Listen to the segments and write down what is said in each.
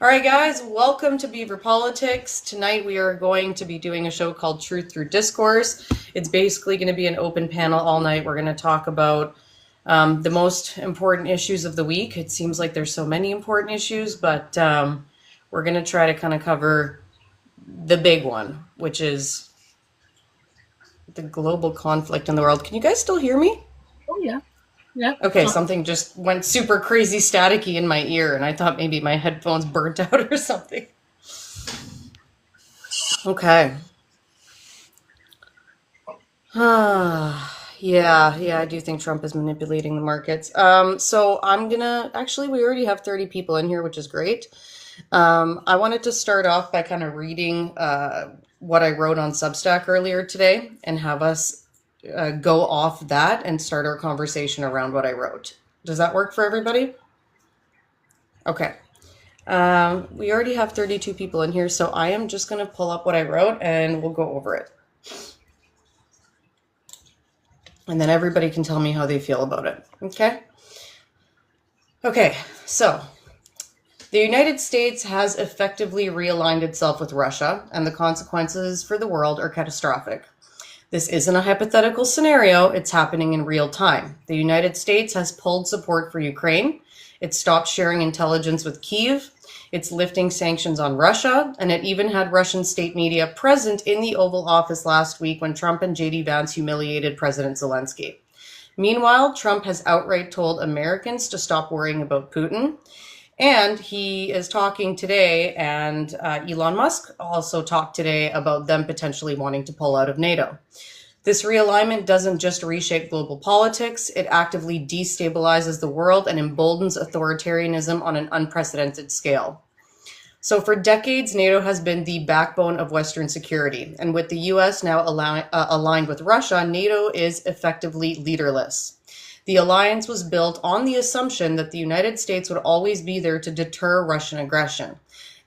All right, guys, welcome to Beaver Politics. Tonight we are going to be doing a show called Truth Through Discourse. It's basically going to be an open panel all night. We're going to talk about the most important issues of the week. It seems like there's so many important issues, but we're going to try to kind of cover the big one, which is the global conflict in the world. Can you guys still hear me? Oh yeah, yeah. Okay, something just went super crazy staticky in my ear, and I thought maybe my headphones burnt out or something. Okay. Yeah, I do think Trump is manipulating the markets. So I'm gonna actually, we already have 30 people in here, which is great. I wanted to start off by kind of reading what I wrote on Substack earlier today and have us go off that and start our conversation around what I wrote. Does that work for everybody? Okay. We already have 32 people in here, so I am just going to pull up what I wrote and we'll go over it. And then everybody can tell me how they feel about it. Okay? Okay, so the United States has effectively realigned itself with Russia, and the consequences for the world are catastrophic. This isn't a hypothetical scenario, it's happening in real time. The United States has pulled support for Ukraine, it stopped sharing intelligence with Kyiv, it's lifting sanctions on Russia, and it even had Russian state media present in the Oval Office last week when Trump and JD Vance humiliated President Zelensky. Meanwhile, Trump has outright told Americans to stop worrying about Putin. And he is talking today, and Elon Musk also talked today about them potentially wanting to pull out of NATO. This realignment doesn't just reshape global politics, it actively destabilizes the world and emboldens authoritarianism on an unprecedented scale. So for decades, NATO has been the backbone of Western security. And with the US now aligned with Russia, NATO is effectively leaderless. The alliance was built on the assumption that the United States would always be there to deter Russian aggression.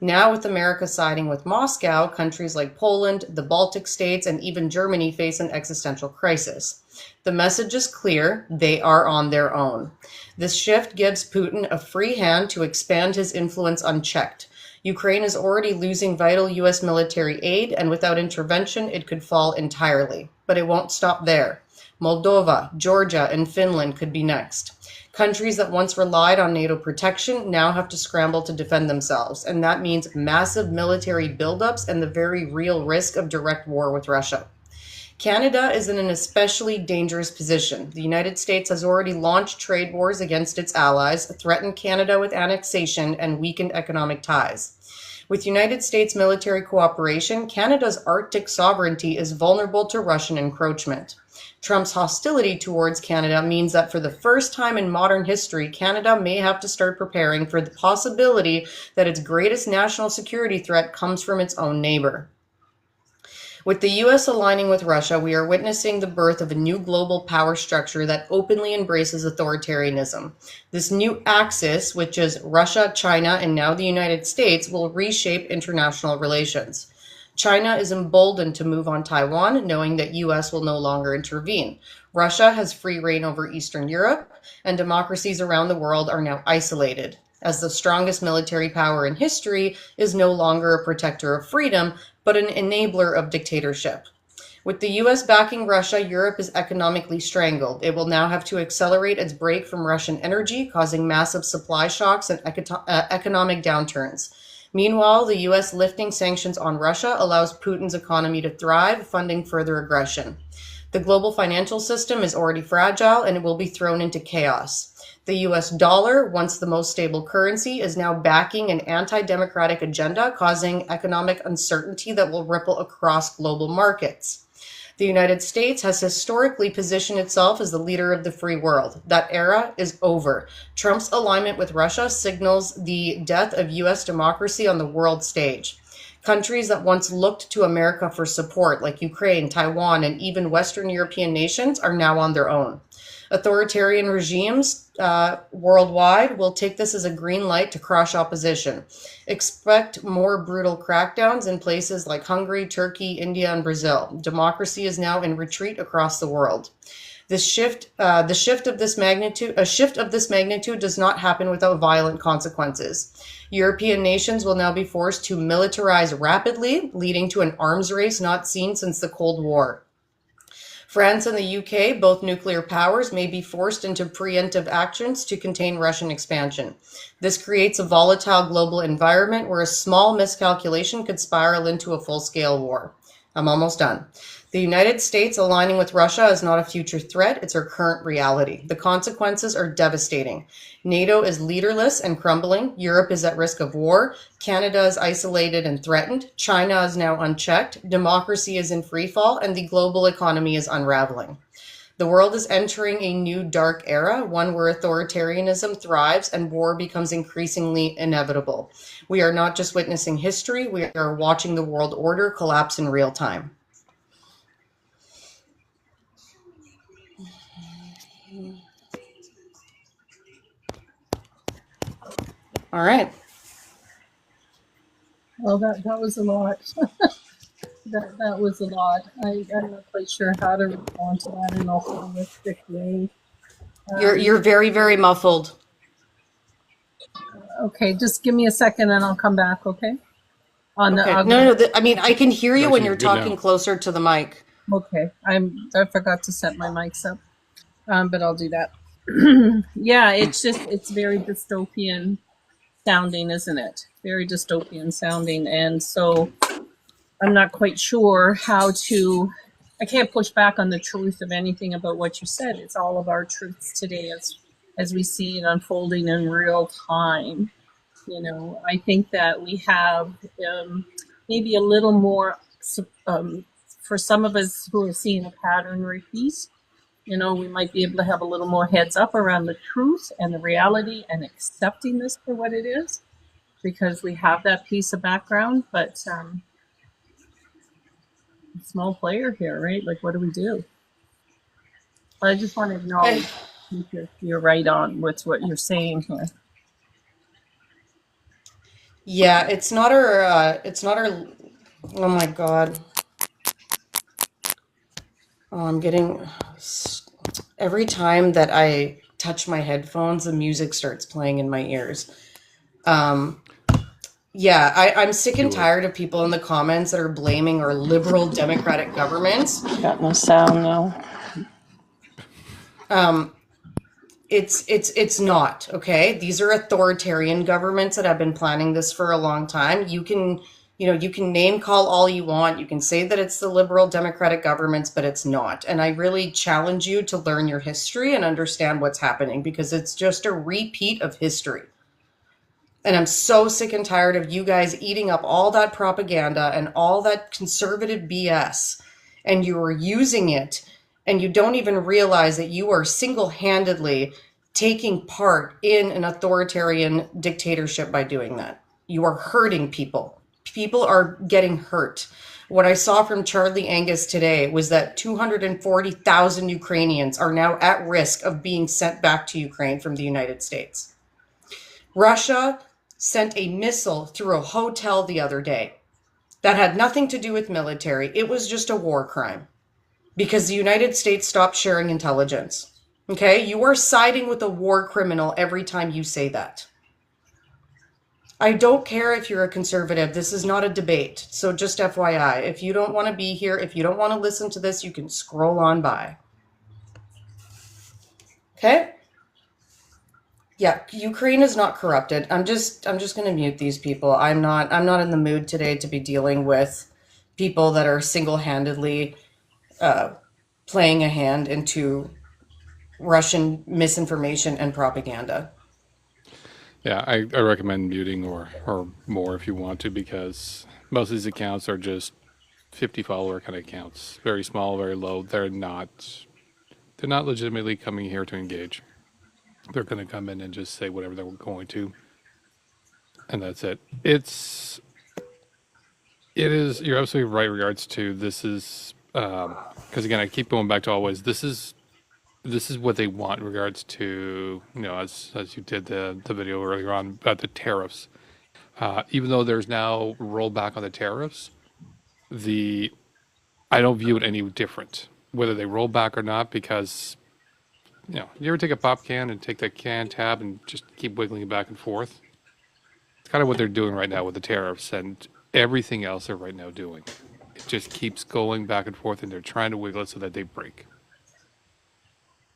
Now, with America siding with Moscow, countries like Poland, the Baltic states, and even Germany face an existential crisis. The message is clear: they are on their own. This shift gives Putin a free hand to expand his influence unchecked. Ukraine is already losing vital US military aid, and without intervention, it could fall entirely. But it won't stop there. Moldova, Georgia, and Finland could be next. Countries that once relied on NATO protection now have to scramble to defend themselves, and that means massive military buildups and the very real risk of direct war with Russia. Canada is in an especially dangerous position. The United States has already launched trade wars against its allies, threatened Canada with annexation, and weakened economic ties. With United States military cooperation, Canada's Arctic sovereignty is vulnerable to Russian encroachment. Trump's hostility towards Canada means that for the first time in modern history, Canada may have to start preparing for the possibility that its greatest national security threat comes from its own neighbor. With the US aligning with Russia, we are witnessing the birth of a new global power structure that openly embraces authoritarianism. This new axis, which is Russia, China, and now the United States, will reshape international relations. China is emboldened to move on Taiwan, knowing that US will no longer intervene. Russia has free reign over Eastern Europe, and democracies around the world are now isolated, as the strongest military power in history is no longer a protector of freedom, but an enabler of dictatorship. With the US backing Russia, Europe is economically strangled. It will now have to accelerate its break from Russian energy, causing massive supply shocks and economic downturns. Meanwhile, the US lifting sanctions on Russia allows Putin's economy to thrive, funding further aggression. The global financial system is already fragile and it will be thrown into chaos. The US dollar, once the most stable currency, is now backing an anti-democratic agenda, causing economic uncertainty that will ripple across global markets. The United States has historically positioned itself as the leader of the free world. That era is over. Trump's alignment with Russia signals the death of US democracy on the world stage. Countries that once looked to America for support, like Ukraine, Taiwan, and even Western European nations, are now on their own. Authoritarian regimes worldwide will take this as a green light to crush opposition. Expect more brutal crackdowns in places like Hungary, Turkey, India, and Brazil. Democracy is now in retreat across the world. A shift of this magnitude does not happen without violent consequences. European nations will now be forced to militarize rapidly, leading to an arms race not seen since the Cold War. France and the UK, both nuclear powers, may be forced into preemptive actions to contain Russian expansion. This creates a volatile global environment where a small miscalculation could spiral into a full-scale war. I'm almost done. The United States aligning with Russia is not a future threat, it's our current reality. The consequences are devastating. NATO is leaderless and crumbling. Europe is at risk of war. Canada is isolated and threatened. China is now unchecked. Democracy is in freefall, and the global economy is unraveling. The world is entering a new dark era, one where authoritarianism thrives and war becomes increasingly inevitable. We are not just witnessing history, we are watching the world order collapse in real time. All right. Well, that was a lot. That was a lot. I'm not quite sure how to respond to that in a holistic way. You're very, very muffled. Okay, just give me a second and I'll come back, okay? Okay. No. I mean, I can hear you when you're talking now. closer to the mic. Okay, I forgot to set my mics up, but I'll do that. Yeah, it's very dystopian sounding, isn't it? Very dystopian sounding, and so I'm not quite sure how to. I can't push back on the truth of anything about what you said. It's all of our truths today as we see it unfolding in real time. You know, I think that we have maybe a little more for some of us who are seeing a pattern repeat. You know, we might be able to have a little more heads up around the truth and the reality and accepting this for what it is, because we have that piece of background. But small player here, right? Like, what do we do? I just want to acknowledge you're right on with what you're saying here. Yeah, it's not our. Oh my God. Oh, I'm getting. Every time that I touch my headphones, the music starts playing in my ears. Yeah, I'm sick and tired of people in the comments that are blaming our liberal democratic governments. Got no sound now. It's not, okay? These are authoritarian governments that have been planning this for a long time. You can name call all you want. You can say that it's the liberal democratic governments, but it's not. And I really challenge you to learn your history and understand what's happening, because it's just a repeat of history. And I'm so sick and tired of you guys eating up all that propaganda and all that conservative BS, and you are using it, and you don't even realize that you are single-handedly taking part in an authoritarian dictatorship by doing that. You are hurting people. People are getting hurt. What I saw from Charlie Angus today was that 240,000 Ukrainians are now at risk of being sent back to Ukraine from the United States. Russia sent a missile through a hotel the other day that had nothing to do with military. It was just a war crime because the United States stopped sharing intelligence. Okay? You are siding with a war criminal every time you say that. I don't care if you're a conservative. This is not a debate. So just FYI, if you don't want to be here, if you don't want to listen to this, you can scroll on by. Okay? Yeah, Ukraine is not corrupted. I'm just going to mute these people. I'm not in the mood today to be dealing with people that are single-handedly playing a hand into Russian misinformation and propaganda. Yeah, I recommend muting or more if you want to, because most of these accounts are just 50 follower kind of accounts. Very small, very low. They're not legitimately coming here to engage. They're going to come in and just say whatever they're going to, and that's it. It is. You're absolutely right in regards to this is because again, I keep going back to always this is what they want in regards to, you know, as you did the video earlier on about the tariffs. Even though there's now rollback on the tariffs, I don't view it any different whether they roll back or not, because you ever take a pop can and take that can tab and just keep wiggling it back and forth? It's kind of what they're doing right now with the tariffs and everything else they're right now doing. It just keeps going back and forth, and they're trying to wiggle it so that they break.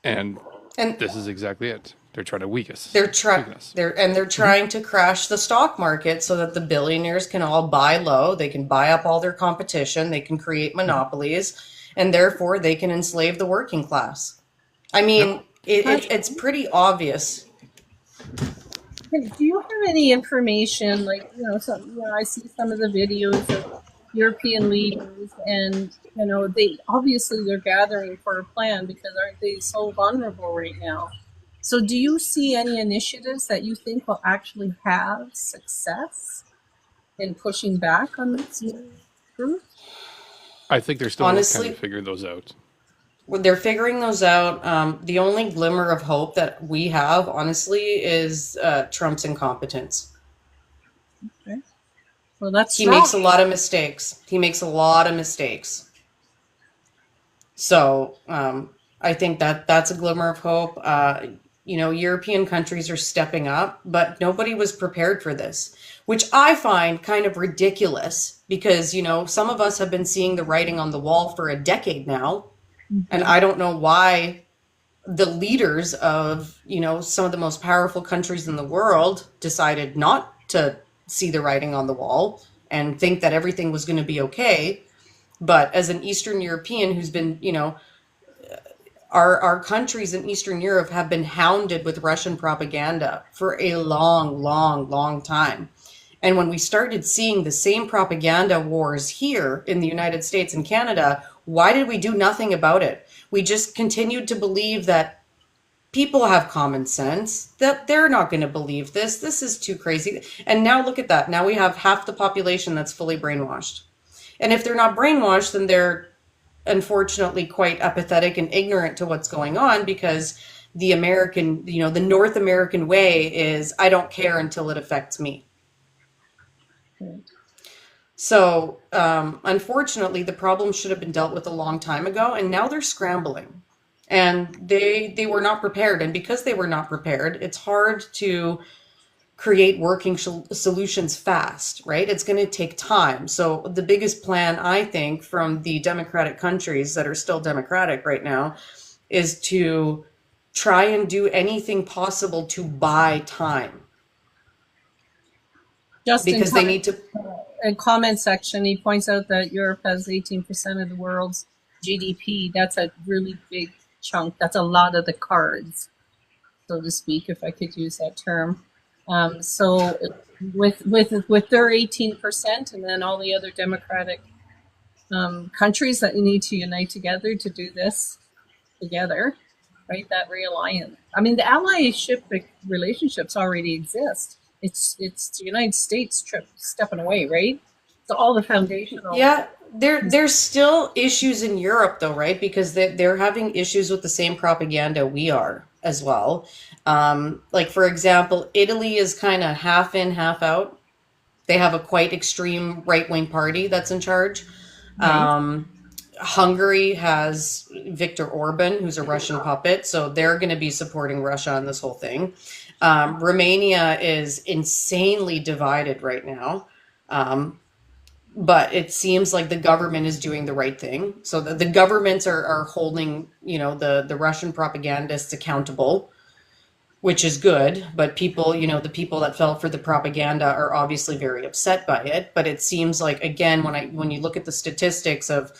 And And this is exactly it. They're trying to they're weaken us. they're trying to crash the stock market so that the billionaires can all buy low, they can buy up all their competition, they can create monopolies, and therefore they can enslave the working class. I Yep. mean, it's pretty obvious. Do you have any information, like, I see some of the videos of European leaders, and they obviously they're gathering for a plan because aren't they so vulnerable right now? So, do you see any initiatives that you think will actually have success in pushing back on this new truth? I think they're still kind Honestly, of figuring those out. when they're figuring those out, the only glimmer of hope that we have, honestly, is Trump's incompetence. Okay. Well, that's He strong. makes a lot of mistakes. He makes a lot of mistakes. So I think that that's a glimmer of hope. European countries are stepping up, but nobody was prepared for this, which I find kind of ridiculous because, some of us have been seeing the writing on the wall for a decade now. And I don't know why the leaders of, some of the most powerful countries in the world decided not to see the writing on the wall and think that everything was going to be okay. But as an Eastern European who's been, our countries in Eastern Europe have been hounded with Russian propaganda for a long, long, long time. And when we started seeing the same propaganda wars here in the United States and Canada, why did we do nothing about it? We just continued to believe that people have common sense, that they're not going to believe this. This is too crazy. And now look at that. Now we have half the population that's fully brainwashed. And if they're not brainwashed, then they're unfortunately quite apathetic and ignorant to what's going on because the American, the North American way is I don't care until it affects me. So, unfortunately, the problem should have been dealt with a long time ago, and now they're scrambling. And they were not prepared. And because they were not prepared, it's hard to create working solutions fast, right? It's going to take time. So the biggest plan, I think, from the democratic countries that are still democratic right now is to try and do anything possible to buy time Just in because they time, need to. in comment section, he points out that Europe has 18% of the world's GDP. That's a really big chunk. That's a lot of the cards, so to speak, if I could use that term. So with their 18%, and then all the other democratic countries that need to unite together to do this together, right? That realliance. I mean, the allyship relationships already exist. It's the United States stepping away, right? So all the foundational. Yeah, there's still issues in Europe though, right? Because they're having issues with the same propaganda we are as well. Like for example, Italy is kind of half in, half out. They have a quite extreme right-wing party that's in charge. Right. Hungary has Viktor Orban, who's a Russian puppet, so they're going to be supporting Russia on this whole thing. Romania is insanely divided right now. But it seems like the government is doing the right thing. So the governments are holding, the Russian propagandists accountable, which is good. But people, the people that fell for the propaganda are obviously very upset by it. But it seems like, again, when you look at the statistics of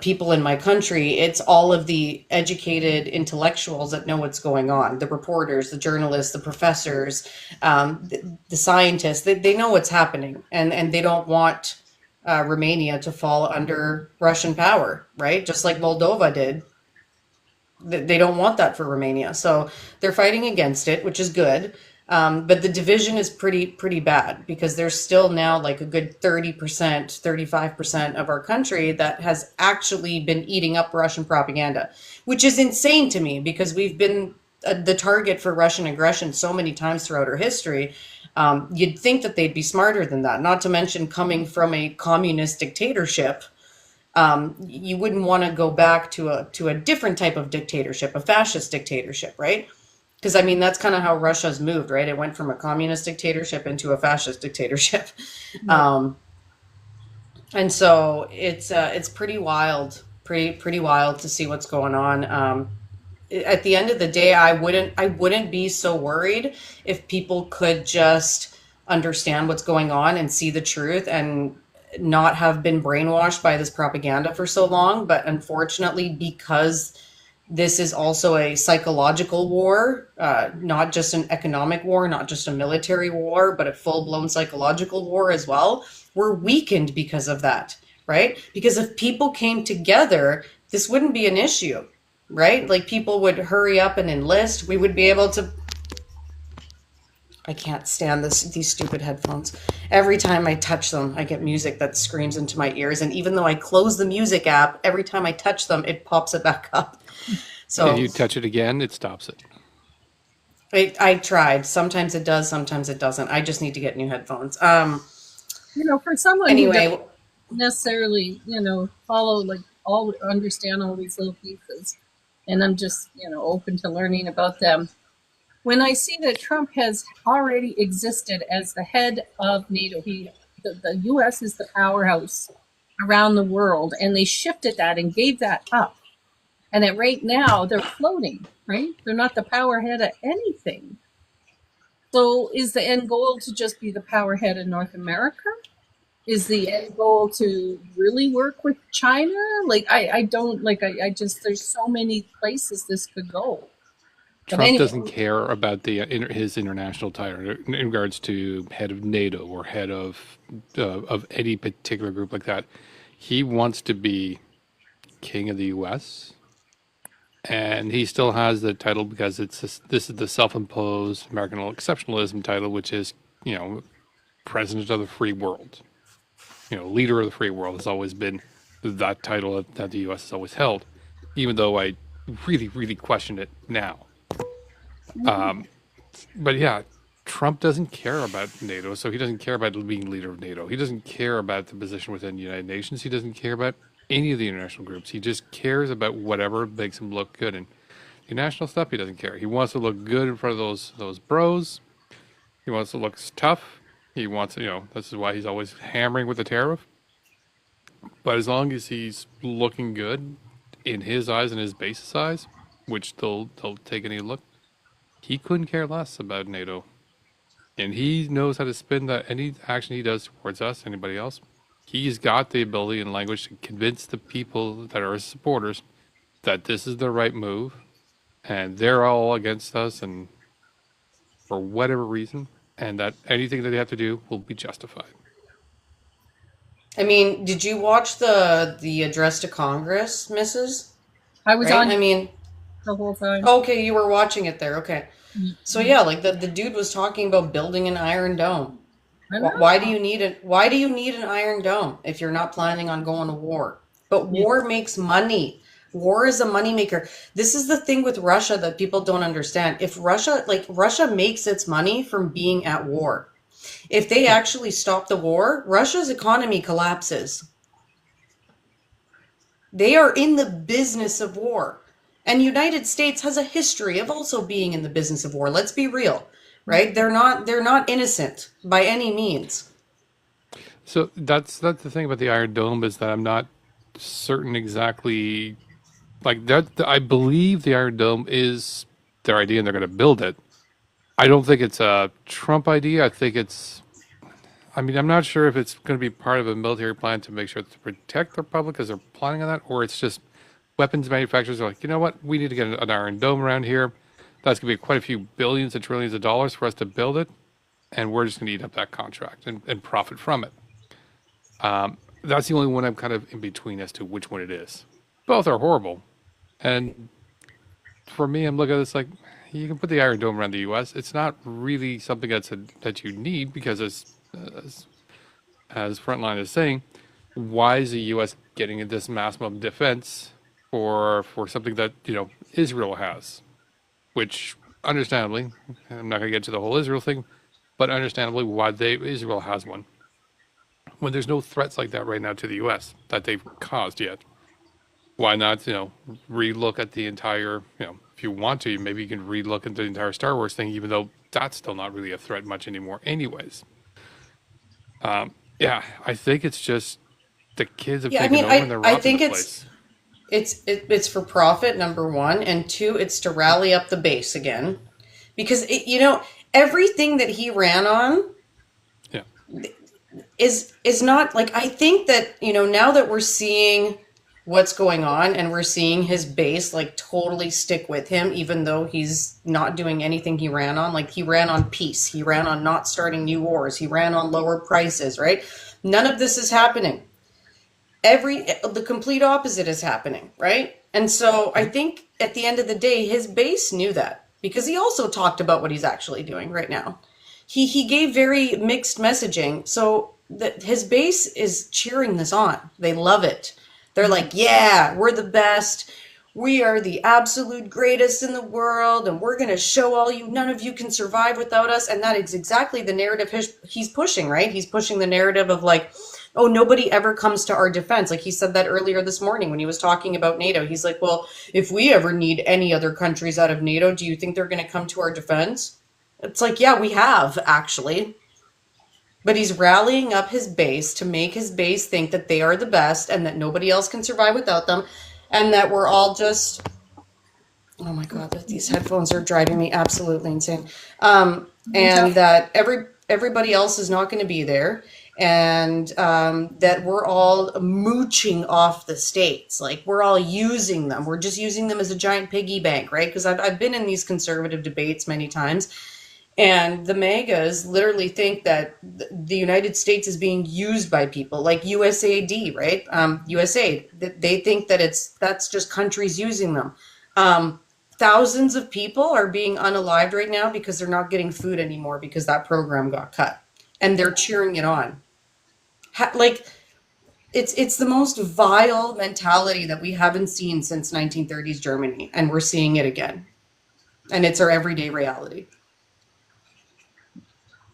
people in my country, it's all of the educated intellectuals that know what's going on. The reporters, the journalists, the professors, the scientists, they know what's happening. And they don't want Romania to fall under Russian power, right? Just like Moldova did. They don't want that for Romania. So they're fighting against it, which is good. But the division is pretty bad because there's still now like a good 30%, 35% of our country that has actually been eating up Russian propaganda, which is insane to me because we've been the target for Russian aggression so many times throughout our history. You'd think that they'd be smarter than that, not to mention coming from a communist dictatorship. You wouldn't want to go back to a different type of dictatorship, a fascist dictatorship, right? Because I mean that's kind of how Russia's moved, right? It went from a communist dictatorship into a fascist dictatorship, Right. and so it's pretty wild, pretty wild to see what's going on. At the end of the day, I wouldn't be so worried if people could just understand what's going on and see the truth and not have been brainwashed by this propaganda for so long. But unfortunately, because this is also a psychological war, not just an economic war, not just a military war, but a full blown psychological war as well. We're weakened because of that, right? Because if people came together, this wouldn't be an issue, right? Like people would hurry up and enlist. We would be able to. I can't stand these stupid headphones. Every time I touch them, I get music that screams into my ears. And even though I close the music app, every time I touch them, it pops it back up. If So you touch it again, it stops it. I tried. Sometimes it does, sometimes it doesn't. I just need to get new headphones. For someone who doesn't Anyway, necessarily, follow like all understand all these little pieces, and I'm just, open to learning about them. When I see that Trump has already existed as the head of NATO, the U.S. is the powerhouse around the world, and they shifted that and gave that up. And that right now they're floating, right? They're not the power head of anything. So is the end goal to just be the power head of North America? Is the end goal to really work with China? Like I don't like I just there's so many places this could go. But Trump anyway, doesn't care about his international title in regards to head of NATO or head of any particular group like that. He wants to be king of the U.S. and he still has the title because this is the self-imposed American exceptionalism title, which is president of the free world. Leader of the free world has always been that title that the U.S. has always held, even though I really, really question it now. But yeah, Trump doesn't care about NATO, so he doesn't care about being leader of NATO. He doesn't care about the position within the United Nations. He doesn't care about any of the international groups. He just cares about whatever makes him look good. And the national stuff, he doesn't care. He wants to look good in front of those bros. He wants to look tough. He wants, this is why he's always hammering with the tariff. But as long as he's looking good in his eyes and his base's eyes, which they'll take any look, he couldn't care less about NATO. And he knows how to spin that any action he does towards us, anybody else. He's got the ability and language to convince the people that are his supporters that this is the right move, and they're all against us, and for whatever reason, and that anything that they have to do will be justified. I mean, did you watch the address to Congress, Mrs.? I was Right? on I mean, the whole time. okay, you were watching it there. Okay. So yeah, like the dude was talking about building an iron dome. I know. Why do you need an iron dome if you're not planning on going to war? But Yeah. war makes money. War is a moneymaker. This is the thing with Russia that people don't understand. If Russia makes its money from being at war. If they actually stop the war, Russia's economy collapses. They are in the business of war. And United States has a history of also being in the business of war. Let's be real, right? They're not innocent by any means. So that's the thing about the Iron Dome is that I'm not certain exactly like that. I believe the Iron Dome is their idea and they're going to build it. I don't think it's a Trump idea. I think it's. I mean, I'm not sure if it's going to be part of a military plan to make sure to protect the public because they're planning on that, or it's just weapons manufacturers are like, you know what, we need to get an Iron Dome around here. That's going to be quite a few billions and trillions of dollars for us to build it, and we're just going to eat up that contract and profit from it. That's the only one I'm kind of in between as to which one it is. Both are horrible, and for me, I'm looking at this like you can put the Iron Dome around the U.S. It's not really something that you need because as Frontline is saying, why is the U.S. getting into this maximum defense for something that Israel has, which understandably, I'm not going to get to the whole Israel thing, but understandably why Israel has one. when there's no threats like that right now to the U.S. that they've caused yet, why not, relook at the entire, if you want to, maybe you can relook at the entire Star Wars thing, even though that's still not really a threat much anymore anyways. Yeah, I think it's just the kids have Yeah, I taken mean, over and they're I robbing think the place. it's for profit, number one, and two, it's to rally up the base again, because everything that he ran on Yeah. is not like, I think that now that we're seeing what's going on and we're seeing his base like totally stick with him, even though he's not doing anything he ran on. Like, he ran on peace, he ran on not starting new wars, he ran on lower prices, right? None of this is happening. The complete opposite is happening, right? And so I think at the end of the day, his base knew that, because he also talked about what he's actually doing right now. He gave very mixed messaging, so that his base is cheering this on. They love it. They're like, yeah, we're the best. We are the absolute greatest in the world, and we're going to show all you, none of you can survive without us. And that is exactly the narrative he's pushing, right? He's pushing the narrative of like, oh, nobody ever comes to our defense. Like, he said that earlier this morning when he was talking about NATO. He's like, well, if we ever need any other countries out of NATO, do you think they're going to come to our defense? It's like, yeah, we have, actually. But he's rallying up his base to make his base think that they are the best and that nobody else can survive without them, and that we're all just, oh my God, these headphones are driving me absolutely insane. And that everybody else is not going to be there, and that we're all mooching off the states. Like, we're all using them. We're just using them as a giant piggy bank, right? Because I've been in these conservative debates many times, and the MAGAs literally think that the United States is being used by people like USAID, right? USAID. They think that that's just countries using them. Thousands of people are being unalived right now because they're not getting food anymore because that program got cut, and they're cheering it on. It's the most vile mentality that we haven't seen since 1930s Germany, and we're seeing it again, and it's our everyday reality.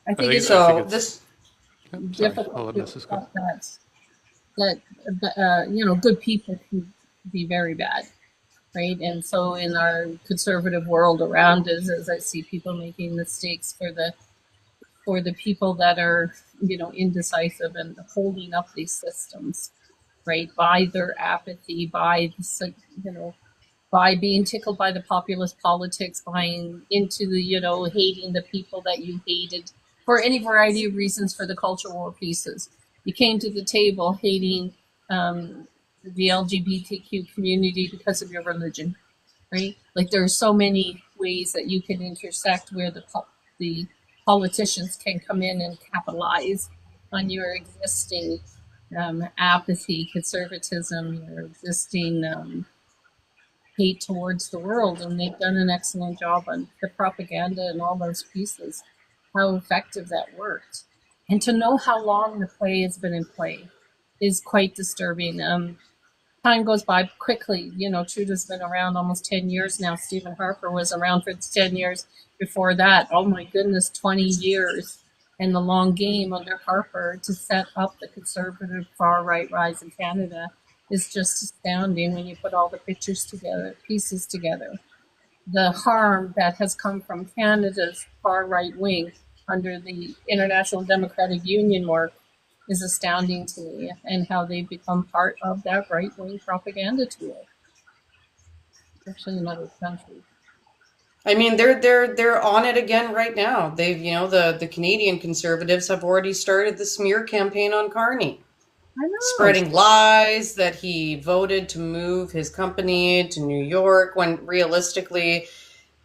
I think it's So this, I'll difficult let to Mrs. go. accept that good people can be very bad, right? And so in our conservative world around us, as I see people making mistakes for the people that are indecisive and holding up these systems, right, by their apathy, by by being tickled by the populist politics, buying into the hating the people that you hated for any variety of reasons for the cultural war pieces. You came to the table hating the LGBTQ community because of your religion, right? Like, there are so many ways that you can intersect where the politicians can come in and capitalize on your existing apathy, conservatism, your existing hate towards the world. And they've done an excellent job on the propaganda and all those pieces, how effective that worked. And to know how long the play has been in play is quite disturbing. Time goes by quickly. Trudeau's been around almost 10 years now. Stephen Harper was around for 10 years before that. Oh my goodness, 20 years. And the long game under Harper to set up the conservative far-right rise in Canada is just astounding when you put all the pieces together. The harm that has come from Canada's far-right wing under the International Democratic Union work is astounding to me, and how they've become part of that right-wing propaganda tool, especially in other countries. I mean, they're on it again right now. They've, the Canadian Conservatives have already started the smear campaign on Carney, I know. spreading lies that he voted to move his company to New York, when realistically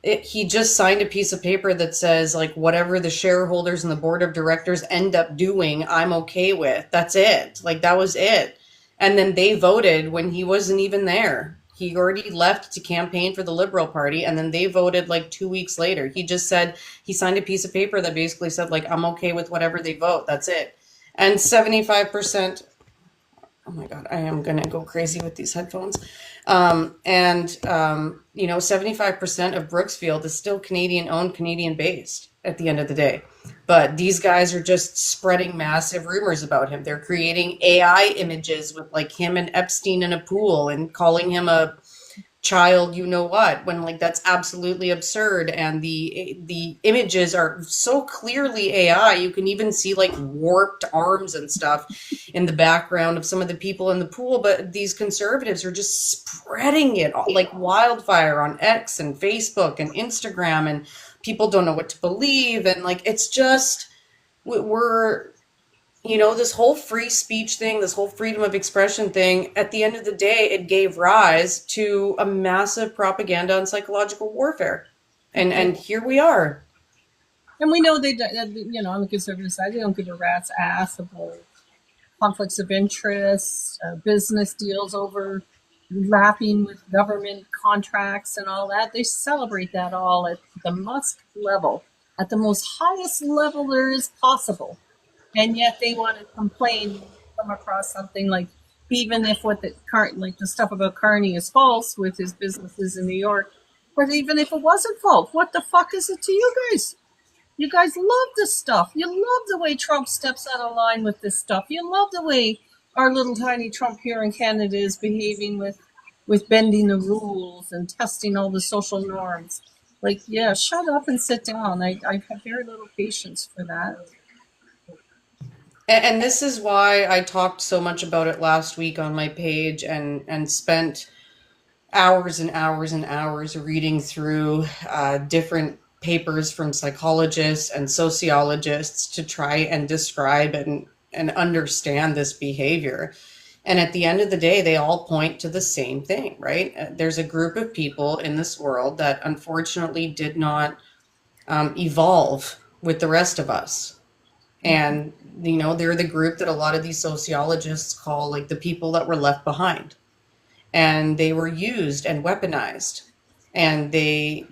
he just signed a piece of paper that says, like, whatever the shareholders and the board of directors end up doing, I'm okay with. That's it. Like, that was it. And then they voted when he wasn't even there. He already left to campaign for the Liberal Party, and then they voted like 2 weeks later. He just said, he signed a piece of paper that basically said, like, I'm okay with whatever they vote. That's it. And 75%, oh my God, I am going to go crazy with these headphones. 75% of Brooksfield is still Canadian owned, Canadian based. at the end of the day. But these guys are just spreading massive rumors about him. They're creating AI images with like him and Epstein in a pool and calling him a child you know what, when like that's absolutely absurd. And the images are so clearly AI. You can even see like warped arms and stuff in the background of some of the people in the pool. But these conservatives are just spreading it like wildfire on X and Facebook and Instagram, and people don't know what to believe. And like it's just we're this whole free speech thing, this whole freedom of expression thing, at the end of the day, it gave rise to a massive propaganda and psychological warfare. And here we are. And we know on the conservative side, they don't give a rat's ass about conflicts of interest, business deals overlapping with government contracts and all that. They celebrate that all at the Musk level, at the most highest level there is possible. And yet they want to complain when you come across something like, even if what the current, like the stuff about Carney is false with his businesses in New York, but even if it wasn't false, what the fuck is it to you guys? You guys love this stuff. You love the way Trump steps out of line with this stuff. You love the way our little tiny Trump here in Canada is behaving with bending the rules and testing all the social norms. Like, yeah, shut up and sit down. I have very little patience for that. And this is why I talked so much about it last week on my page and spent hours and hours and hours reading through different papers from psychologists and sociologists to try and describe and understand this behavior. And at the end of the day, they all point to the same thing, right? There's a group of people in this world that unfortunately did not evolve with the rest of us. And, they're the group that a lot of these sociologists call like the people that were left behind. And they were used and weaponized. And they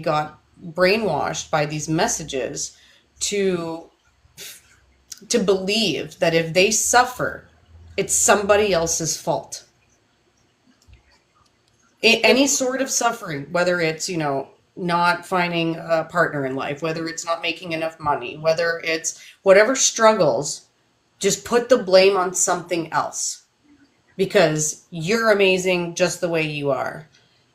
got brainwashed by these messages to believe that if they suffer, it's somebody else's fault. Any sort of suffering, whether it's, not finding a partner in life, whether it's not making enough money, whether it's whatever struggles, just put the blame on something else because you're amazing just the way you are.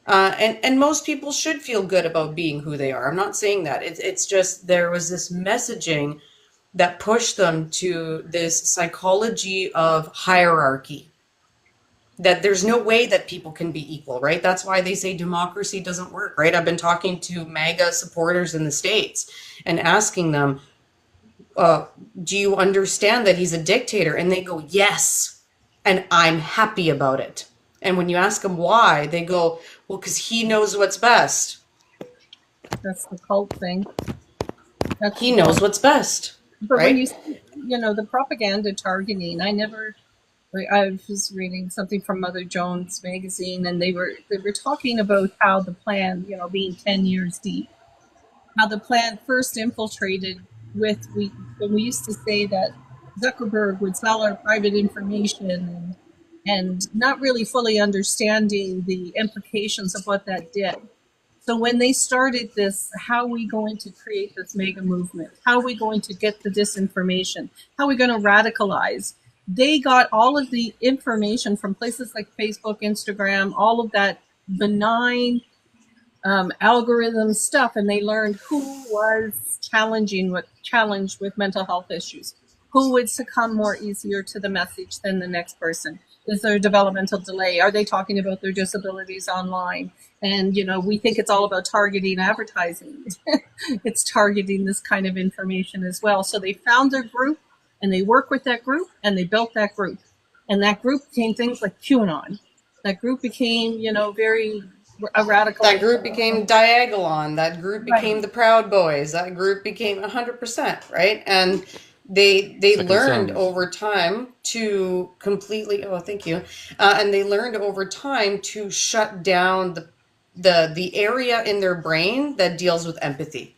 And most people should feel good about being who they are. I'm not saying that. It's just there was this messaging that pushed them to this psychology of hierarchy. That there's no way that people can be equal, right? That's why they say democracy doesn't work, right? I've been talking to MAGA supporters in the States and asking them, do you understand that he's a dictator? And they go, yes, and I'm happy about it. And when you ask them why, they go, well, because he knows what's best. That's the cult thing. He knows what's best, but right? when the propaganda targeting, I was reading something from Mother Jones magazine, and they were talking about how the plan, being 10 years deep, how the plan first infiltrated when we used to say that Zuckerberg would sell our private information and not really fully understanding the implications of what that did. So when they started this, how are we going to create this mega movement? How are we going to get the disinformation? How are we going to radicalize? They got all of the information from places like Facebook, Instagram, all of that benign algorithm stuff, and they learned who was challenged with mental health issues, who would succumb more easier to the message than the next person. Is there a developmental delay? Are they talking about their disabilities online? And, we think it's all about targeting advertising. It's targeting this kind of information as well. So they found their group, and they work with that group, and they built that group. And that group became things like QAnon. That group became, very radical. That group became Diagolon. That group became Right. the Proud Boys. That group became 100%, right? And they Second learned Sons. over time to completely, thank you. And they learned over time to shut down the area in their brain that deals with empathy.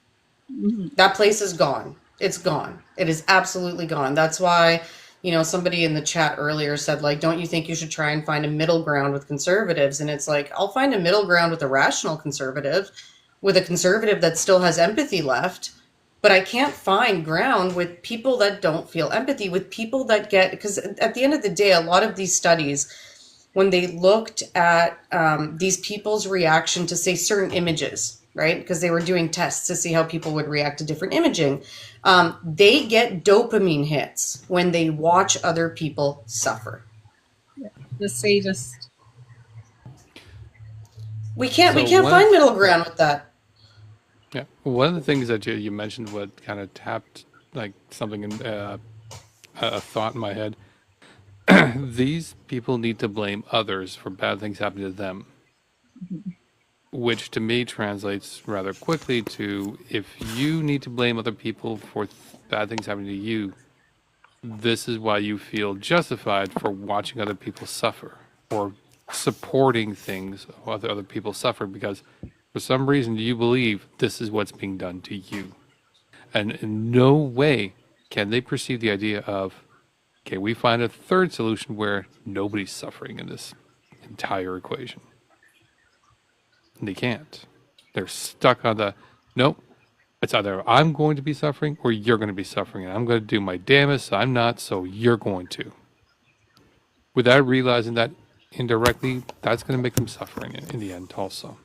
Mm-hmm. That place is gone. It's gone. It is absolutely gone. That's why, somebody in the chat earlier said, like, don't you think you should try and find a middle ground with conservatives? And it's like, I'll find a middle ground with a rational conservative, with a conservative that still has empathy left, But I can't find ground with people that don't feel empathy, with people that get, because at the end of the day, a lot of these studies, when they looked at these people's reaction to, say, certain images, right? Because they were doing tests to see how people would react to different imaging. They get dopamine hits when they watch other people suffer. The sadist. We can't So find middle ground with that. yeah, one of the things that you mentioned, what kind of tapped like something in a thought in my head. These people need to blame others for bad things happening to them, which to me translates rather quickly to, if you need to blame other people for bad things happening to you, this is why you feel justified for watching other people suffer or supporting things other people suffer, because for some reason you believe this is what's being done to you. And in no way can they perceive the idea of, okay, we find a third solution where nobody's suffering in this entire equation. And they can't. They're stuck on the, nope, it's either I'm going to be suffering or you're going to be suffering. And I'm going to do my damnedest. I'm not, so you're going to. Without realizing that indirectly, that's going to make them suffering in the end also.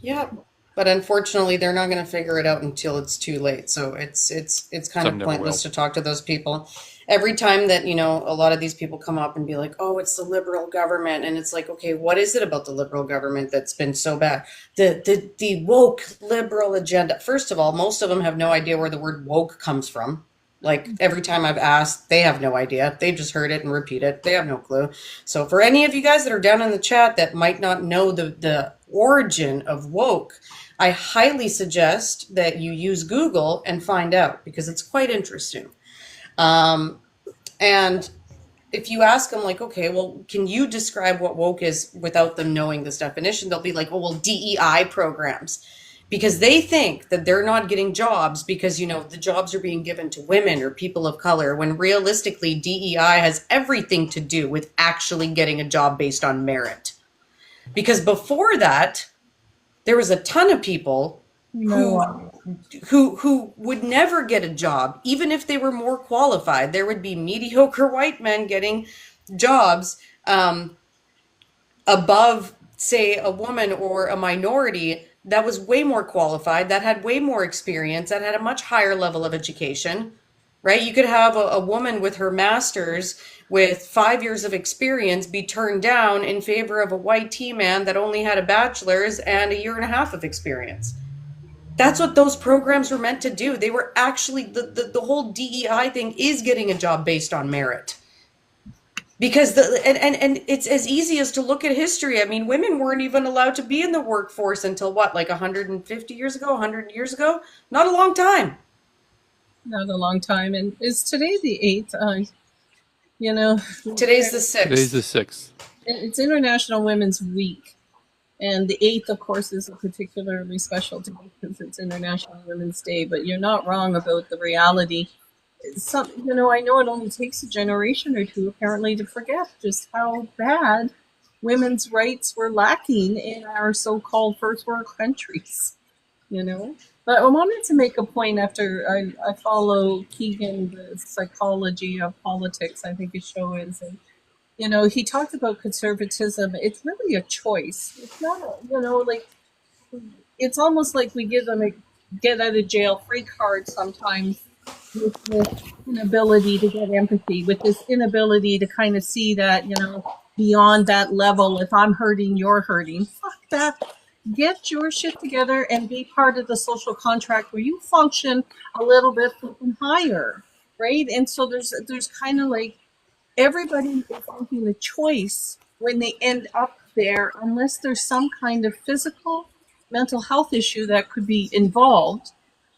Yeah. But unfortunately, they're not going to figure it out until it's too late. So it's kind Some of never pointless will. to talk to those people. Every time that, a lot of these people come up and be like, "Oh, it's the liberal government." And it's like, "Okay, what is it about the liberal government that's been so bad?" The woke liberal agenda. First of all, most of them have no idea where the word woke comes from. Like every time I've asked, they have no idea. They've just heard it and repeat it. They have no clue. So for any of you guys that are down in the chat that might not know the origin of woke, I highly suggest that you use Google and find out, because it's quite interesting. And if you ask them, like, okay, well, can you describe what woke is without them knowing this definition? They'll be like, oh, well, DEI programs. Because they think that they're not getting jobs because, the jobs are being given to women or people of color, when realistically, DEI has everything to do with actually getting a job based on merit. Because before that, there was a ton of people who would never get a job, even if they were more qualified. There would be mediocre white men getting jobs above, say, a woman or a minority that was way more qualified, that had way more experience, that had a much higher level of education, right? You could have a woman with her master's with 5 years of experience be turned down in favor of a white T-man that only had a bachelor's and a year and a half of experience. That's what those programs were meant to do. They were actually, the whole DEI thing is getting a job based on merit. Because and it's as easy as to look at history. I mean, women weren't even allowed to be in the workforce until what, like 150 years ago, 100 years ago? Not a long time. Not a long time. And is today the 8th? Today's the 6th. Today's the 6th. It's International Women's Week. And the 8th, of course, is a particularly special day because it's International Women's Day. But you're not wrong about the reality. I know it only takes a generation or two, apparently, to forget just how bad women's rights were lacking in our so-called first world countries. But I wanted to make a point after I follow Keegan, the Psychology of Politics, I think his show is. And, he talked about conservatism. It's really a choice. It's not, it's almost like we give them a get out of jail free card sometimes, with this inability to get empathy, with this inability to kind of see that, beyond that level, if I'm hurting, you're hurting. Fuck that. Get your shit together and be part of the social contract where you function a little bit higher, right? And so there's kind of like everybody is making a choice when they end up there, unless there's some kind of physical, mental health issue that could be involved,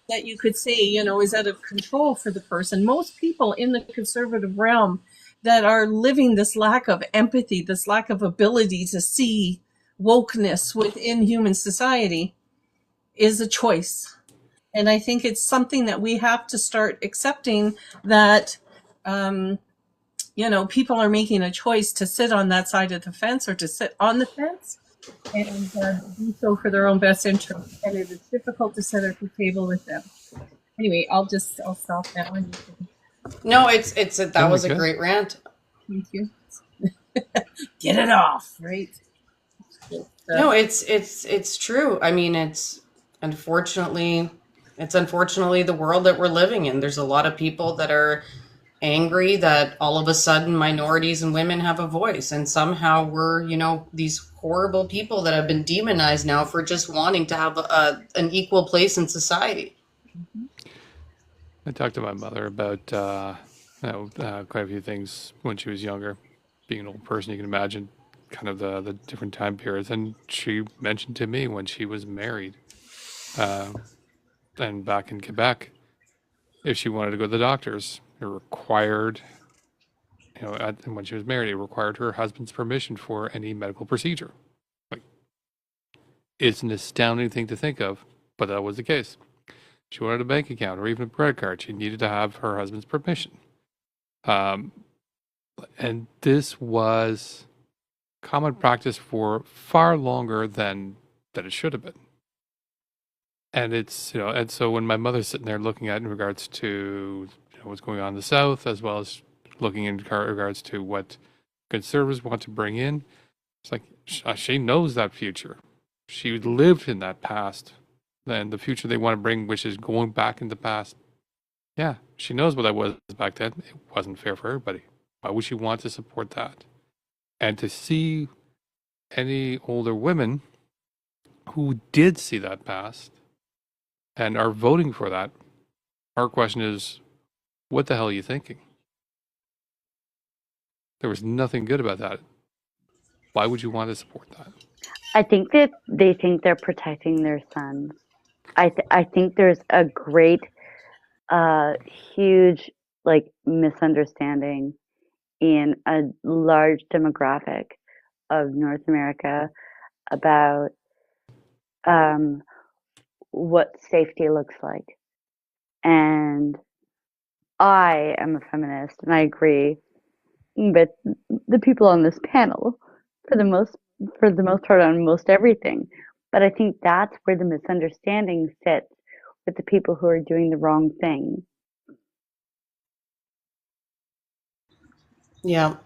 that you could say, is out of control for the person. Most people in the conservative realm that are living this lack of empathy, this lack of ability to see wokeness within human society, is a choice. And I think it's something that we have to start accepting, that, people are making a choice to sit on that side of the fence or to sit on the fence, and do so for their own best interest. And it is difficult to sit at the table with them. Anyway, I'll stop now and you can. No, that was a good. great rant. Thank you. Get it off, right? No, it's true. I mean, unfortunately it's unfortunately the world that we're living in. There's a lot of people that are angry that all of a sudden minorities and women have a voice, and somehow we're, these horrible people that have been demonized now for just wanting to have an equal place in society. I talked to my mother about quite a few things when she was younger. Being an old person, you can imagine kind of the different time periods. And she mentioned to me when she was married and back in Quebec, if she wanted to go to the doctors, it required, when she was married, it required her husband's permission for any medical procedure. Like, it's an astounding thing to think of, but that was the case. She wanted a bank account or even a credit card. She needed to have her husband's permission. And this was common practice for far longer than it should have been. And and so when my mother's sitting there looking at in regards to what's going on in the South, as well as looking in regards to what conservatives want to bring in, it's like she knows that future. She lived in that past. Then the future they want to bring, which is going back in the past. Yeah, she knows what that was back then. It wasn't fair for everybody. Why would she want to support that? And to see any older women who did see that past and are voting for that, our question is, what the hell are you thinking? There was nothing good about that. Why would you want to support that? I think that they think they're protecting their sons. I think there's a great, huge, misunderstanding in a large demographic of North America about what safety looks like. And I am a feminist, and I agree. But the people on this panel, for the most part, on most everything. But I think that's where the misunderstanding sits with the people who are doing the wrong thing. Yeah.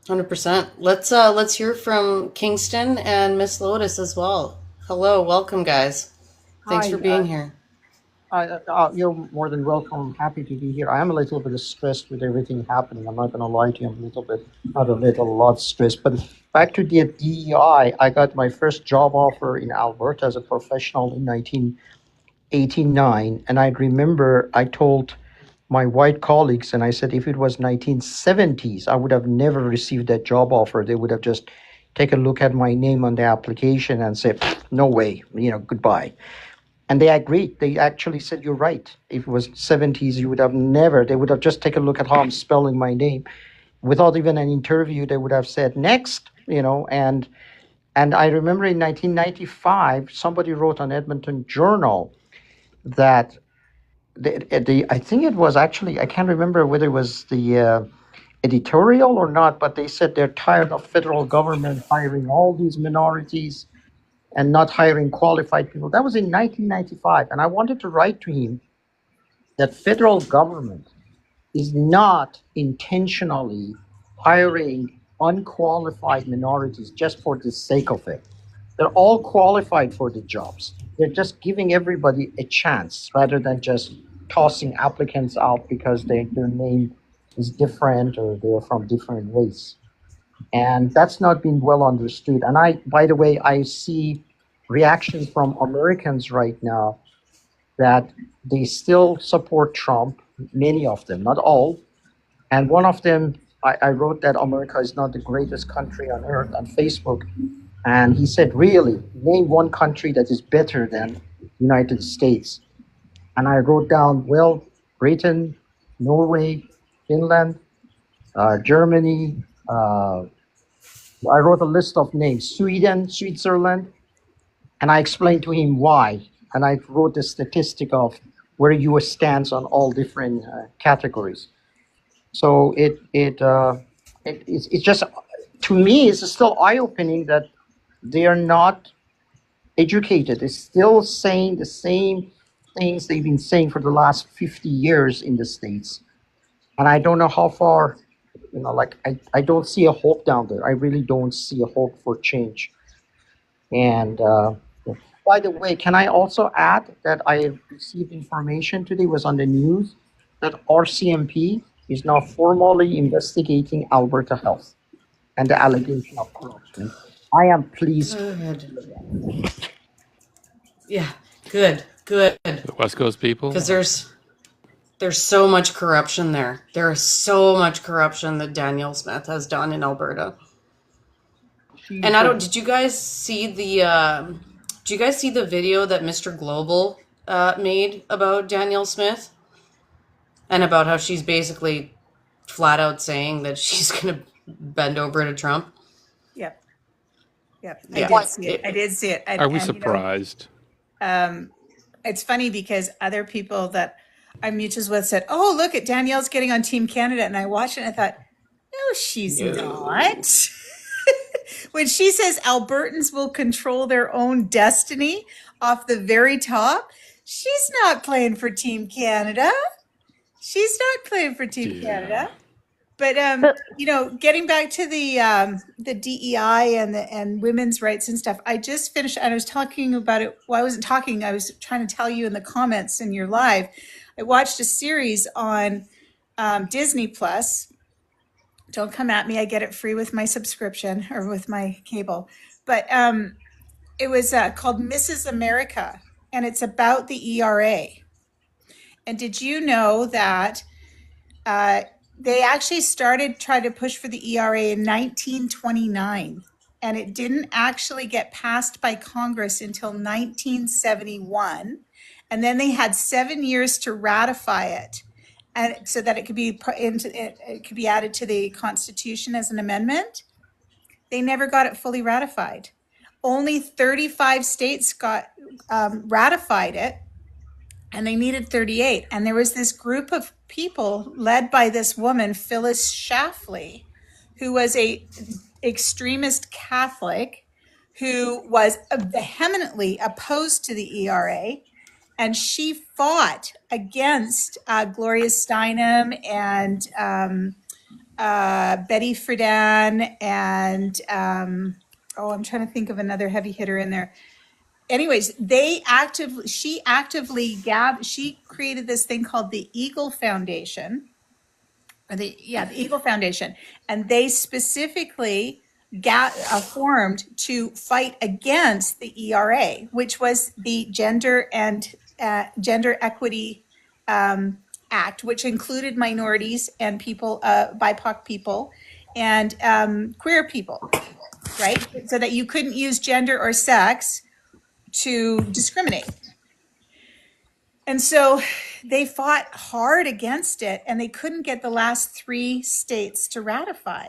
100%. Let's hear from Kingston and Miss Lotus as well. Hello, welcome guys. Thanks Hi, for being here. you're more than welcome. I'm happy to be here. I am a little bit stressed with everything happening. I'm not going to lie to you. I'm a little bit, not a little, a lot stressed. But back to the DEI, I got my first job offer in Alberta as a professional in 1989. And I remember I told my white colleagues, and I said, if it was 1970s, I would have never received that job offer. They would have just taken a look at my name on the application and said, no way, goodbye. And they agreed. They actually said, you're right. If it was 70s, you would have never, they would have just taken a look at how I'm spelling my name. Without even an interview, they would have said, next, and I remember in 1995, somebody wrote on Edmonton Journal that I think it was actually, I can't remember whether it was the editorial or not, but they said they're tired of federal government hiring all these minorities and not hiring qualified people. That was in 1995. And I wanted to write to him that federal government is not intentionally hiring unqualified minorities just for the sake of it. They're all qualified for the jobs. They're just giving everybody a chance rather than just tossing applicants out because their name is different or they're from different race. And that's not been well understood. And by the way, I see reactions from Americans right now that they still support Trump, many of them, not all. And one of them, I wrote that America is not the greatest country on earth on Facebook. And he said, really, name one country that is better than United States. And I wrote down, well, Britain, Norway, Finland, Germany. I wrote a list of names, Sweden, Switzerland. And I explained to him why. And I wrote a statistic of where US stands on all different categories. So it's just, to me, it's still eye-opening that they are not educated. They're still saying the same things they've been saying for the last 50 years in the States. And I don't know how far, like I don't see a hope down there. I really don't see a hope for change. And by the way, can I also add that I received information today, was on the news, that RCMP is now formally investigating Alberta Health and the allegation of corruption. I am pleased. Good. Yeah, good, good. The West Coast people. Because there's so much corruption there. There is so much corruption that Danielle Smith has done in Alberta. And I don't. Did you guys see the? Did you guys see the video that Mr. Global made about Danielle Smith, and about how she's basically flat out saying that she's gonna bend over to Trump? Yep. Yep. Yeah. I did see it. I did see it. Are we surprised? It's funny because other people that I'm mutuals with said, "Oh, look at Danielle's getting on Team Canada," and I watched it and I thought, "No, she's not." When she says Albertans will control their own destiny off the very top, she's not playing for Team Canada. She's not playing for Team Canada. But getting back to the DEI and women's rights and stuff, I just finished, and I was talking about it. Well, I wasn't talking. I was trying to tell you in the comments in your live. I watched a series on Disney Plus. Don't come at me. I get it free with my subscription or with my cable. But it was called Mrs. America, and it's about the ERA. And did you know that they actually started trying to push for the ERA in 1929, and it didn't actually get passed by Congress until 1971. And then they had 7 years to ratify it, and so that it could be added to the Constitution as an amendment. They never got it fully ratified. Only 35 states got ratified it, and they needed 38. And there was this group of people led by this woman, Phyllis Schlafly, who was a extremist Catholic who was vehemently opposed to the ERA. And she fought against Gloria Steinem and Betty Friedan and I'm trying to think of another heavy hitter in there. Anyways, she created this thing called the Eagle Foundation, the Eagle Foundation, and they specifically formed to fight against the ERA, which was the Gender Equity Act, which included minorities and people, BIPOC people, and queer people, right? So that you couldn't use gender or sex to discriminate. And so they fought hard against it, and they couldn't get the last 3 states to ratify.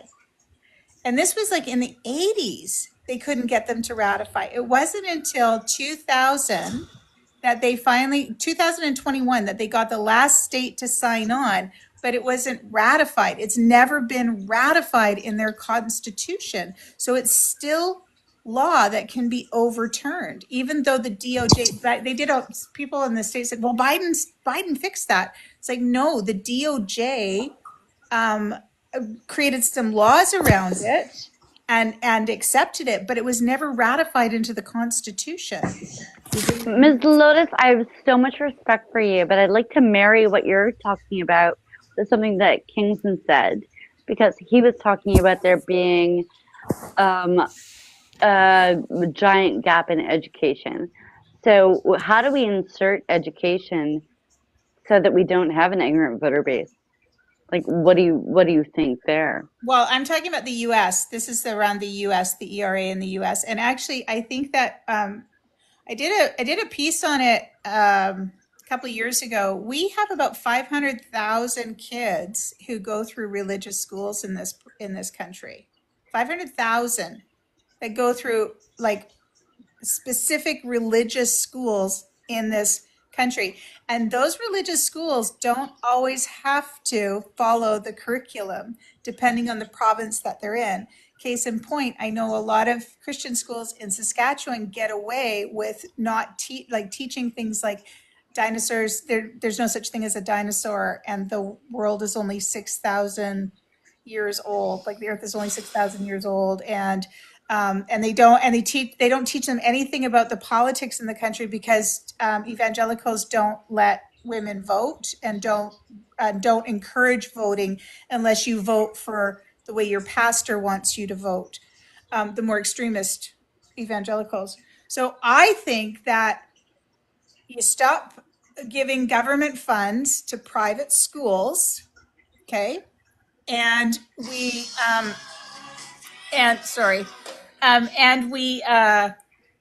And this was like in the 80s, they couldn't get them to ratify. It wasn't until 2021 that they got the last state to sign on, but it wasn't ratified. It's never been ratified in their constitution. So it's still law that can be overturned, even though the DOJ, people in the state said, well, Biden fixed that. It's like, no, the DOJ created some laws around it and accepted it, but it was never ratified into the Constitution. Ms. Lotus, I have so much respect for you, but I'd like to marry what you're talking about with something that Kingston said, because he was talking about there being a giant gap in education. So how do we insert education so that we don't have an ignorant voter base? Like, what do you think there? Well, I'm talking about the U.S. This is around the U.S., the ERA in the U.S. And actually, I think that I did a piece on it a couple of years ago. We have about 500,000 kids who go through religious schools in this country. 500,000 that go through like specific religious schools in this country. And those religious schools don't always have to follow the curriculum depending on the province that they're in. case in point, I know a lot of Christian schools in Saskatchewan get away with not teaching things like dinosaurs. There's no such thing as a dinosaur, and the world is only 6,000 years old. Like the Earth is only 6,000 years old, and they don't teach them anything about the politics in the country because evangelicals don't let women vote and don't encourage voting unless you vote for the way your pastor wants you to vote, the more extremist evangelicals. So I think that you stop giving government funds to private schools, okay? And we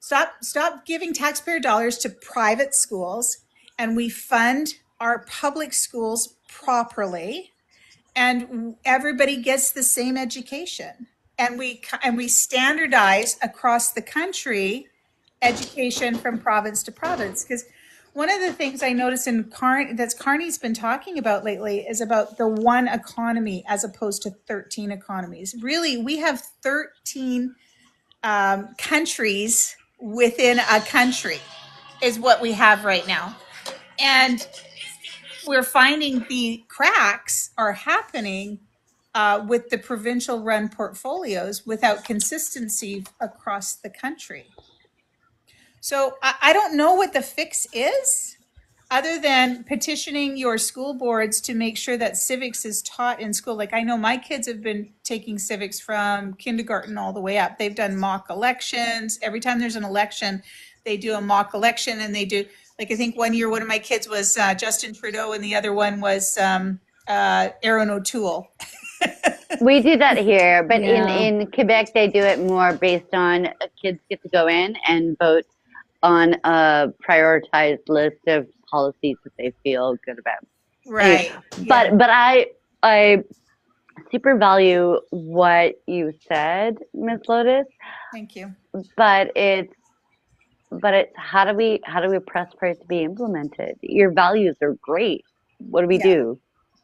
stop giving taxpayer dollars to private schools, and we fund our public schools properly, and everybody gets the same education, and we standardize across the country education from province to province. Because one of the things I noticed in Carney's been talking about lately is about the one economy as opposed to 13 economies. Really, we have 13 countries within a country is what we have right now. And we're finding the cracks are happening with the provincial run portfolios without consistency across the country. So I don't know what the fix is other than petitioning your school boards to make sure that civics is taught in school. Like I know my kids have been taking civics from kindergarten all the way up. They've done mock elections. Every time there's an election, they do a mock election, and they do, like I think one year one of my kids was Justin Trudeau and the other one was Aaron O'Toole. We do that here, but Yeah. in Quebec, they do it more based on kids get to go in and vote on a prioritized list of policies that they feel good about. Right. But I super value what you said, Ms. Lotus. Thank you. But it's how do we press for it to be implemented? Your values are great. What do we do?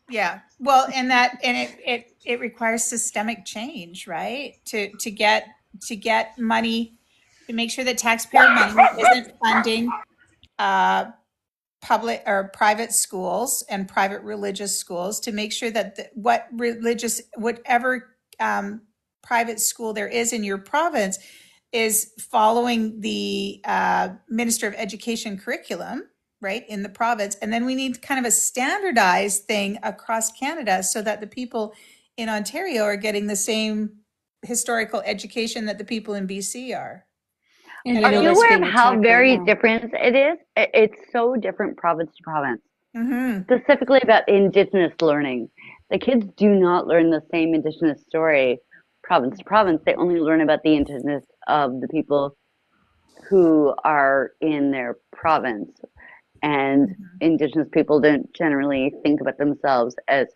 Yeah. Well, and it requires systemic change, right? To get money, to make sure that taxpayer money isn't funding public or private schools and private religious schools, to make sure that whatever private school there is in your province is following the Minister of Education curriculum, right, in the province. And then we need kind of a standardized thing across Canada so that the people in Ontario are getting the same historical education that the people in BC are. Are you aware of how very different it is? It's so different province to province. Mm-hmm. Specifically about Indigenous learning. The kids do not learn the same Indigenous story province to province. They only learn about the Indigenous of the people who are in their province. And Indigenous people don't generally think about themselves as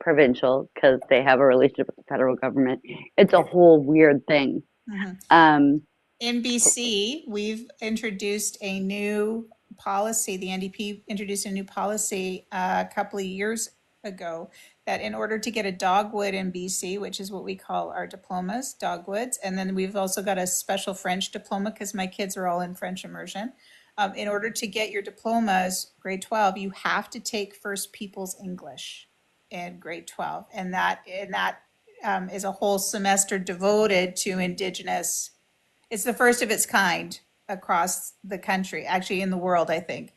provincial because they have a relationship with the federal government. It's a whole weird thing. In BC, we've introduced a new policy. The NDP introduced a new policy a couple of years ago that in order to get a dogwood in BC, which is what we call our diplomas, dogwoods, and then we've also got a special French diploma because my kids are all in French immersion. In order to get your diplomas, grade 12, you have to take First Peoples English in grade 12. And that is a whole semester devoted to Indigenous. It's the first of its kind across the country, actually in the world, I think,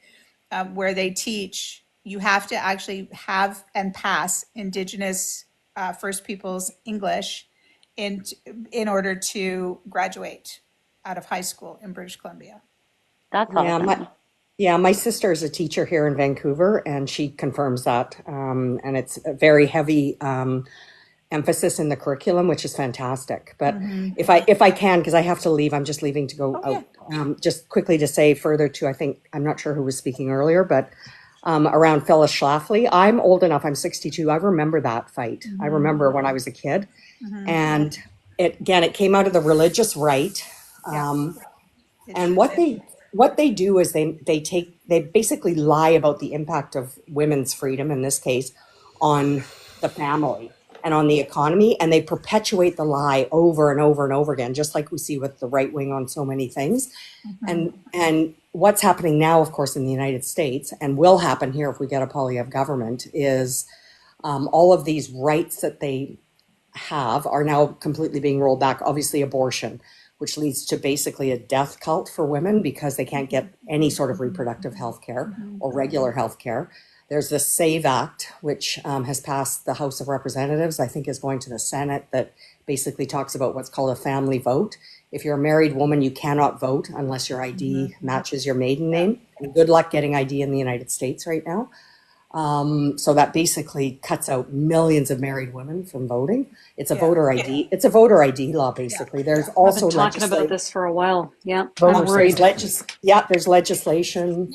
where they teach, you have to actually have and pass Indigenous First Peoples English in order to graduate out of high school in British Columbia. That's awesome. My sister is a teacher here in Vancouver, and she confirms that. And it's a very heavy emphasis in the curriculum, which is fantastic. But if I can, because I have to leave, I'm just leaving to go out. Just quickly to say further to, I'm not sure who was speaking earlier, but around Phyllis Schlafly. I'm old enough, I'm 62. I remember that fight. I remember when I was a kid. And it came out of the religious right. And what they do is they basically lie about the impact of women's freedom, in this case, on the family. and on the economy, and they perpetuate the lie over and over and over again, just like we see with the right wing on so many things. And what's happening now, of course, in the United States, and will happen here if we get a Poilievre government, is all of these rights that they have are now completely being rolled back. Obviously, abortion, which leads to basically a death cult for women because they can't get any sort of reproductive health care or regular health care. There's the SAVE Act, which has passed the House of Representatives, I think is going to the Senate, that basically talks about what's called a family vote. If you're a married woman, you cannot vote unless your ID matches your maiden name. And good luck getting ID in the United States right now. So that basically cuts out millions of married women from voting. It's a voter ID. It's a voter ID law, basically. There's I've also been talking about this for a while. Yeah, there's I'm worried. there's legislation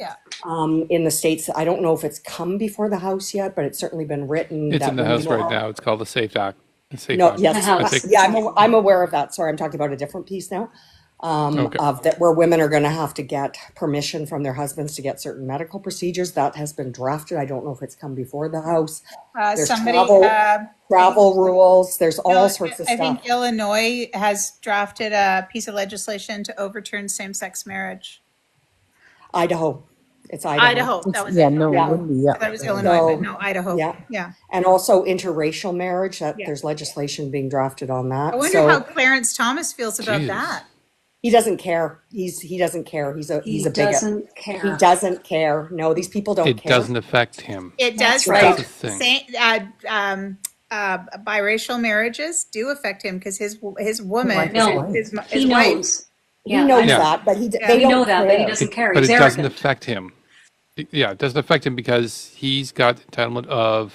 in the States. I don't know if it's come before the House yet, but it's certainly been written. It's that in the women House will- right now. It's called the Safe Act. Safe No, Act. yes, The House. yeah, I'm aware of that. Sorry, I'm talking about a different piece now. Okay. Of that, where women are going to have to get permission from their husbands to get certain medical procedures. That has been drafted. I don't know if it's come before the House. There's Somebody, travel rules. There's all sorts of I stuff. think Illinois has drafted a piece of legislation to overturn same-sex marriage. Idaho. It's Idaho. That was Yeah, it. no, Yeah. Windy, I yeah. thought it was Illinois, So, but no, Idaho. yeah. Yeah. And also interracial marriage. That Yeah. there's legislation being drafted on that. I wonder So how Clarence Thomas feels about Jeez. that. he doesn't care. He doesn't care. He's a He bigot. doesn't care. He doesn't care. No, these people don't It care. doesn't affect him. It does. That's right. That's the thing. Biracial marriages do affect him because his woman, No, his he wife. knows. He Yeah, knows I know. that, but they We don't know that, but he care. doesn't care. But He's it doesn't arrogant. affect him. Yeah, it doesn't affect him because he's got entitlement of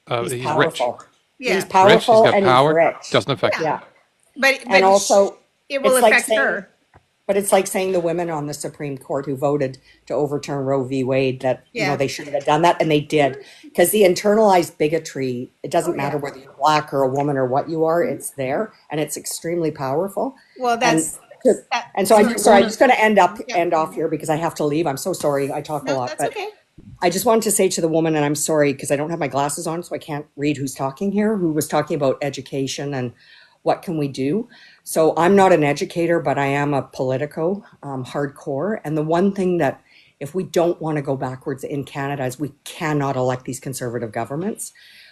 He's he's rich. powerful. Yeah. He's Rich, powerful he's got and power. he's rich. Doesn't affect him. Yeah. But And also, it will it's like affect saying- her. But it's like saying the women on the Supreme Court who voted to overturn Roe v. Wade that Yeah. they shouldn't have done that, and they did, because the internalized bigotry. It doesn't matter whether you're black or a woman or what you are. It's there, and it's extremely powerful. Well, that's And so I'm sorry. I'm just going to end Yeah. off here because I have to leave. I'm so sorry. I talk a no, lot, that's but okay. I just wanted to say to the woman, and I'm sorry because I don't have my glasses on, so I can't read who's talking here, who was talking about education and what can we do. So I'm not an educator, but I am a politico, hardcore. And the one thing that if we don't want to go backwards in Canada is we cannot elect these conservative governments.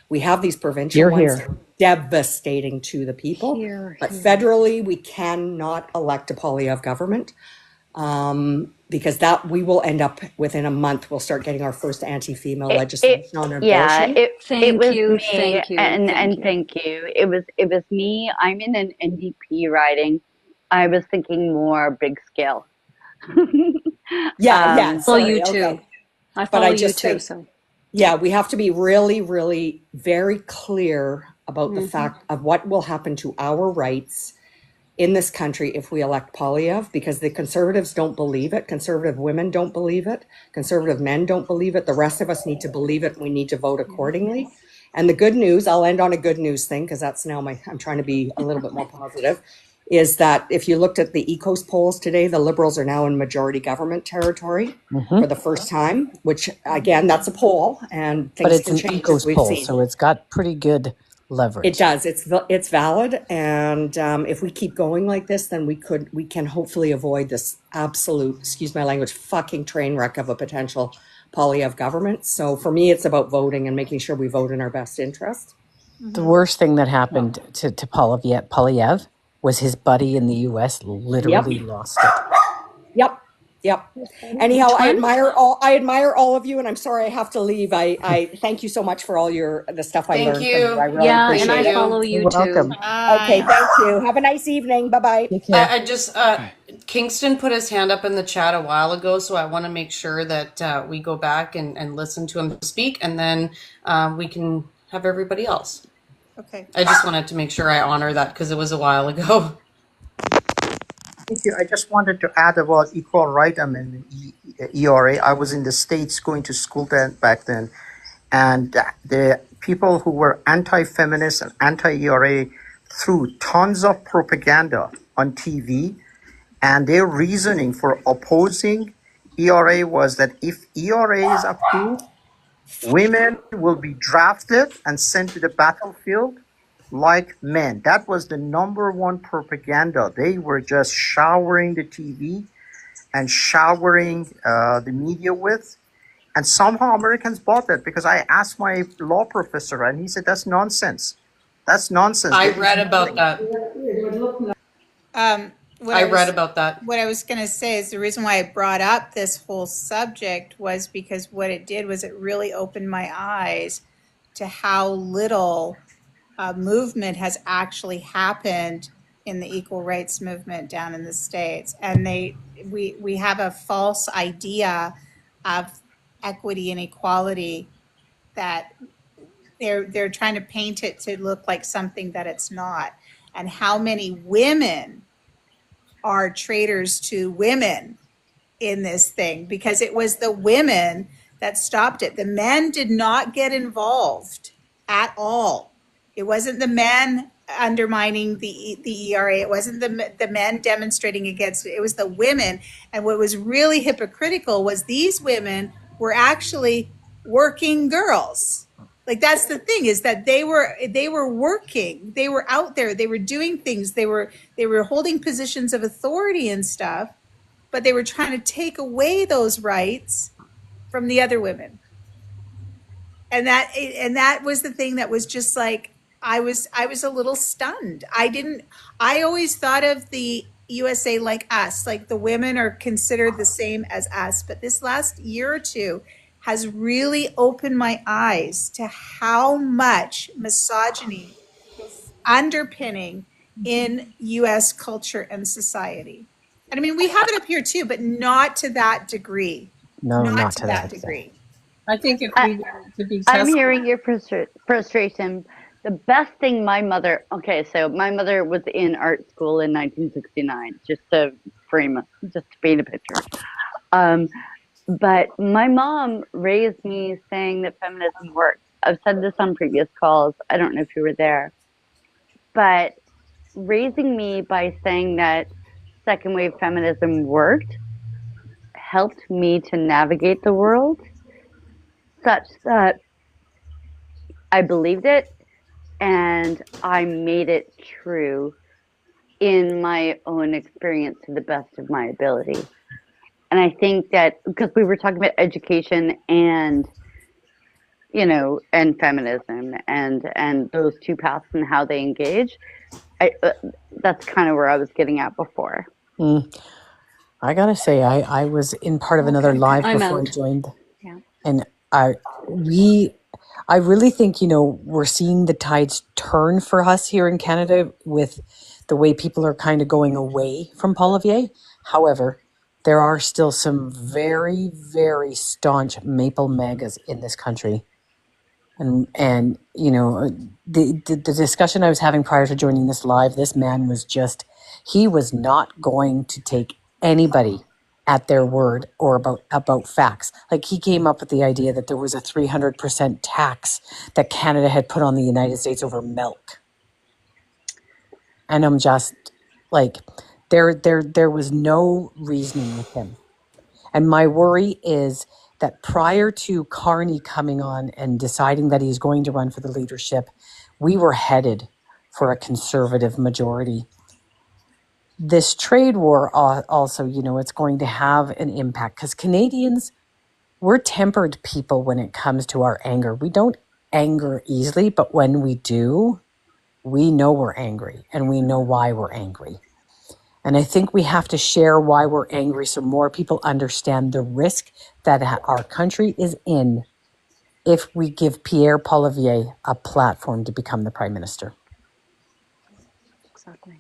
We have these provincial Hear, ones hear. that are devastating to the people. Hear, But hear. federally, we cannot elect a Poilievre government. Because that we will end up within a month, we'll start getting our first anti-female legislation on abortion. Thank was you, me, thank you, and thank you. thank you. It was me. I'm in an NDP riding. I was thinking more big scale. Yeah, Um, Follow sorry, you too. okay. I But follow I you just too. think- So Yeah, we have to be really, really very clear about the fact of what will happen to our rights in this country if we elect Poilievre, because the conservatives don't believe it. Conservative women don't believe it. Conservative men don't believe it. The rest of us need to believe it. We need to vote accordingly. And the good news, I'll end on a good news thing, because that's now I'm trying to be a little bit more positive, is that if you looked at the ECOS polls today, the Liberals are now in majority government territory for the first time, which again, that's a poll and But things it's can an change as ECOS we've poll, seen. so it's got pretty good leverage. It does. It's valid, and if we keep going like this, then we can hopefully avoid this absolute, excuse my language, fucking train wreck of a potential Poilievre government. So for me, it's about voting and making sure we vote in our best interest. The worst thing that happened to Poilievre was his buddy in the U.S. literally lost it. Yep. Anyhow, I admire all of you, and I'm sorry I have to leave. I thank you so much for all the stuff I Thank learned you. from you. I really yeah, appreciate and I it. follow you You're too. welcome. Okay, thank you. Have a nice evening. Bye bye. Take care. I just Kingston put his hand up in the chat a while ago, so I want to make sure that we go back and listen to him speak, and then we can have everybody else. Okay. I just wanted to make sure I honor that because it was a while ago. Thank you. I just wanted to add about equal right amendment, ERA. I was in the States going to school back then, and the people who were anti-feminist and anti-ERA threw tons of propaganda on TV, and their reasoning for opposing ERA was that if ERA is approved, women will be drafted and sent to the battlefield like men. That was the number one propaganda. They were just showering the TV and showering the media with. And somehow Americans bought that, because I asked my law professor and he said, that's nonsense. That's nonsense. I There is read about nothing. that. What I I read was about that. what I was going to say is the reason why I brought up this whole subject was because what it did was it really opened my eyes to how little movement has actually happened in the equal rights movement down in the States. And we have a false idea of equity and equality that they're trying to paint it to look like something that it's not. And how many women are traitors to women in this thing, because it was the women that stopped it. The men did not get involved at all. It wasn't the men undermining the ERA. It wasn't the men demonstrating against it. It was the women. And what was really hypocritical was these women were actually working girls. Like, that's the thing, is that they were working, they were out there, they were doing things, they were holding positions of authority and stuff, but they were trying to take away those rights from the other women. And that was the thing that was just like, I was a little stunned. I always thought of the USA like us, like the women are considered the same as us. But this last year or two has really opened my eyes to how much misogyny is underpinning in US culture and society. And I mean, we have it up here too, but not to that degree. No, Not not to to that that extent. degree. I think if I, we were to be I'm tested, hearing your frustration. The best thing okay, so my mother was in art school in 1969, just to paint a picture. But my mom raised me saying that feminism works. I've said this on previous calls. I don't know if you were there, but raising me by saying that second wave feminism worked helped me to navigate the world such that I believed it and I made it true in my own experience to the best of my ability. And I think that because we were talking about education and and feminism and those two paths and how they engage, that's kind of where I was getting at before. I gotta say, I was in part of another live I'm before I out. joined, Yeah. and I really think we're seeing the tides turn for us here in Canada with the way people are kind of going away from Paul Vier. However, there are still some very, very staunch Maple MAGAs in this country. And the discussion I was having prior to joining this live, this man was he was not going to take anybody at their word or about facts. Like, he came up with the idea that there was a 300% tax that Canada had put on the United States over milk. And I'm just like, there was no reasoning with him. And my worry is that prior to Carney coming on and deciding that he's going to run for the leadership, we were headed for a conservative majority. This trade war also, it's going to have an impact, because Canadians, we're tempered people when it comes to our anger. We don't anger easily, but when we do, we know we're angry and we know why we're angry. And I think we have to share why we're angry so more people understand the risk that our country is in if we give Pierre Poilievre a platform to become the Prime Minister. Exactly.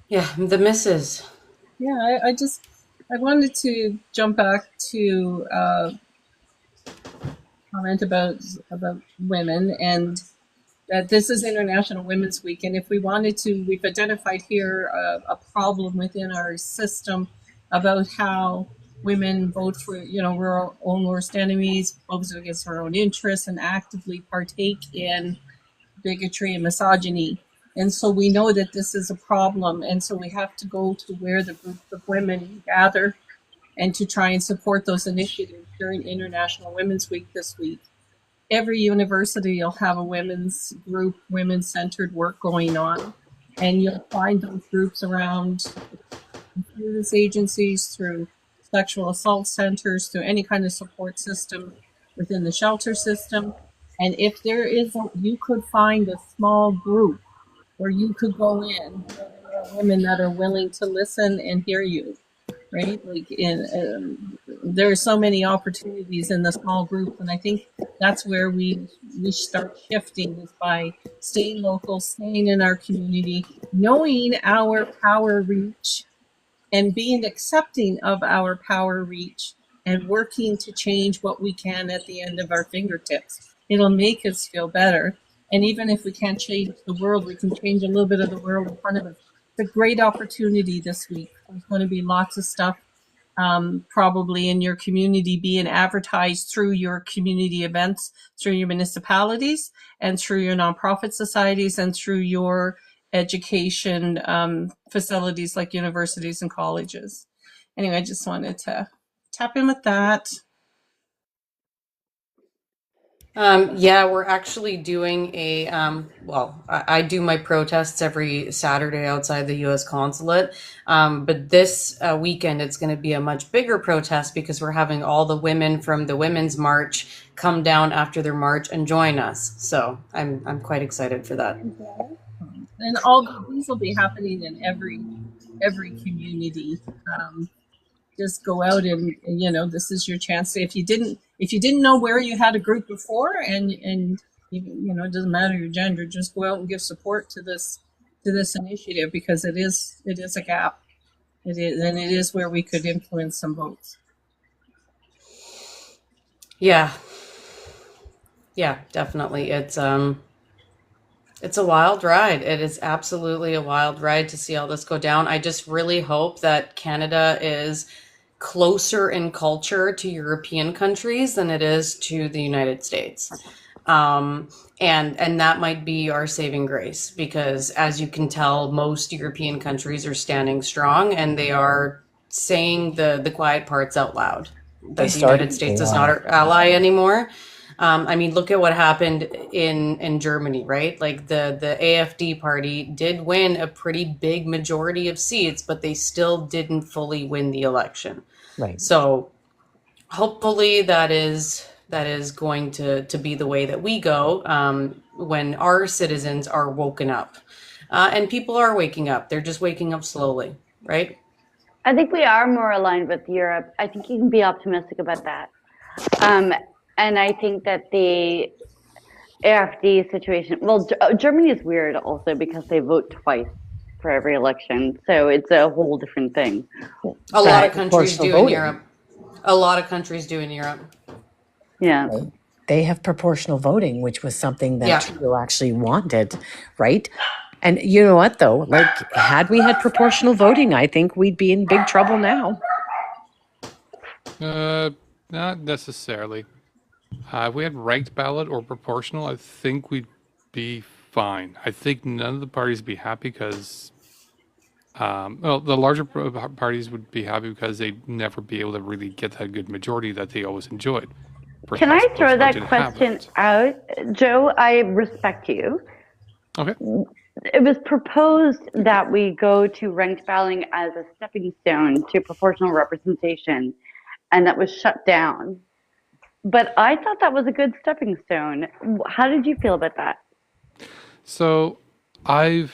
Yeah, the misses. yeah, I wanted to jump back to comment about women, and that this is International Women's Week. And if we wanted to, we've identified here a problem within our system about how women vote for, we're our own worst enemies, vote against our own interests, and actively partake in bigotry and misogyny. And so we know that this is a problem. And so we have to go to where the groups of women gather and to try and support those initiatives during International Women's Week this week. every university will have a women's group, women-centered work going on, and you'll find those groups around youth agencies, through sexual assault centers, through any kind of support system within the shelter system. And if there is, you could find a small group where you could go in, where there are women that are willing to listen and hear you, right? Like there are so many opportunities in the small groups, and I think that's where we start shifting, is by staying local, staying in our community, knowing our power reach, and being accepting of our power reach, and working to change what we can at the end of our fingertips. It'll make us feel better. And even if we can't change the world, we can change a little bit of the world in front of us. It's a great opportunity this week. There's going to be lots of stuff probably in your community being advertised through your community events, through your municipalities, and through your nonprofit societies, and through your education facilities like universities and colleges. Anyway, I just wanted to tap in with that. Yeah, we're actually doing a, I do my protests every Saturday outside the U.S. consulate. But this weekend, it's going to be a much bigger protest, because we're having all the women from the Women's March come down after their march and join us. So I'm quite excited for that. And all these will be happening in every community. Just go out and this is your chance. If you didn't know where you had a group before, and it doesn't matter your gender, just go out and give support to this initiative, because it is a gap. It is where we could influence some votes. Yeah, definitely. It's a wild ride. It is absolutely a wild ride to see all this go down. I just really hope that Canada is closer in culture to European countries than it is to the United States. And that might be our saving grace, because as you can tell, most European countries are standing strong, and they are saying the quiet parts out loud. That the United States is not our ally anymore. I mean, look at what happened in Germany, right? Like the AfD party did win a pretty big majority of seats, but they still didn't fully win the election. Right. So hopefully that is going to be the way that we go when our citizens are woken up. And people are waking up. They're just waking up slowly, right? I think we are more aligned with Europe. I think you can be optimistic about that. And I think that the AfD situation, well, Germany is weird also, because they vote twice for every election. So it's a whole different thing. A lot of countries do in Europe. A lot of countries do in Europe. Yeah. Right? They have proportional voting, which was something that Trudeau actually wanted, right? And you know what, though? Like, had we had proportional voting, I think we'd be in big trouble now. Not necessarily. If we had ranked ballot or proportional, I think we'd be fine. I think none of the parties would be happy because, the larger parties would be happy because they'd never be able to really get that good majority that they always enjoyed. Can I throw that question out? Joe, I respect you. Okay. It was proposed that we go to ranked balloting as a stepping stone to proportional representation, and that was shut down. But I thought that was a good stepping stone. How did you feel about that? So I've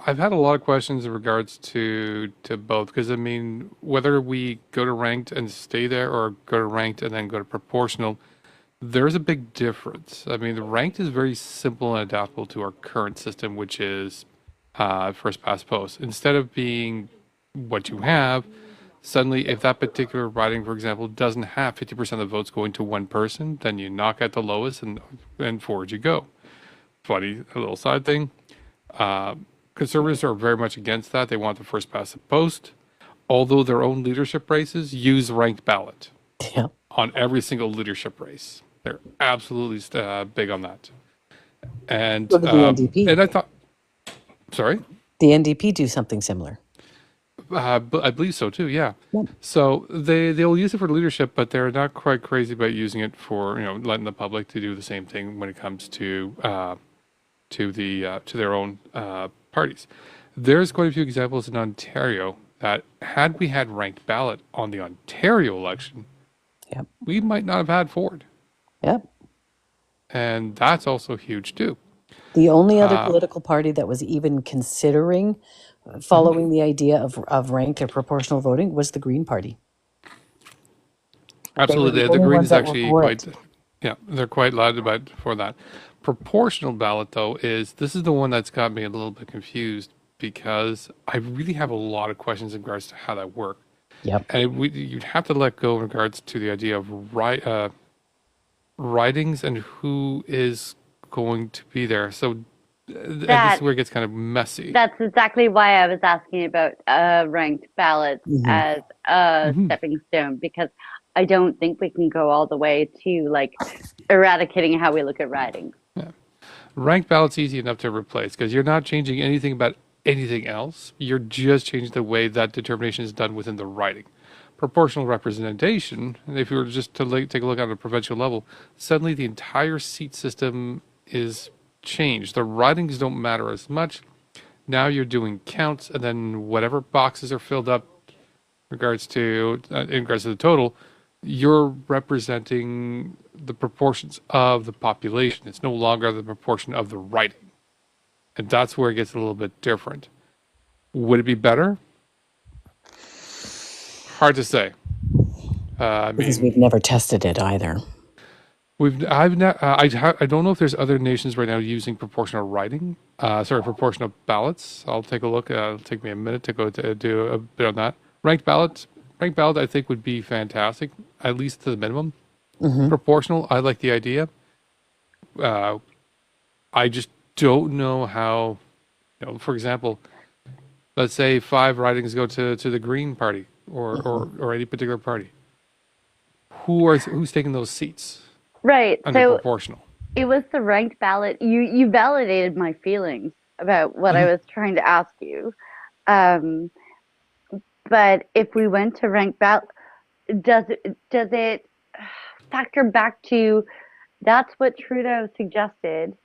had a lot of questions in regards to both, because I mean, whether we go to ranked and stay there, or go to ranked and then go to proportional, there's a big difference. I mean, the ranked is very simple and adaptable to our current system, which is first past post. Instead of being what you have, suddenly if that particular riding, for example, doesn't have 50% of the votes going to one person, then you knock out the lowest and forward you go. Funny, a little side thing. Conservatives are very much against that. They want the first past the post, although their own leadership races use ranked ballot on every single leadership race. They're absolutely big on that. And so the NDP. And I thought, sorry, the NDP do something similar. I believe so too. Yeah. Yep. So they'll use it for leadership, but they're not quite crazy about using it for letting the public to do the same thing when it comes to their own parties. There's quite a few examples in Ontario that had we had ranked ballot on the Ontario election, Yep. we might not have had Ford, Yep. and that's also huge too. The only other Uh, political party that was even considering following the idea of ranked or proportional voting was the Green Party. They were Absolutely, the the only Green ones is that were actually for quite, it. yeah, they're quite loud about for that. Proportional ballot, though, this is the one that's got me a little bit confused because I really have a lot of questions in regards to how that works. Yep. And you'd have to let go in regards to the idea of writings and who is going to be there. So, and this That is where it gets kind of messy. that's exactly why I was asking about ranked ballots Hmm. as a Hmm. stepping stone, because I don't think we can go all the way to like eradicating how we look at writing. Yeah. Ranked ballot's easy enough to replace because you're not changing anything about anything else. You're just changing the way that determination is done within the writing. Proportional representation, and if you were just to take a look at a provincial level, suddenly the entire seat system is changed. The writings don't matter as much. Now you're doing counts, and then whatever boxes are filled up in regards to the total, you're representing the proportions of the population. It's no longer the proportion of the writing. And that's where it gets a little bit different. Would it be better? Hard to say. I Because mean, we've never tested it either. I don't know if there's other nations right now using proportional writing. Proportional ballots. I'll take a look. It'll take me a minute to go to do a bit on that. Ranked ballot, I think would be fantastic, at least to the minimum. Hmm. Proportional, I like the idea. I just don't know how. For example, let's say 5 ridings go to the Green Party or any particular party. Who's taking those seats Right. under So proportional? it was the ranked ballot. You validated my feelings about what I Mhm. was trying to ask you. Um, but if we went to ranked ballot, does it factor back to that's what Trudeau suggested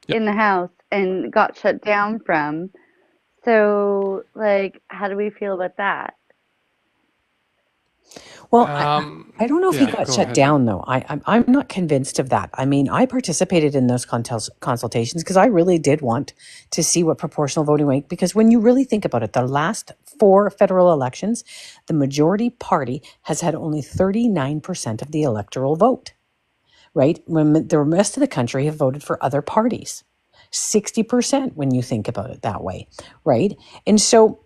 Yep. in the House and got shut down from? So, like, how do we feel about that? Well, I don't know if he Yeah, got go shut ahead. down though. I'm not convinced of that. I mean, I participated in those consultations because I really did want to see what proportional voting went. Because when you really think about it, the last 4 federal elections, the majority party has had only 39% of the electoral vote. Right, when the rest of the country have voted for other parties, 60% when you think about it that way, right? And so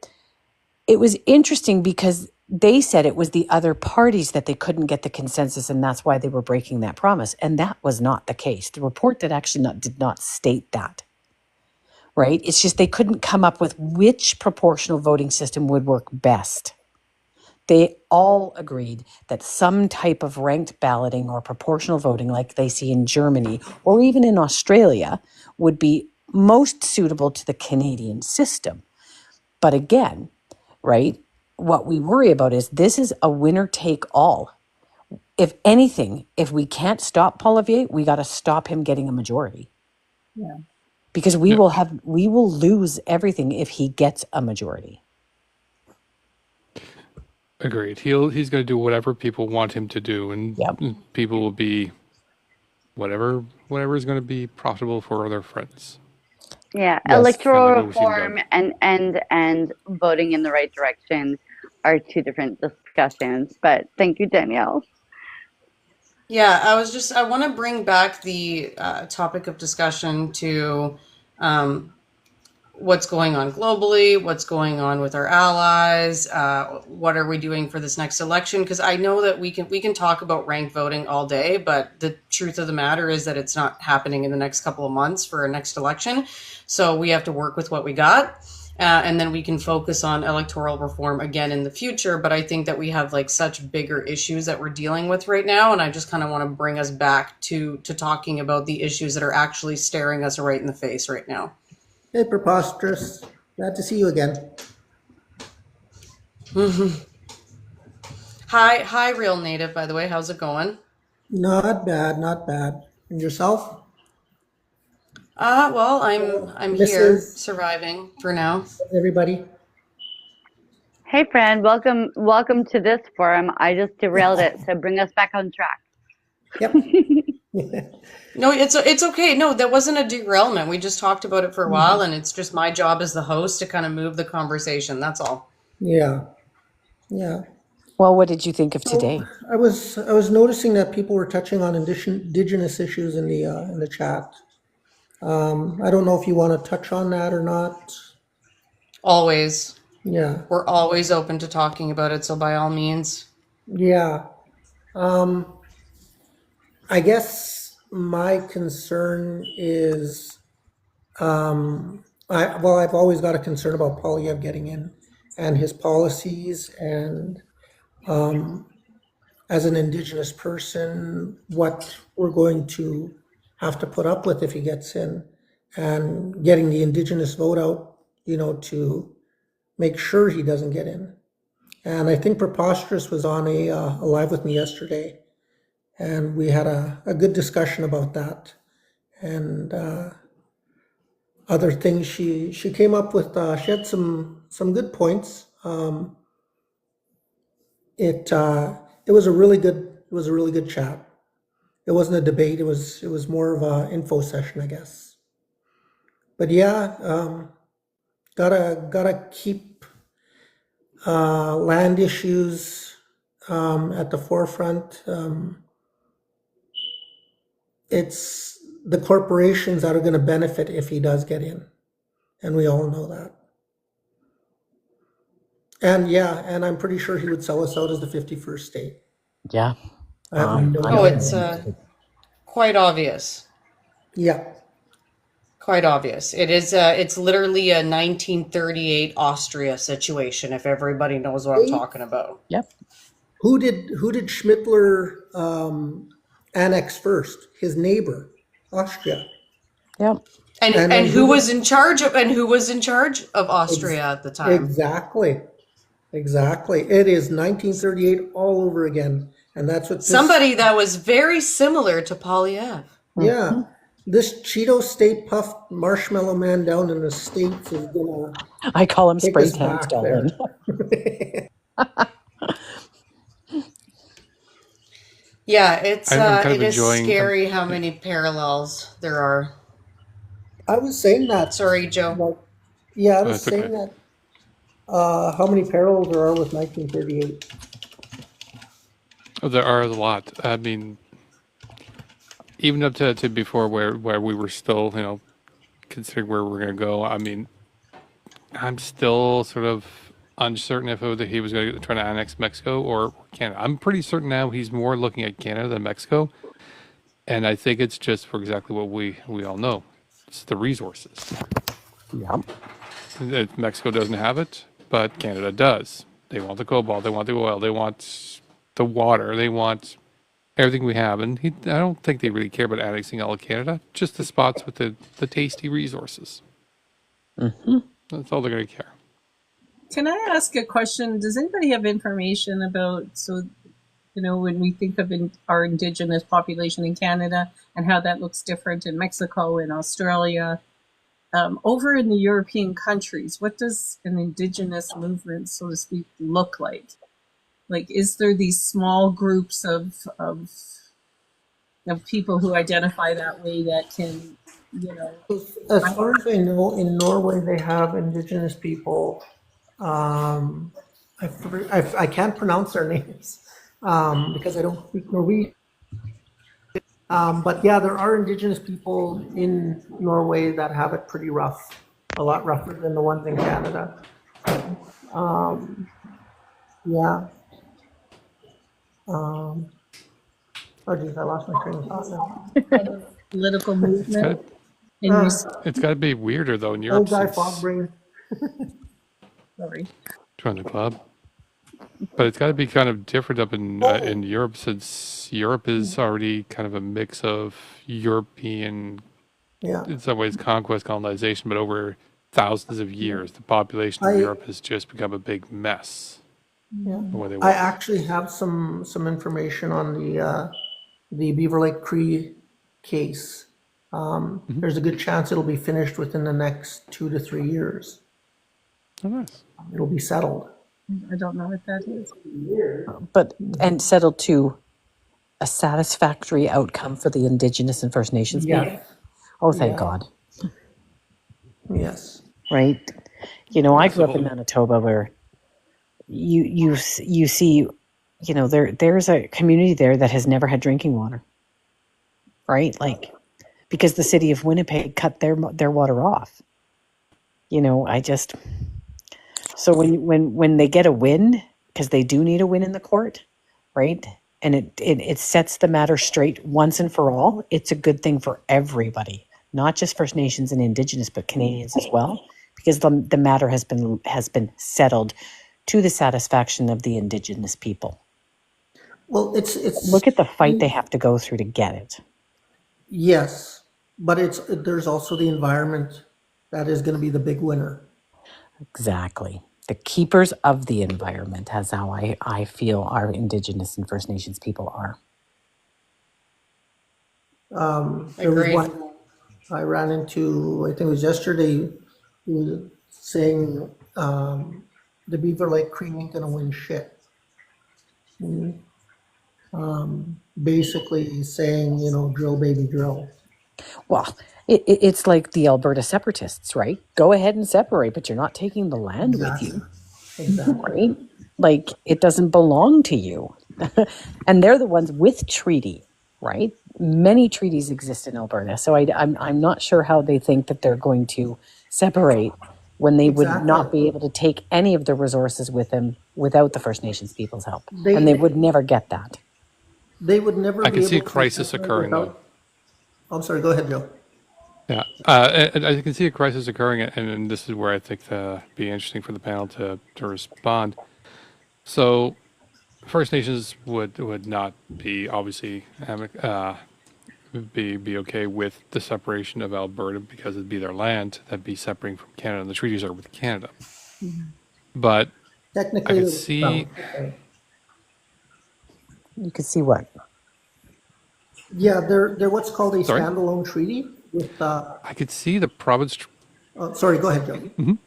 it was interesting because they said it was the other parties that they couldn't get the consensus, and that's why they were breaking that promise. And that was not the case. The report did not state that, right? It's just they couldn't come up with which proportional voting system would work best. They all agreed that some type of ranked balloting or proportional voting, like they see in Germany or even in Australia, would be most suitable to the Canadian system. But again, right, what we worry about is this is a winner take all. If anything, if we can't stop Poilievre, we got to stop him getting a majority. Yeah. Because we will lose everything if he gets a majority. Agreed. He's going to do whatever people want him to do, and Yep. people will be whatever is going to be profitable for their friends. Yeah, Yes. electoral Kind of what we've seen reform and voting in the right direction are two different discussions. But thank you, Danielle. Yeah, I want to bring back the topic of discussion to what's going on globally, what's going on with our allies, what are we doing for this next election? Because I know that we can talk about ranked voting all day, but the truth of the matter is that it's not happening in the next couple of months for our next election. So we have to work with what we got. And then we can focus on electoral reform again in the future. But I think that we have like such bigger issues that we're dealing with right now. And I just kind of want to bring us back to talking about the issues that are actually staring us right in the face right now. Hey, preposterous. Glad to see you again. Hi, real native. By the way, how's it going? Not bad, not bad. And yourself? Well, I'm here, Mrs. surviving for now. Everybody? Hey, friend, welcome to this forum. I just derailed it, so bring us back on track. Yep. No, it's okay. No, that wasn't a derailment. We just talked about it for a while, and it's just my job as the host to kind of move the conversation. That's all. Yeah, yeah. Well, what did you think of So today? I was noticing that people were touching on indigenous issues in the chat. I don't know if you want to touch on that or not. Always. Yeah, We're always open to talking about it, so by all means. yeah. I guess my concern is, I've always got a concern about Polyev getting in and his policies, and as an Indigenous person, what we're going to have to put up with if he gets in, and getting the Indigenous vote out, to make sure he doesn't get in. And I think Preposterous was on a live with me yesterday, and we had a good discussion about that. And other things she came up with, she had some good points. It was a really good chat. It wasn't a debate. It was more of a info session, I guess. But yeah, gotta keep land issues at the forefront. It's the corporations that are going to benefit if he does get in, and we all know that. And yeah, and I'm pretty sure he would sell us out as the 51st state. Yeah. I have no Oh, doubt. it's quite obvious. Yeah. Quite obvious. It is. It's literally a 1938 Austria situation. If everybody knows what I'm talking about. Yep. Who did Schmittler annex first? His neighbor, Austria. Yep. And who was in charge of Austria at the time? Exactly. It is 1938 all over again, and that's what Somebody that was very similar to Polyev. Yeah. This Cheeto Stay Puffed Marshmallow Man down in the States is gonna I call him take Spray us Tan back there. Stalin. Yeah, it's I'm kind of it is enjoying. scary how many parallels there are. I was saying that. Sorry, Joe. Like, yeah, I was That's okay. saying that. How many parallels there are with 1938? Oh, there are a lot. I mean, even up to before where we were still, considering where we're going to go. I mean, I'm still sort of uncertain if he was going to try to annex Mexico or Canada. I'm pretty certain now he's more looking at Canada than Mexico. And I think it's just for exactly what we all know. It's the resources. Yep. Mexico doesn't have it, but Canada does. They want the cobalt, they want the oil, they want the water, they want everything we have. And I don't think they really care about annexing all of Canada, just the spots with the tasty resources. Mm-hmm. That's all they're going to care. Can I ask a question? Does anybody have information about, when we think of our Indigenous population in Canada and how that looks different in Mexico and Australia, over in the European countries, what does an Indigenous movement, so to speak, look like? Like, is there these small groups of people who identify that way that can, As far as I know, in Norway they have Indigenous people. I can't pronounce their names because I don't speak Norwegian. But yeah, there are Indigenous people in Norway that have it pretty rough, a lot rougher than the ones in Canada. Yeah. Oh geez, I lost my train of thought now. political movement? It's got to be weirder though in Europe. Old guy fog brain. Sorry. Join the club. But it's got to be kind of different up in Europe, since Europe is already kind of a mix of European, in some ways, conquest, colonization, but over thousands of years, the population of Europe has just become a big mess. Yeah. What they I want. actually have some information on the Beaver Lake Cree case. There's a good chance it'll be finished within the next 2 to 3 years. Oh, nice. It'll be settled. I don't know what that is. But and settled to a satisfactory outcome for the Indigenous and First Nations people. Yes. Oh, thank Yeah. God. Yes. Right. You know, I Yeah, grew up in so Manitoba where you see, you know, there's a community there that has never had drinking water. Right? Like, because the city of Winnipeg cut their water off. You know, so when they get a win, because they do need a win in the court, right? And it sets the matter straight once and for all. It's a good thing for everybody, not just First Nations and Indigenous, but Canadians as well, because the matter has been settled to the satisfaction of the Indigenous people. Well, it's Look at the fight they have to go through to get it. yes, but there's also the environment that is going to be the big winner. Exactly. The keepers of the environment, as how I feel our Indigenous and First Nations people are. There was Agreed. one I ran into, I think it was yesterday, he was saying the Beaver Lake Cree ain't going to win shit. Basically saying, drill, baby, drill. Well, it's like the Alberta separatists, right? Go ahead and separate, but you're not taking the land with you, Exactly. right? Like, it doesn't belong to you. And they're the ones with treaty, right? Many treaties exist in Alberta. So I'm not sure how they think that they're going to separate when they would not Exactly. be able to take any of the resources with them without the First Nations people's help. They- And they would never get that. They would never I be can see a able to crisis separate occurring, though. I'm sorry, go ahead, Joe. Yeah, and I can see a crisis occurring, and this is where I think it'd be interesting for the panel to respond. So, First Nations would not be obviously be okay with the separation of Alberta because it'd be their land that'd be separating from Canada, and the treaties are with Canada. But I Technically, could see, You could see what? yeah, they're what's called a Sorry? standalone treaty with. I could see the province. Sorry, go ahead, Joe.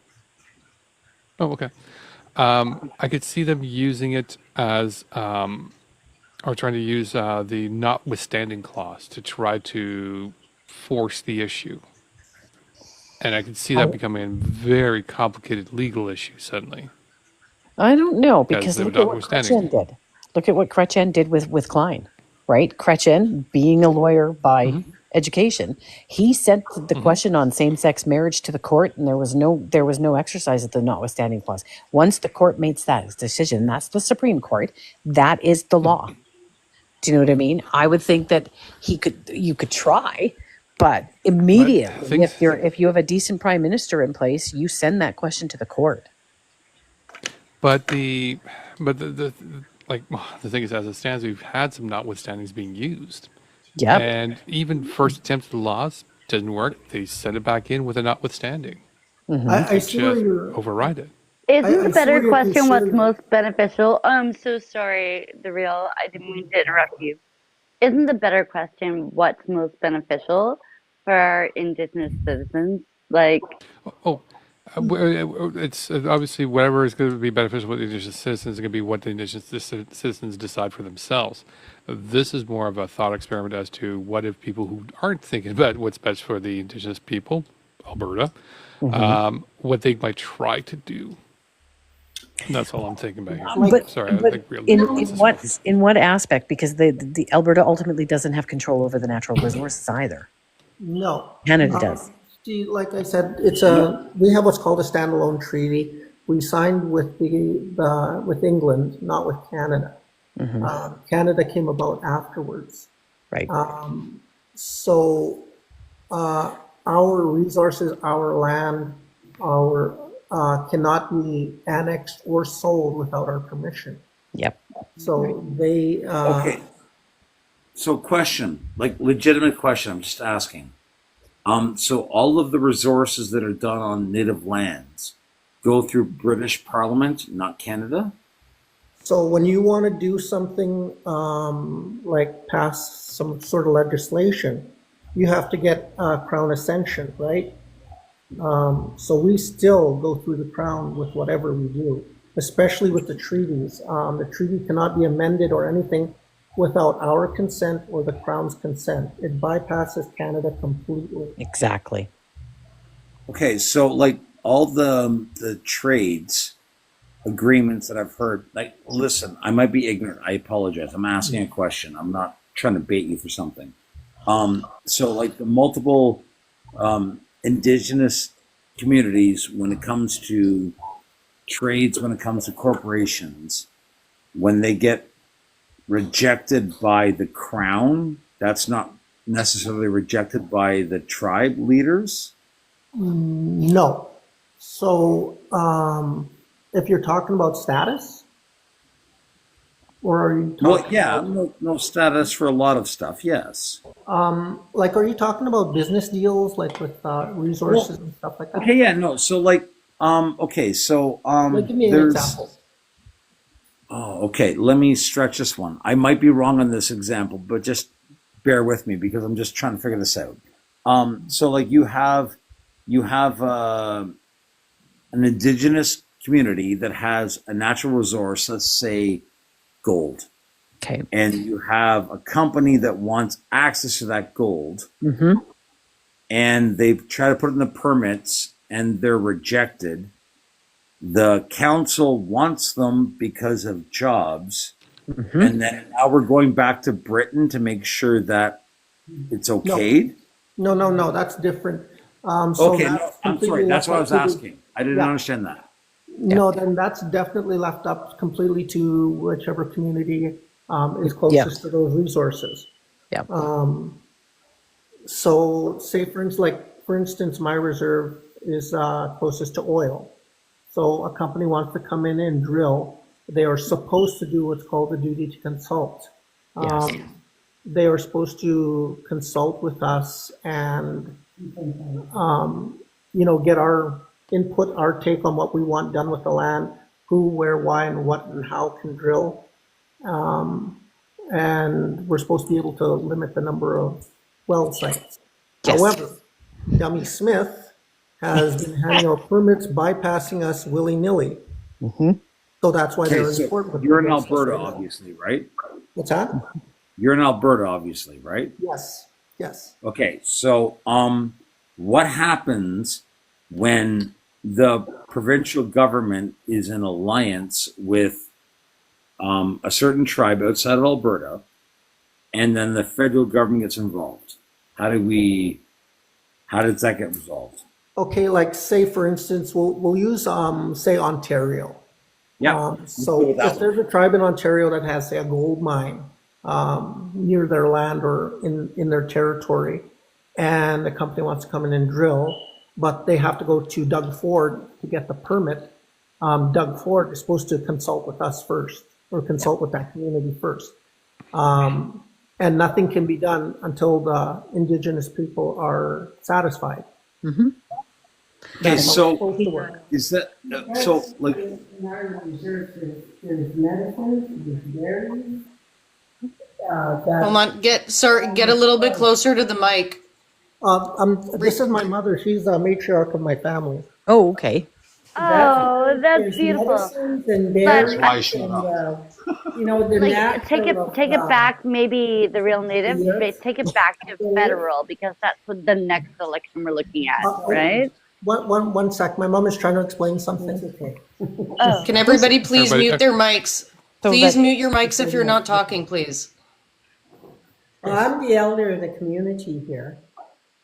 Oh, okay. I could see them using it as, or trying to use the notwithstanding clause to try to force the issue. And I could see that becoming a very complicated legal issue suddenly. I don't know, Because because they look were at what notwithstanding. Chrétien did. Look at what Chrétien did with Klein, right? Chrétien, being a lawyer by education, he sent the question on same-sex marriage to the court, and there was no exercise of the notwithstanding clause. Once the court makes that decision, that's the Supreme Court. That is the law. Do you know what I mean? I would think that you could try, but immediately, if you have a decent prime minister in place, you send that question to the court. But the thing is, as it stands, we've had some notwithstandings being used. Yep. And even first attempts at the laws didn't work. They sent it back in with a notwithstanding. I see where Just you're. override it. Isn't I the see better where your question what's concern- most beneficial? I'm so sorry, the real. I didn't mean to interrupt you. Isn't the better question what's most beneficial for our Indigenous citizens? Like, It's obviously whatever is going to be beneficial for the Indigenous citizens is going to be what the Indigenous citizens decide for themselves. This is more of a thought experiment as to what if people who aren't thinking about what's best for the Indigenous people, Alberta, what they might try to do. That's all I'm thinking about here. But, Sorry, I but think we in what aspect? Because the Alberta ultimately doesn't have control over the natural resources either. No. Canada does. See, like I said, we have what's called a standalone treaty. We signed with with England, not with Canada. Canada came about afterwards. Right. So our resources, our land, cannot be annexed or sold without our permission. Yep. So they. Okay. So question, like legitimate question, I'm just asking. So all of the resources that are done on native lands go through British Parliament, not Canada? So when you want to do something like pass some sort of legislation, you have to get Crown ascension, right? So we still go through the Crown with whatever we do, especially with the treaties. The treaty cannot be amended or anything without our consent or the Crown's consent. It bypasses Canada completely. Exactly. Okay, so like all the trades agreements that I've heard, like, listen, I might be ignorant. I apologize. I'm asking a question. I'm not trying to bait you for something. So like the multiple indigenous communities, when it comes to trades, when it comes to corporations, when they get rejected by the Crown, that's not necessarily rejected by the tribe leaders. No. So if you're talking about status, or are you Well, talking yeah, about, no status for a lot of stuff. Yes. like, are you talking about business deals, like with resources and stuff like that? Okay. Yeah. No. So like, okay. So Like, give me an there's. example. Oh, okay. Let me stretch this one. I might be wrong on this example, but just bear with me because I'm just trying to figure this out. So like you have an indigenous community that has a natural resource, let's say gold, Okay. and you have a company that wants access to that gold, Mm-hmm. and they try to put it in the permits and they're rejected. The council wants them because of jobs. Mm-hmm. And then now we're going back to Britain to make sure that it's okayed. No, that's different. So Okay, that's no, I'm completely sorry. That's left what I up was to the- asking. I didn't Yeah. understand that. No, then that's definitely left up completely to whichever community is closest to those resources. Yeah. So say for instance, my reserve is closest to oil. So a company wants to come in and drill. They are supposed to do what's called a duty to consult. Yes. They are supposed to consult with us and, get our input, our take on what we want done with the land, who, where, why, and what and how can drill. And we're supposed to be able to limit the number of well sites. Yes. However, Dummy Smith has been handing out permits, bypassing us willy-nilly. Mm-hmm. So that's why Okay, they're so important. you're in Alberta, obviously, right? What's that? You're in Alberta, obviously, right? Yes. Okay, so what happens when the provincial government is in alliance with a certain tribe outside of Alberta, and then the federal government gets involved? How does that get resolved? Okay, like say for instance, we'll use say Ontario. Yeah. So if there's a tribe in Ontario that has, say, a gold mine near their land or in their territory, and the company wants to come in and drill, but they have to go to Doug Ford to get the permit, Doug Ford is supposed to consult with us first, or consult with that community first. And nothing can be done until the Indigenous people are satisfied. Mm-hmm. Okay, That's how so it's supposed to work. is that so? Like, In our reserve, there's medicines, there's berries. Hold on, get a little bit closer to the mic. This is my mother. She's the matriarch of my family. Oh, okay. Oh, that's There's beautiful. medicines and But berries why she and, not. the like, natural. take it back. Maybe the real native. Yeah. But take it back to federal because that's what the next election we're looking at, Uh, right? One sec. My mom is trying to explain something. Okay. Oh, Can everybody please Everybody- mute their mics? So Please that- mute your mics if you're not talking, please. Well, I'm the elder of the community here.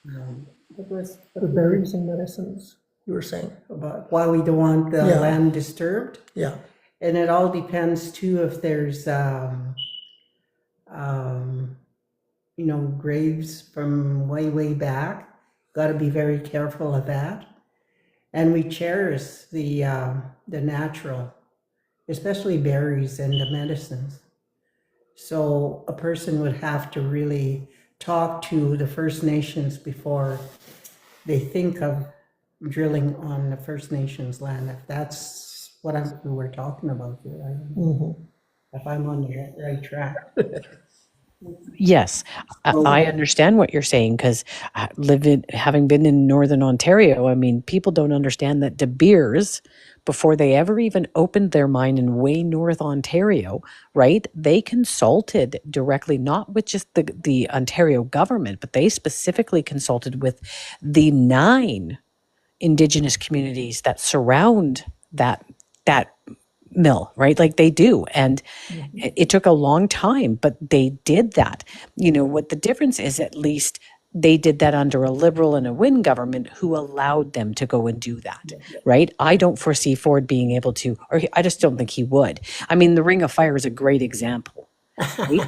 It was The berries and medicines, you were saying. about why we don't want the Yeah. land disturbed. Yeah. And it all depends too if there's, graves from way, way back. Got to be very careful of that. And we cherish the natural, especially berries and the medicines. So a person would have to really talk to the First Nations before they think of drilling on the First Nations land, if that's what we're talking about here. I don't know. if I'm on the right track. Yes, I understand what you're saying because having been in Northern Ontario, I mean, people don't understand that De Beers, before they ever even opened their mine in way North Ontario, right? They consulted directly, not with just the Ontario government, but they specifically consulted with the 9 Indigenous communities that surround that mill, right? Like they do. And it took a long time, but they did that. You know, what the difference is, at least they did that under a Liberal and a Wynne government who allowed them to go and do that, right? I don't foresee Ford being able to, or I just don't think he would. I mean, the Ring of Fire is a great example. Right?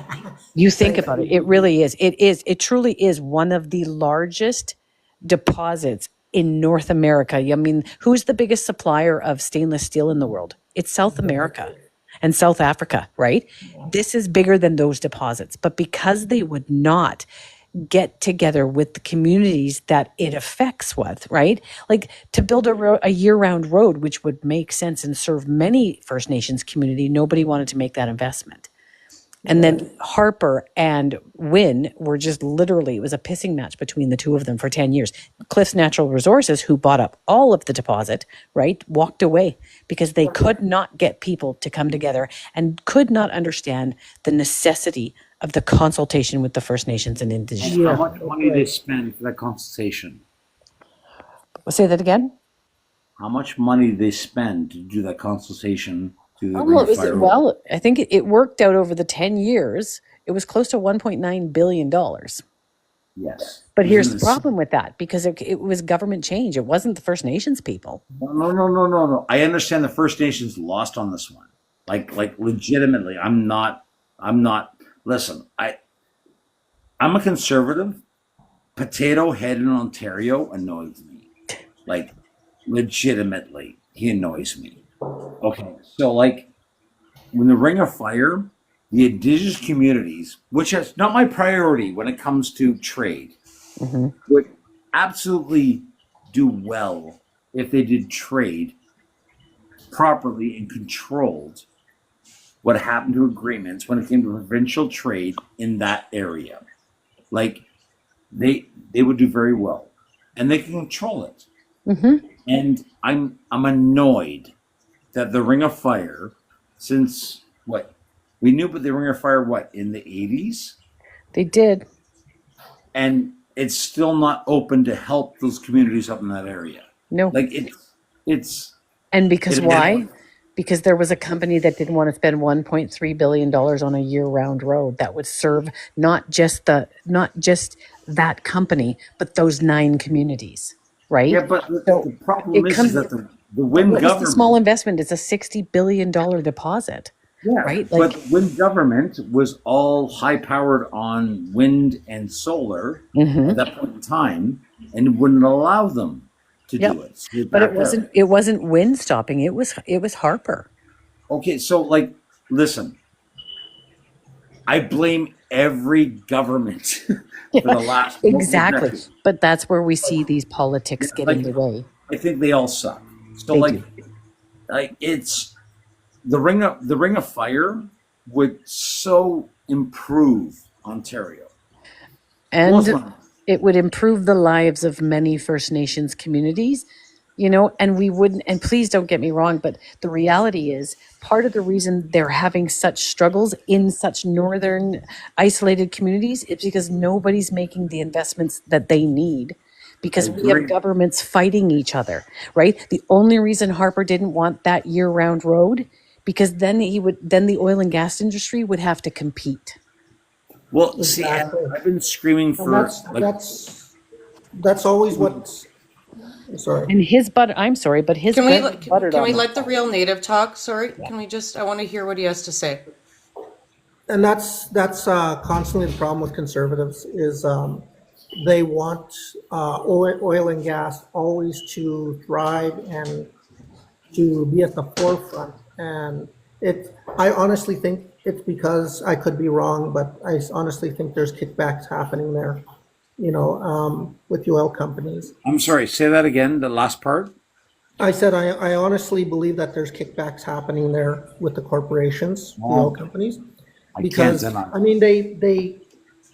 You think about it, it really is. It truly is one of the largest deposits in North America. I mean, who's the biggest supplier of stainless steel in the world? It's South America and South Africa, right? This is bigger than those deposits. But because they would not get together with the communities that it affects with, right? Like to build a year-round road, which would make sense and serve many First Nations community, nobody wanted to make that investment. And then Harper and Wynne were just literally, it was a pissing match between the two of them for 10 years. Cliffs Natural Resources, who bought up all of the deposit, right, walked away because they could not get people to come together and could not understand the necessity of the consultation with the First Nations and Indigenous. How much money they spend for that consultation? Say that again? How much money they spend to do that consultation? Well, I think it worked out over the 10 years. It was close to $1.9 billion. Yes. But here's the problem with that, because it was government change. It wasn't the First Nations people. No. I understand the First Nations lost on this one. Like legitimately, I'm not, listen, I'm a conservative. Potato Head in Ontario annoys me. Like, legitimately, he annoys me. Okay, so like when the Ring of Fire, the Indigenous communities, which is not my priority when it comes to trade, would absolutely do well if they did trade properly and controlled what happened to agreements when it came to provincial trade in that area. Like they would do very well, and they can control it. And I'm annoyed that the Ring of Fire, since what we knew about the Ring of Fire, in the 80s? They did. And it's still not open to help those communities up in that area. No. Like it's. And because why? Because there was a company that didn't want to spend $1.3 billion on a year-round road that would serve not just that company, but those 9 communities, right? Yeah, but the problem is that the Wynne government. It's a small investment. It's a $60 billion deposit. Yeah, right. But the Wynne government was all high-powered on wind and solar at that point in time, and wouldn't allow them to do it. So but it wasn't Wynne stopping. It was Harper. Okay, so like, listen, I blame every government for the last exactly. But that's where we see these politics get in the way. I think they all suck. So like it's the Ring of Fire would so improve Ontario. And it would improve the lives of many First Nations communities, and we wouldn't, and please don't get me wrong, but the reality is part of the reason they're having such struggles in such northern isolated communities is because nobody's making the investments that they need. Because we have governments fighting each other, right? The only reason Harper didn't want that year-round road, because then the oil and gas industry would have to compete. Well, see, I've been screaming for that's always what's. Sorry. And his butter. I'm sorry, but his. Can we let the real native talk? Sorry, can we just? I want to hear what he has to say. And that's constantly the problem with conservatives is. They want oil and gas always to thrive and to be at the forefront. And I honestly think it's because, I could be wrong, but I honestly think there's kickbacks happening there, with the oil companies. I'm sorry, say that again, the last part. I said I honestly believe that there's kickbacks happening there with the corporations, the oil companies, I can't because deny. I mean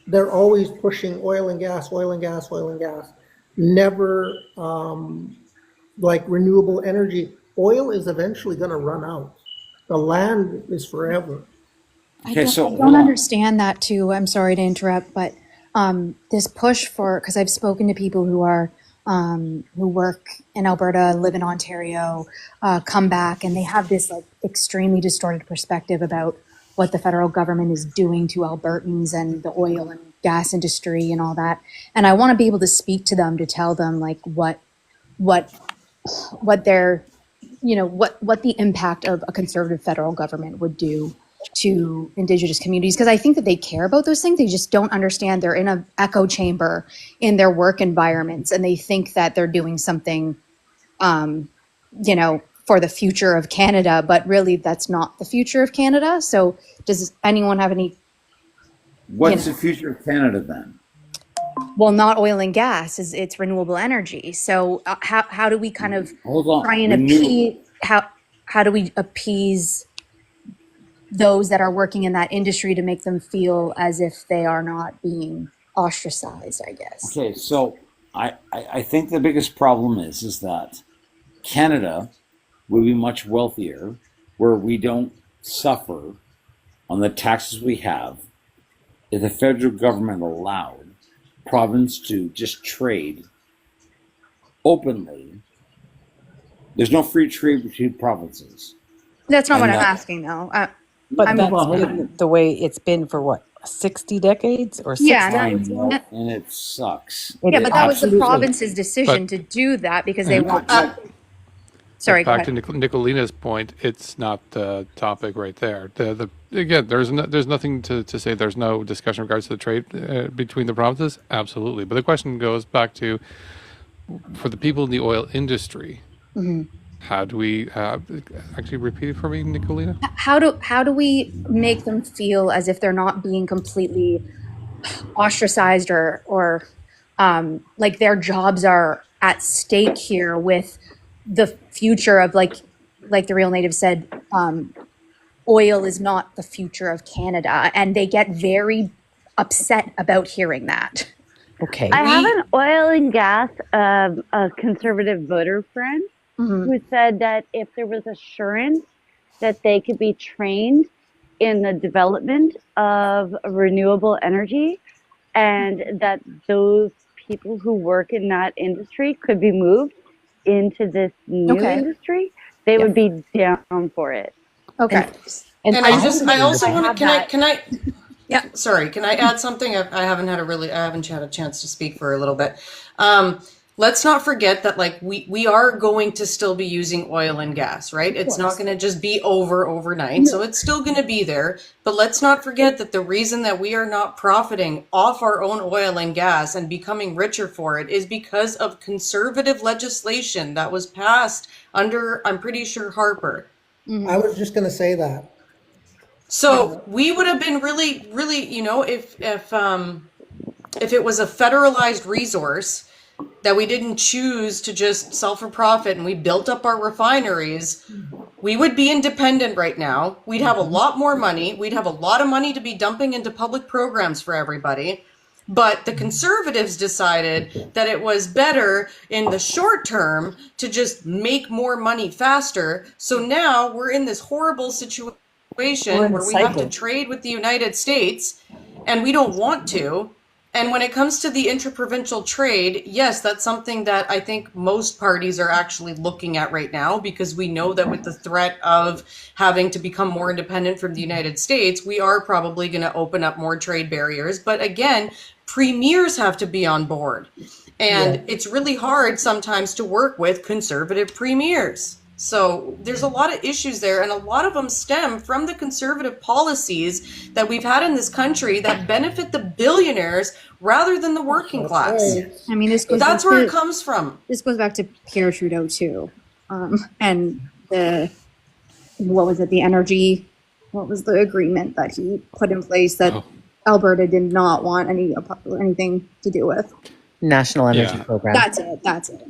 they're always pushing oil and gas, oil and gas, oil and gas. Never like renewable energy. Oil is eventually going to run out. The land is forever. Okay, so I hold don't on. understand that too. I'm sorry to interrupt, but this push for, because I've spoken to people who are who work in Alberta, live in Ontario, come back, and they have this like extremely distorted perspective about what the federal government is doing to Albertans and the oil and gas industry and all that. And I want to be able to speak to them to tell them like what their, you know, what the impact of a conservative federal government would do to Indigenous communities, because I think that they care about those things. They just don't understand. They're in an echo chamber in their work environments, and they think that they're doing something, you know, for the future of Canada, but really that's not the future of Canada. So does anyone have any, What's the future of Canada then? well, not oil and gas, it's renewable energy. So how do we kind of Hold on. try and appease, how do we appease those that are working in that industry to make them feel as if they are not being ostracized, I guess? Okay, so I think the biggest problem is that Canada would be much wealthier where we don't suffer on the taxes we have if the federal government allowed province to just trade openly. There's no free trade between provinces. That's not And what I'm asking, though. But I'm- that's Hold been the way it's been for what, 60 decades or 60? Yeah, I know, and it sucks. yeah, but that was the Absolutely. province's decision to do that because they want. Sorry, go Back ahead. to Nicolina's point, it's not the topic right there. Again, there's nothing to say there's no discussion in regards to the trade between the provinces. Absolutely, but the question goes back to, for the people in the oil industry, how do we actually repeat it for me, Nicolina? How do we make them feel as if they're not being completely ostracized or like their jobs are at stake here with the future of like the Real Native said, oil is not the future of Canada, and they get very upset about hearing that. Okay. I have an oil and gas, a conservative voter friend who said that if there was assurance that they could be trained in the development of renewable energy and that those people who work in that industry could be moved into this new industry, they would be down for it. Okay. And I also want to, can I, yeah, sorry, can I add something? I haven't had a chance to speak for a little bit. Let's not forget that like we are going to still be using oil and gas, right? It's not going to just be overnight. So it's still going to be there. But let's not forget that the reason that we are not profiting off our own oil and gas and becoming richer for it is because of conservative legislation that was passed under, I'm pretty sure, Harper. I was just going to say that. So we would have been really, you know, if it was a federalized resource that we didn't choose to just sell for profit and we built up our refineries, we would be independent right now. We'd have a lot more money. We'd have a lot of money to be dumping into public programs for everybody. But the conservatives decided that it was better in the short term to just make more money faster. So now we're in this horrible situation where we have to trade with the United States and we don't want to. And when it comes to the interprovincial trade, yes, that's something that I think most parties are actually looking at right now, because we know that with the threat of having to become more independent from the United States, we are probably going to open up more trade barriers. But again, premiers have to be on board. And it's really hard sometimes to work with conservative premiers. So there's a lot of issues there, and a lot of them stem from the conservative policies that we've had in this country that benefit the billionaires rather than the working class. I mean, that's where it comes from. This goes back to Pierre Trudeau too, and the energy? What was the agreement that he put in place that Alberta did not want anything to do with? National Energy Program. That's it.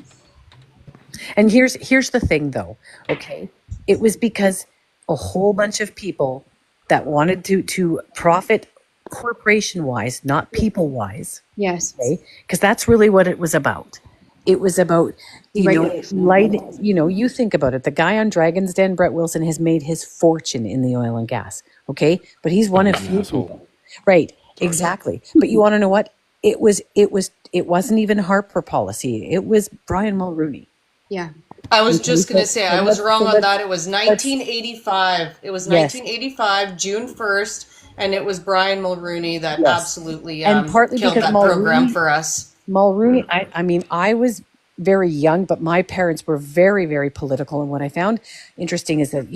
And here's the thing, though. Okay, it was because a whole bunch of people that wanted to profit corporation wise, not people wise. Yes. Okay, because that's really what it was about. It was about, you think about it. The guy on Dragon's Den, Brett Wilson, has made his fortune in the oil and gas. Okay, but he's one of few people. Right, exactly. But you want to know what? It wasn't even Harper policy. It was Brian Mulrooney. Yeah. I was just going to say, I was wrong on that. It was 1985. It was 1985, June 1st, and it was Brian Mulrooney that absolutely and partly killed because that program for us. Mulrooney, I mean, I was very young, but my parents were very, very political. And what I found interesting is that,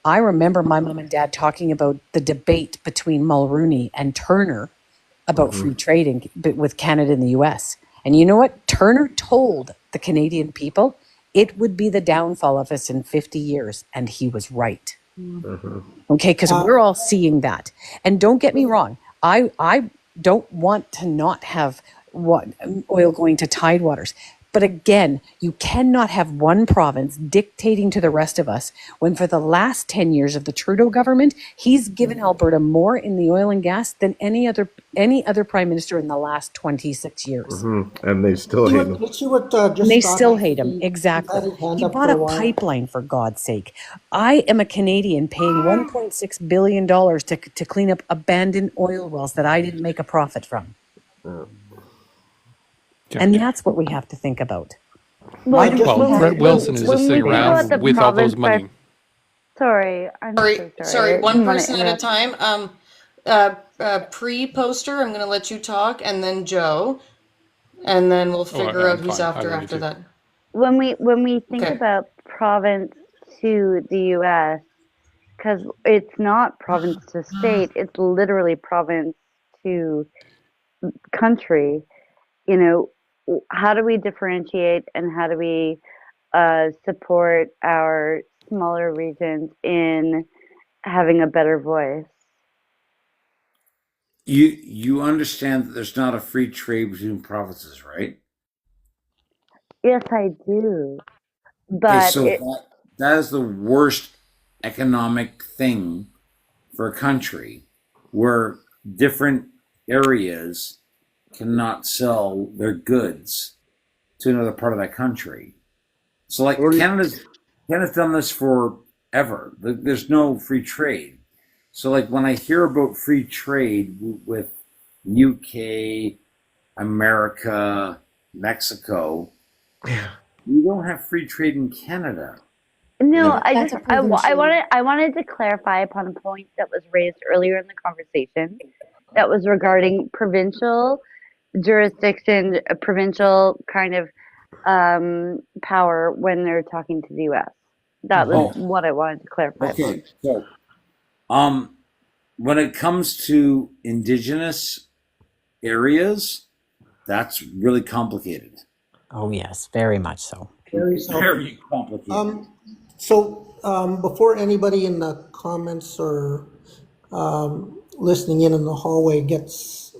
I remember my mom and dad talking about the debate between Mulrooney and Turner about free trading with Canada and the US. And you know what? Turner told the Canadian people it would be the downfall of us in 50 years. And he was right. Okay, because we're all seeing that. And don't get me wrong, I don't want to not have oil going to tidewaters. But again, you cannot have one province dictating to the rest of us when for the last 10 years of the Trudeau government, he's given Alberta more in the oil and gas than any other prime minister in the last 26 years. And they still hate him. And they still hate him. Exactly. He bought a pipeline, for God's sake. I am a Canadian paying $1.6 billion to clean up abandoned oil wells that I didn't make a profit from. And that's what we have to think about. Well, Brett Wilson is just sitting around with all those money. Sorry. Sorry, one person at a time. Pre-poster, I'm going to let you talk, and then Joe, and then we'll figure out who's after that. When we think about province to the U.S., because it's not province to state, it's literally province to country. How do we differentiate and how do we support our smaller regions in having a better voice? You understand that there's not a free trade between provinces, right? Yes, I do. But that is the worst economic thing for a country, where different areas cannot sell their goods to another part of that country. So, like, Canada's done this forever. There's no free trade. So, like, when I hear about free trade with UK, America, Mexico, you don't have free trade in Canada. No, I wanted to clarify upon a point that was raised earlier in the conversation that was regarding provincial jurisdiction, a provincial kind of power when they're talking to the U.S. That was what I wanted to clarify. Okay, so when it comes to Indigenous areas, that's really complicated. Oh yes, very much so. Very complicated. Before anybody in the comments or listening in the hallway gets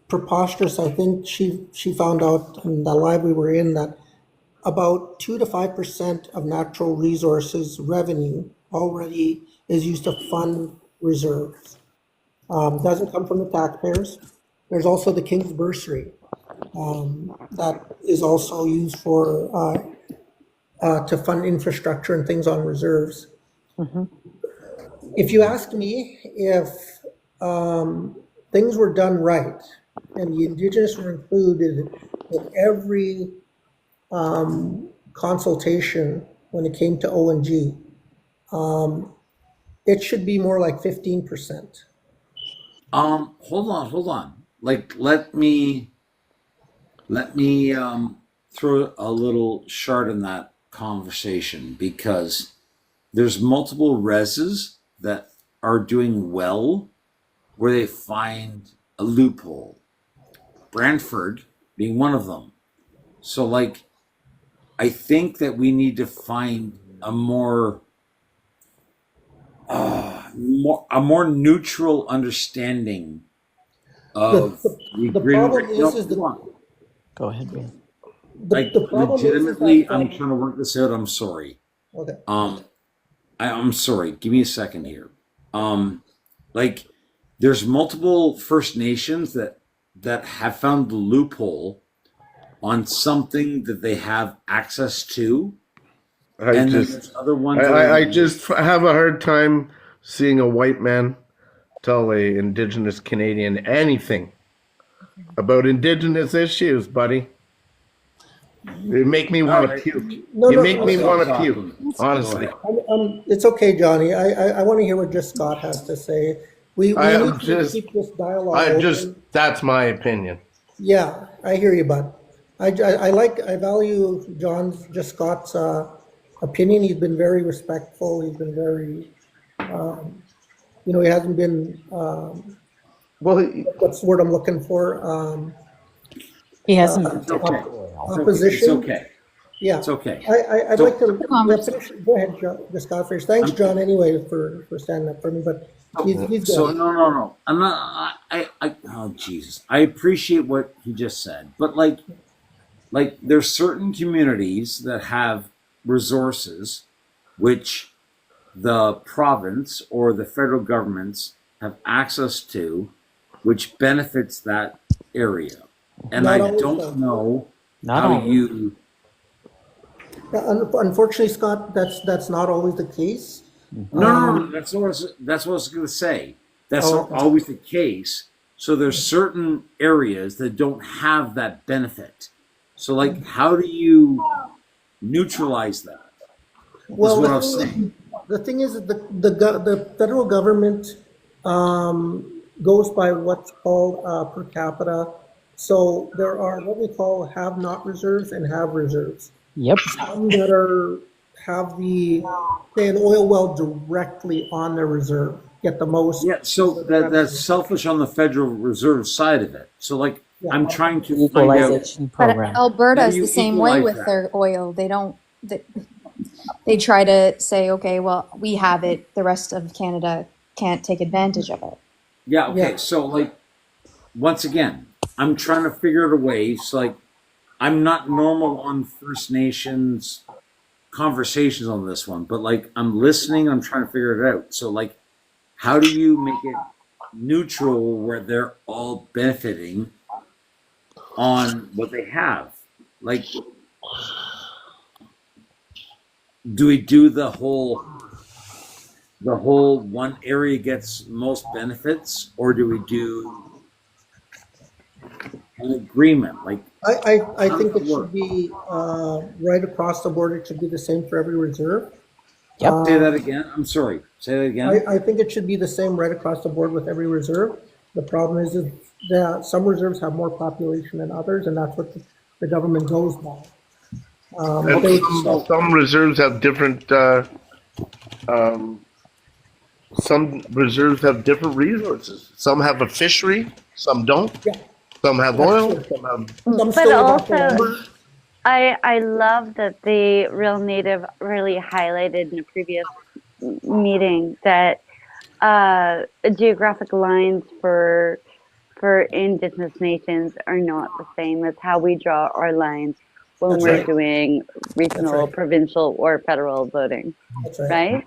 preposterous, I think she found out in the live we were in that about 2 to 5% of natural resources revenue already is used to fund reserves. Doesn't come from the taxpayers. There's also the King's Bursary that is also used for to fund infrastructure and things on reserves. If you ask me if things were done right and the Indigenous were included in every consultation when it came to O&G, it should be more like 15%. Hold on. Like, let me throw a little shard in that conversation, because there's multiple reses that are doing well where they find a loophole. Brantford being one of them. So, like, I think that we need to find a more neutral understanding of the problem is that. Go ahead, Ben. like the problem legitimately, is that, I'm trying to work this out. I'm sorry. okay. I'm sorry. Give me a second here. Like there's multiple First Nations that have found the loophole on something that they have access to, and then there's other ones. I just have a hard time seeing a white man tell a Indigenous Canadian anything about Indigenous issues, buddy. You make me want to puke. You make me want to puke, honestly. It's okay, Johnny. I want to hear what just Scott has to say. We need to keep this dialogue open. That's my opinion. Yeah, I hear you, bud. I value just Scott's opinion. He's been very respectful. He's been very, he hasn't been, what's the word I'm looking for? He hasn't opposition. It's okay. Yeah, it's okay. I'd like to finish. Go ahead, John. Just Scott first. Thanks, John. Anyway, for standing up for me, but he's good. So no. I'm not. Oh Jesus! I appreciate what he just said, but like there's certain communities that have resources, which the province or the federal governments have access to, which benefits that area, and I don't know how you. Unfortunately, Scott, that's not always the case. No, that's what I was going to say. That's not always the case. So there's certain areas that don't have that benefit. So, like, how do you neutralize that? Well, the thing is that the federal government goes by what's called per capita. So there are what we call have-not reserves and have reserves. Yep. Some that have an oil well directly on their reserve get the most. Yeah, so that's selfish on the Federal Reserve side of it. So, like, I'm trying to find out. But Alberta is the same way with their oil. They don't. They try to say, okay, well, we have it. The rest of Canada can't take advantage of it. Yeah. Okay. Yeah. So, like, once again, I'm trying to figure out a way. So, like, I'm not normal on First Nations conversations on this one, but like I'm listening, I'm trying to figure it out. So like, how do you make it neutral where they're all benefiting on what they have? Like, do we do the whole one area gets most benefits, or do we do an agreement? Like, I think it should be right across the board. It should be the same for every reserve. Yep. Say that again. I'm sorry. Say that again. I think it should be the same right across the board with every reserve. The problem is that some reserves have more population than others, and that's what the government goes by. Some reserves have different. Some reserves have different resources. Some have a fishery. Some don't. Yeah. Some have oil. Some have. But also, I love that the Real Native really highlighted in a previous meeting that geographic lines for Indigenous nations are not the same as how we draw our lines when we're doing regional, provincial, or federal voting. That's right.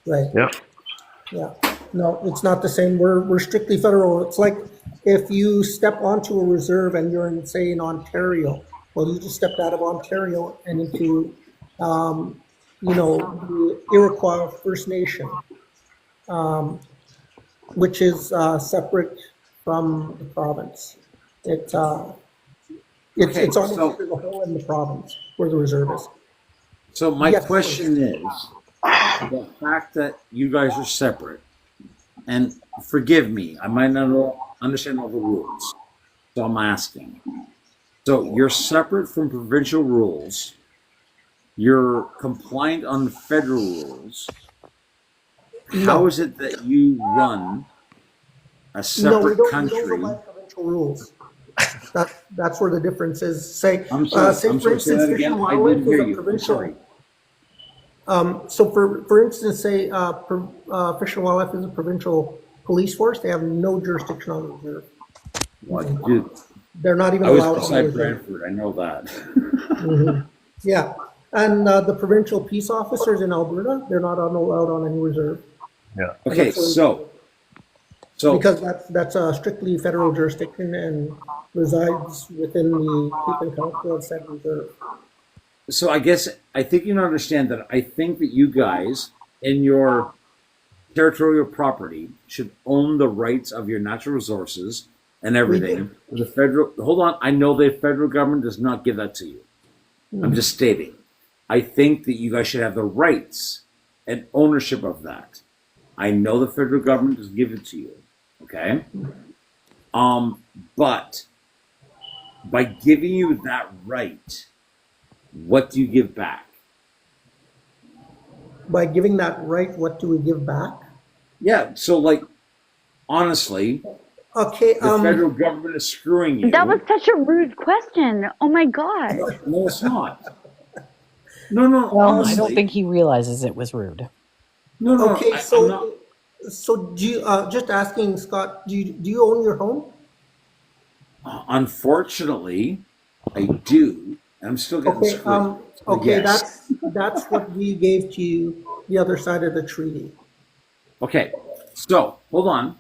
Right. Yeah. Yeah. No, it's not the same. We're strictly federal. It's like if you step onto a reserve and you're in, say, in Ontario. Well, you just stepped out of Ontario and into, the Iroquois First Nation, which is separate from the province. It's almost the whole in the province where the reserve is. So my question is, the fact that you guys are separate, and forgive me, I might not understand all the rules, so I'm asking. So you're separate from provincial rules, you're compliant on the federal rules. How is it that you run a separate country? We don't go by provincial rules. That's where the difference is. Say, I'm sorry, for instance, Fish and Wildlife is a provincial. So for instance, say Fish and Wildlife is a provincial police force. They have no jurisdiction on the reserve. Well, They're not even I was allowed on the beside reserve. Brantford. I know that. Mhm. Yeah, and the provincial peace officers in Alberta, they're not allowed on any reserve. Yeah. Okay, so Because that's a strictly federal jurisdiction and resides within the Chief and Council of said reserve. so I guess I think you understand that I think that you guys in your territorial property should own the rights of your natural resources and everything. The federal hold on, I know the federal government does not give that to you. I'm just stating. I think that you guys should have the rights and ownership of that. I know the federal government does give it to you. Okay? But by giving you that right, what do you give back? By giving that right, what do we give back? Yeah, so like honestly, okay, the federal government is screwing you. That was such a rude question. Oh my God. No, it's not. No, Well, honestly. I don't think he realizes it was rude. No, okay, I'm so not. so do you just asking Scott, do you own your home? Unfortunately, I do. I'm still getting Okay, screwed. okay, Yes. that's what we gave to you, the other side of the treaty. Okay, so hold on.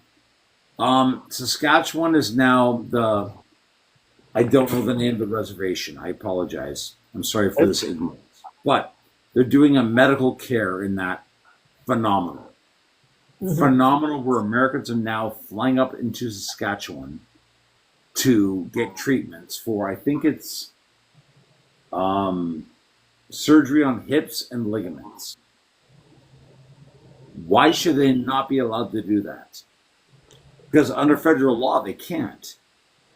Saskatchewan is now I don't know the name of the reservation. I apologize. I'm sorry for this ignorance. But they're doing a medical care in that phenomenal. Phenomenal, where Americans are now flying up into Saskatchewan to get treatments for, I think it's surgery on hips and ligaments. Why should they not be allowed to do that? Because under federal law, they can't.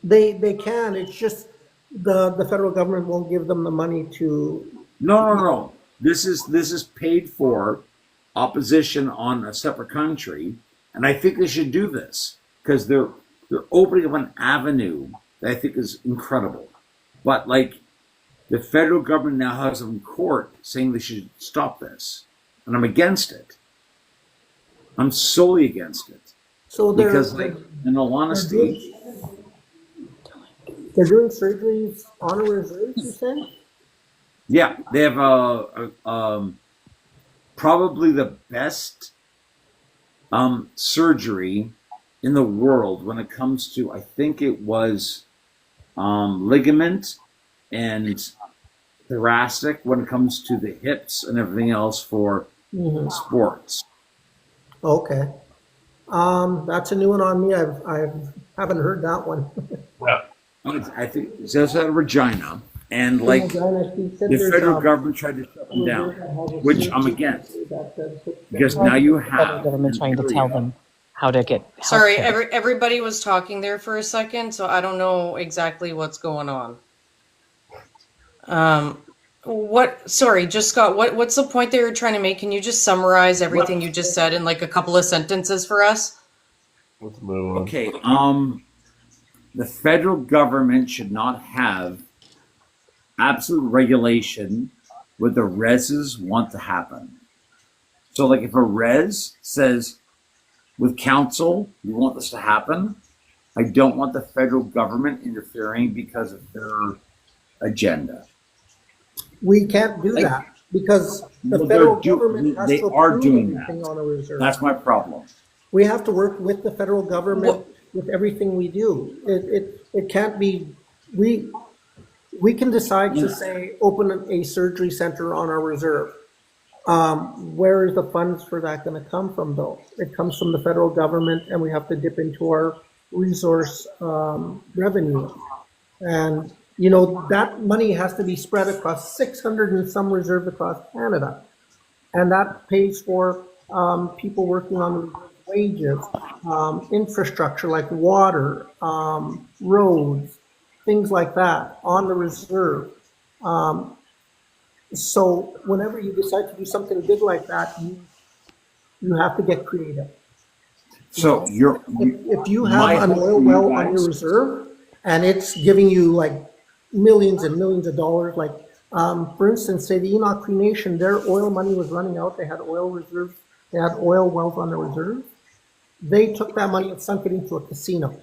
They can, it's just the federal government won't give them the money to. No. This is paid for opposition on a separate country, and I think they should do this because they're opening up an avenue that I think is incredible. But like the federal government now has them in court saying they should stop this, and I'm against it. I'm solely against it. So because, like, in all honesty, they're doing surgeries on a reserve, you said? yeah, they have probably the best surgery in the world when it comes to, I think it was ligament and thoracic when it comes to the hips and everything else for sports. Okay. That's a new one on me. I haven't heard that one. Yeah. I think it's out of Regina, and like the federal government tried to shut them down, which I'm against, because now you have government trying to tell them how to get. Sorry, healthcare. everybody was talking there for a second, so I don't know exactly what's going on. Sorry, just Scott, what's the point that you're trying to make? Can you just summarize everything you just said in like a couple of sentences for us? Let's move on. Okay, the federal government should not have absolute regulation what the reses want to happen. So like if a res says with council, we want this to happen, I don't want the federal government interfering because of their agenda. We can't do that because the federal government has to approve everything on a reserve. That's my problem. We have to work with the federal government with everything we do. It can't be, we can decide to say, open a surgery center on our reserve. Where is the funds for that going to come from though? It comes from the federal government and we have to dip into our resource revenue. And you know, that money has to be spread across 600 and some reserves across Canada. And that pays for people working on wages, infrastructure like water, roads, things like that on the reserve. So whenever you decide to do something big like that, you have to get creative. So if you have an oil well on your reserve and it's giving you like millions and millions of dollars, like for instance, say the Enoch Cree Nation, their oil money was running out. They had oil reserves. They had oil wells on the reserve. They took that money and sunk it into a casino.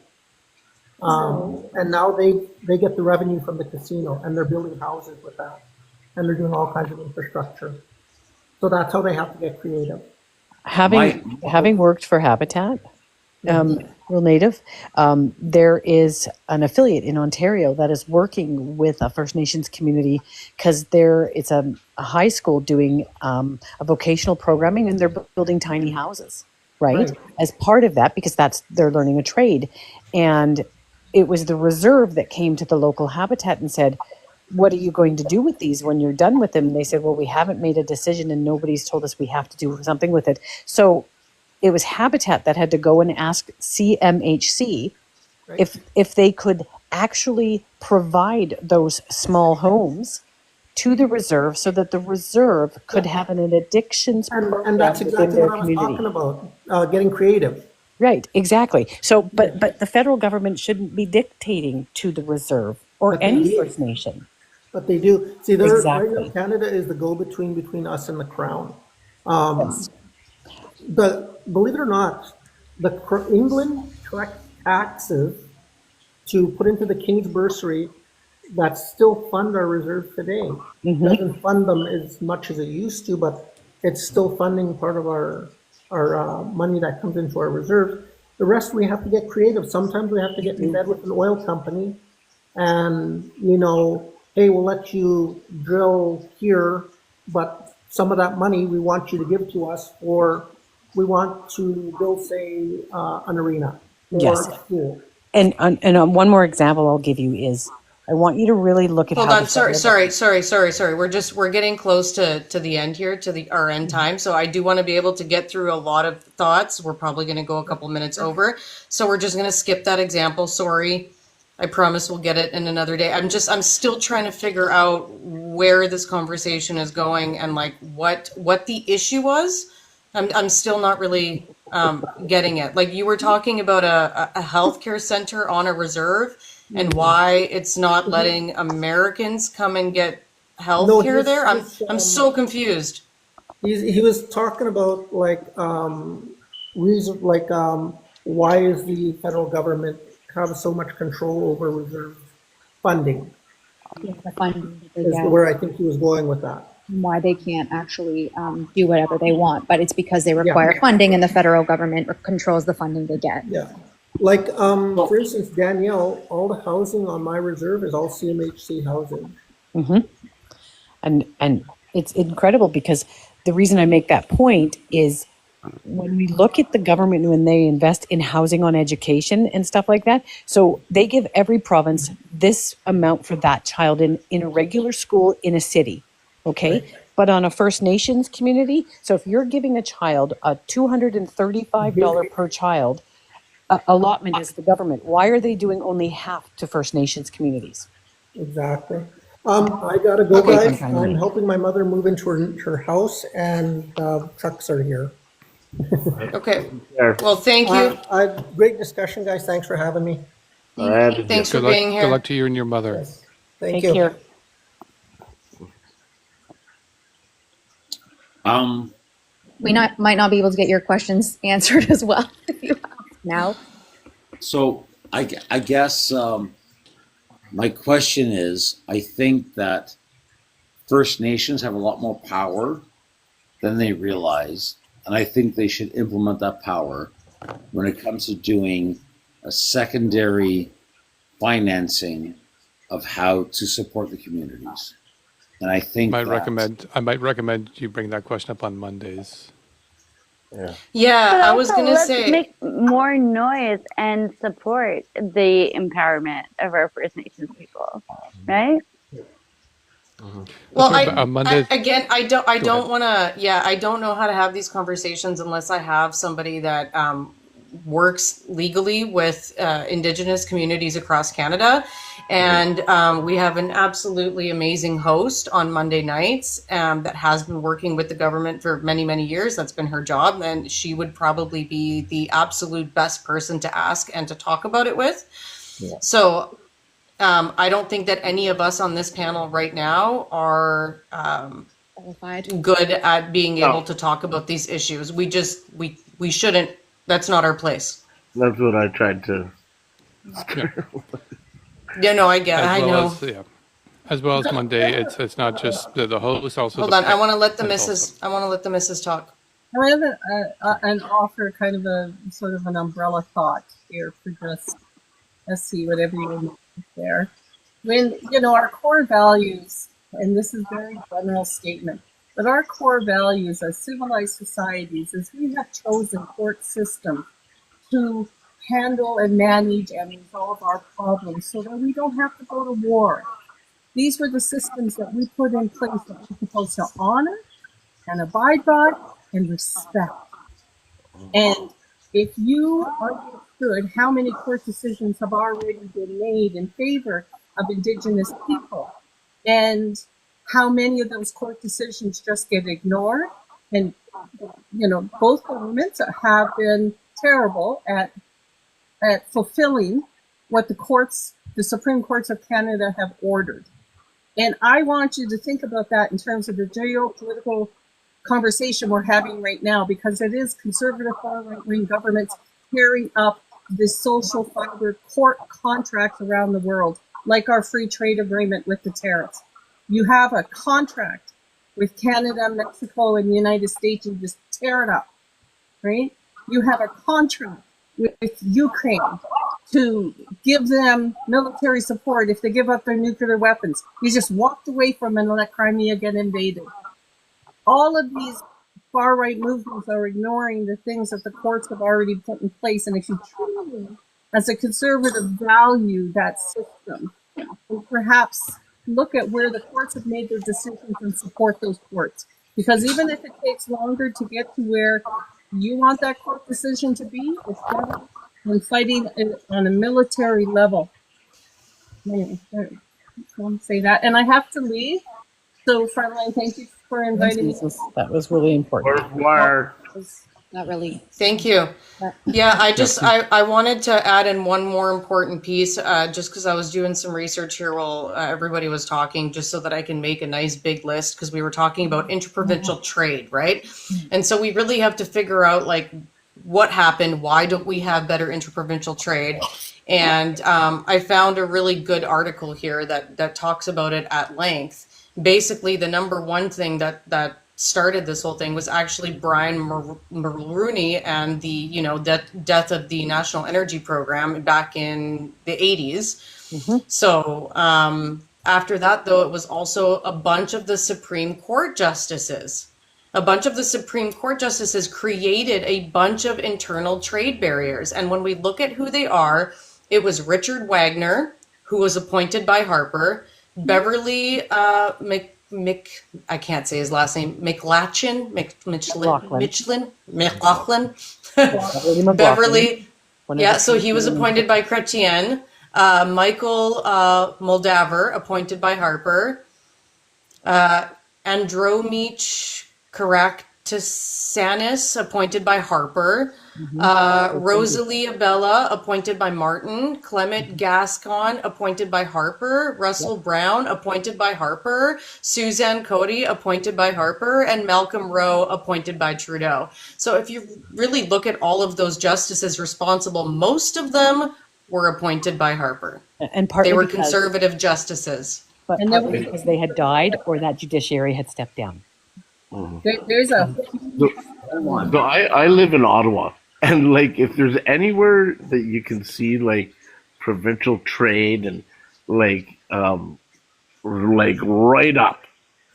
And now they get the revenue from the casino, and they're building houses with that, and they're doing all kinds of infrastructure. So that's how they have to get creative. Having worked for Habitat, Real Native, there is an affiliate in Ontario that is working with a First Nations community because it's a high school doing a vocational programming, and they're building tiny houses, right? As part of that, because they're learning a trade. And it was the reserve that came to the local Habitat and said, what are you going to do with these when you're done with them? And they said, well, we haven't made a decision and nobody's told us we have to do something with it. So it was Habitat that had to go and ask CMHC if they could actually provide those small homes to the reserve so that the reserve could have an addictions program And that's exactly what I was talking about, getting creative. Right, exactly. So, but the federal government shouldn't be dictating to the reserve or any First Nation. But they do. See, Exactly. right now, Canada is the go-between between us and the Crown. Believe it or not, England collects taxes to put into the King's Bursary that still fund our reserves today. Doesn't fund them as much as it used to, but it's still funding part of our money that comes into our reserves. The rest we have to get creative. Sometimes we have to get in bed with an oil company and, hey, we'll let you drill here, but some of that money we want you to give to us, or we want to build, say, an arena or a school. And one more example I'll give you is I want you to really look at Hold on, sorry. We're getting close to the end here, to our end time. So I do want to be able to get through a lot of thoughts. We're probably going to go a couple minutes over. So we're just going to skip that example. Sorry. I promise we'll get it in another day. I'm still trying to figure out where this conversation is going and like what the issue was. I'm still not really getting it. Like you were talking about a healthcare center on a reserve and why it's not letting Americans come and get healthcare there. I'm so confused. He was talking about reason why is the federal government have so much control over reserve funding? Yeah, the funding that they Is get. where I think he was going with that. Why they can't actually do whatever they want, but it's because they require funding, and the federal government controls the funding they get. Yeah, like for instance, Danielle, all the housing on my reserve is all CMHC housing. And it's incredible because the reason I make that point is when we look at the government, when they invest in housing on education and stuff like that, so they give every province this amount for that child in a regular school in a city, okay? Right. But on a First Nations community, so if you're giving a child a $235 per child allotment as the government, why are they doing only half to First Nations communities? Exactly. I gotta go, guys. I'm helping my mother move into her house, and trucks are here. Okay. Well, thank you. Great discussion, guys. Thanks for having me. Thanks for being here. Good luck to you and your mother. Yes. Thank you. Care. We might not be able to get your questions answered as well if you ask now. So I guess my question is, I think that First Nations have a lot more power than they realize, and I think they should implement that power when it comes to doing a secondary financing of how to support the communities. And I think I might recommend you bring that question up on Mondays. Yeah, I was gonna say make more noise and support the empowerment of our First Nations people, right? Well, I don't want to. Yeah, I don't know how to have these conversations unless I have somebody that works legally with Indigenous communities across Canada, and we have an absolutely amazing host on Monday nights that has been working with the government for many, many years. That's been her job, and she would probably be the absolute best person to ask and to talk about it with. Yeah. So. I don't think that any of us on this panel right now are good at being able to talk about these issues. We shouldn't. That's not our place. That's what I tried to Yeah, no, I get. As I well know. as as well as Monday. It's not just the host, also Hold the on. I pick. want to let the That's missus. I want to let the missus talk. I have an offer, kind of a sort of an umbrella thought here for just, let's see, whatever you want there. When, our core values, and this is a very general statement, but our core values as civilized societies is we have chosen court systems to handle and manage and resolve our problems so that we don't have to go to war. These were the systems that we put in place that we're supposed to honor and abide by and respect. And if you understood how many court decisions have already been made in favor of Indigenous people, and how many of those court decisions just get ignored, and both governments have been terrible at fulfilling what the Supreme Courts of Canada have ordered. And I want you to think about that in terms of the geopolitical conversation we're having right now, because it is conservative far right-wing governments tearing up the social fiber court contracts around the world, like our free trade agreement with the tariffs. You have a contract with Canada, Mexico, and the United States, and just tear it up, right? You have a contract with Ukraine to give them military support if they give up their nuclear weapons. You just walked away from it and let Crimea get invaded. All of these far-right movements are ignoring the things that the courts have already put in place. And if you truly, as a conservative, value that system, and perhaps look at where the courts have made their decisions and support those courts. Because even if it takes longer to get to where you want that court decision to be, it's better than fighting on a military level. Anyway, I want to say that. And I have to leave. So, Frontline, thank you for inviting me. That was really important. Not really. Thank you. Yeah, I wanted to add in one more important piece, just because I was doing some research here while everybody was talking, just so that I can make a nice big list, because we were talking about interprovincial trade, right? And so we really have to figure out, like, what happened, why don't we have better interprovincial trade? And I found a really good article here that talks about it at length. Basically, the number one thing that started this whole thing was actually Brian Mulroney and the death of the National Energy Program back in the 80s. Mm-hmm. So after that, though, it was also a bunch of the Supreme Court justices. A bunch of the Supreme Court justices created a bunch of internal trade barriers. And when we look at who they are, it was Richard Wagner, who was appointed by Harper, Beverly I can't say his last name, McLachin. Beverly. Yeah, so he was appointed by Chrétien. Michael Moldaver, appointed by Harper. Andromich Caractasanis, appointed by Harper. Rosalie Abella, appointed by Martin. Clement Gascon, appointed by Harper. Russell Brown, appointed by Harper. Suzanne Cody, appointed by Harper. And Malcolm Rowe, appointed by Trudeau. So if you really look at all of those justices responsible, most of them were appointed by Harper. And partly they were conservative justices. But partly because they had died or that judiciary had stepped down. There's a... So I live in Ottawa, and like if there's anywhere that you can see like provincial trade and like right up,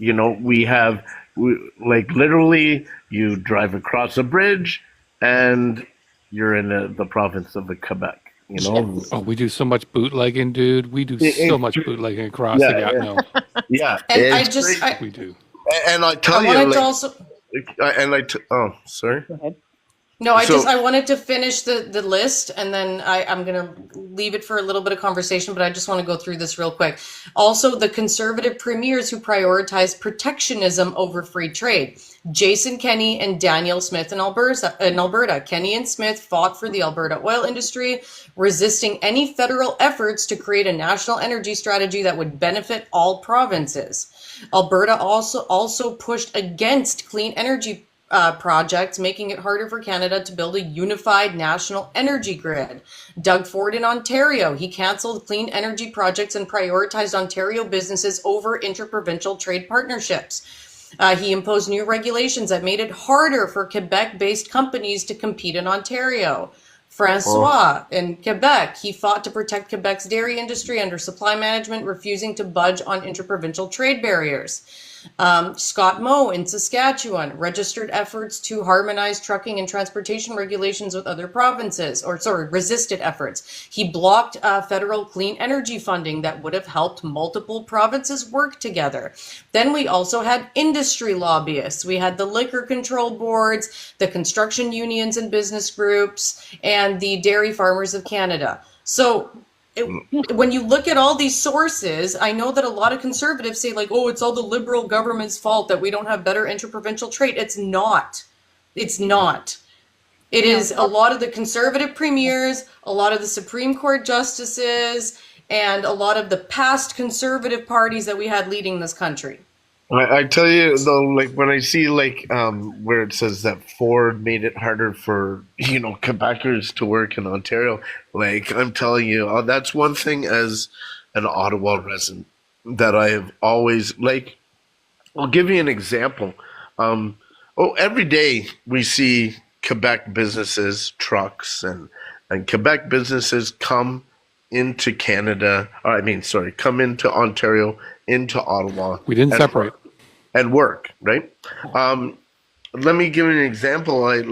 we like literally you drive across a bridge and you're in the province of Quebec. Oh, we do so much bootlegging, dude. We do so much bootlegging across the Gatineau. Yeah, and we do. And I tell oh, sorry. Go ahead. No, I wanted to finish the list, and then I'm going to leave it for a little bit of conversation, but I just want to go through this real quick. Also, the conservative premiers who prioritize protectionism over free trade. Jason Kenney and Danielle Smith in Alberta. Kenney and Smith fought for the Alberta oil industry, resisting any federal efforts to create a national energy strategy that would benefit all provinces. Alberta also pushed against clean energy projects, making it harder for Canada to build a unified national energy grid. Doug Ford in Ontario, he canceled clean energy projects and prioritized Ontario businesses over interprovincial trade partnerships. He imposed new regulations that made it harder for Quebec-based companies to compete in Ontario. Francois in Quebec, he fought to protect Quebec's dairy industry under supply management, refusing to budge on interprovincial trade barriers. Scott Moe in Saskatchewan registered efforts to harmonize trucking and transportation regulations with other provinces, resisted efforts. He blocked federal clean energy funding that would have helped multiple provinces work together. Then we also had industry lobbyists. We had the liquor control boards, the construction unions and business groups, and the Dairy Farmers of Canada. So when you look at all these sources, I know that a lot of conservatives say like, oh, it's all the Liberal government's fault that we don't have better interprovincial trade. It's not. It's not. It is a lot of the conservative premiers, a lot of the Supreme Court justices, and a lot of the past conservative parties that we had leading this country. I tell you though, like when I see like where it says that Ford made it harder for Quebecers to work in Ontario, like I'm telling you, that's one thing as an Ottawa resident that I have always like. I'll give you an example. Every day we see Quebec businesses, trucks, and Quebec businesses come into Canada. Come into Ontario, into Ottawa. We didn't separate. And work, right? Let me give you an example. I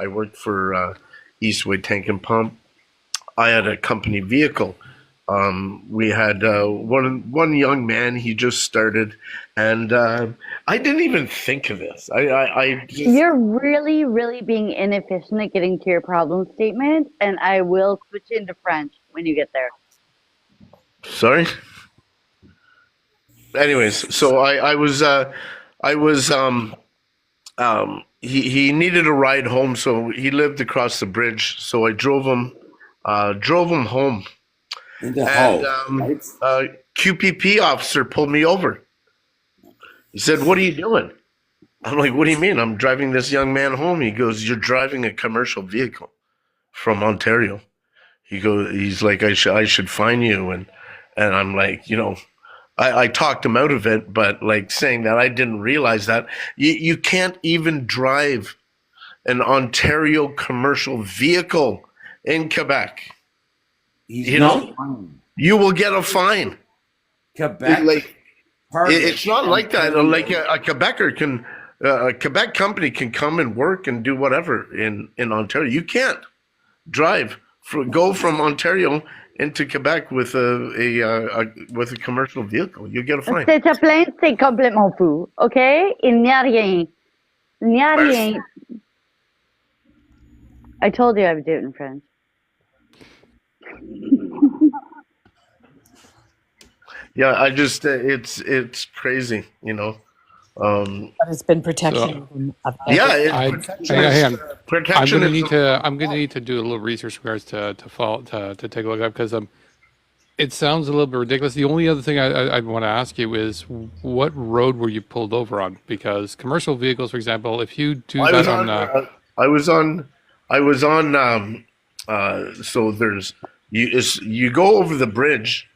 worked for Eastway Tank and Pump. I had a company vehicle. We had one young man. He just started, and I didn't even think of this. You're really, really being inefficient at getting to your problem statement, and I will switch into French when you get there. Sorry. Anyways, so he needed a ride home, so he lived across the bridge. So I drove him home. QPP officer pulled me over. He said, "What are you doing?" I'm like, "What do you mean? I'm driving this young man home." He goes, "You're driving a commercial vehicle from Ontario." He's like, I should fine you, and I'm like, I talked him out of it, but like saying that I didn't realize that you can't even drive an Ontario commercial vehicle in Quebec. You will get a fine. Quebec, it's not like that. Like a Quebecer can, a Quebec company can come and work and do whatever in Ontario. You can't go from Ontario into Quebec with a commercial vehicle. You get a fine. Cette plainte, c'est complètement fou, OK? Il n'y a rien. Il n'y a rien. I told you I would do it in French. Yeah, it's crazy, But it's been protection. Protection. I'm gonna need to do a little research in regards to take a look at, because it sounds a little bit ridiculous. The only other thing I'd want to ask you is, what road were you pulled over on? Because commercial vehicles, for example, if you do so there's you go over the bridge,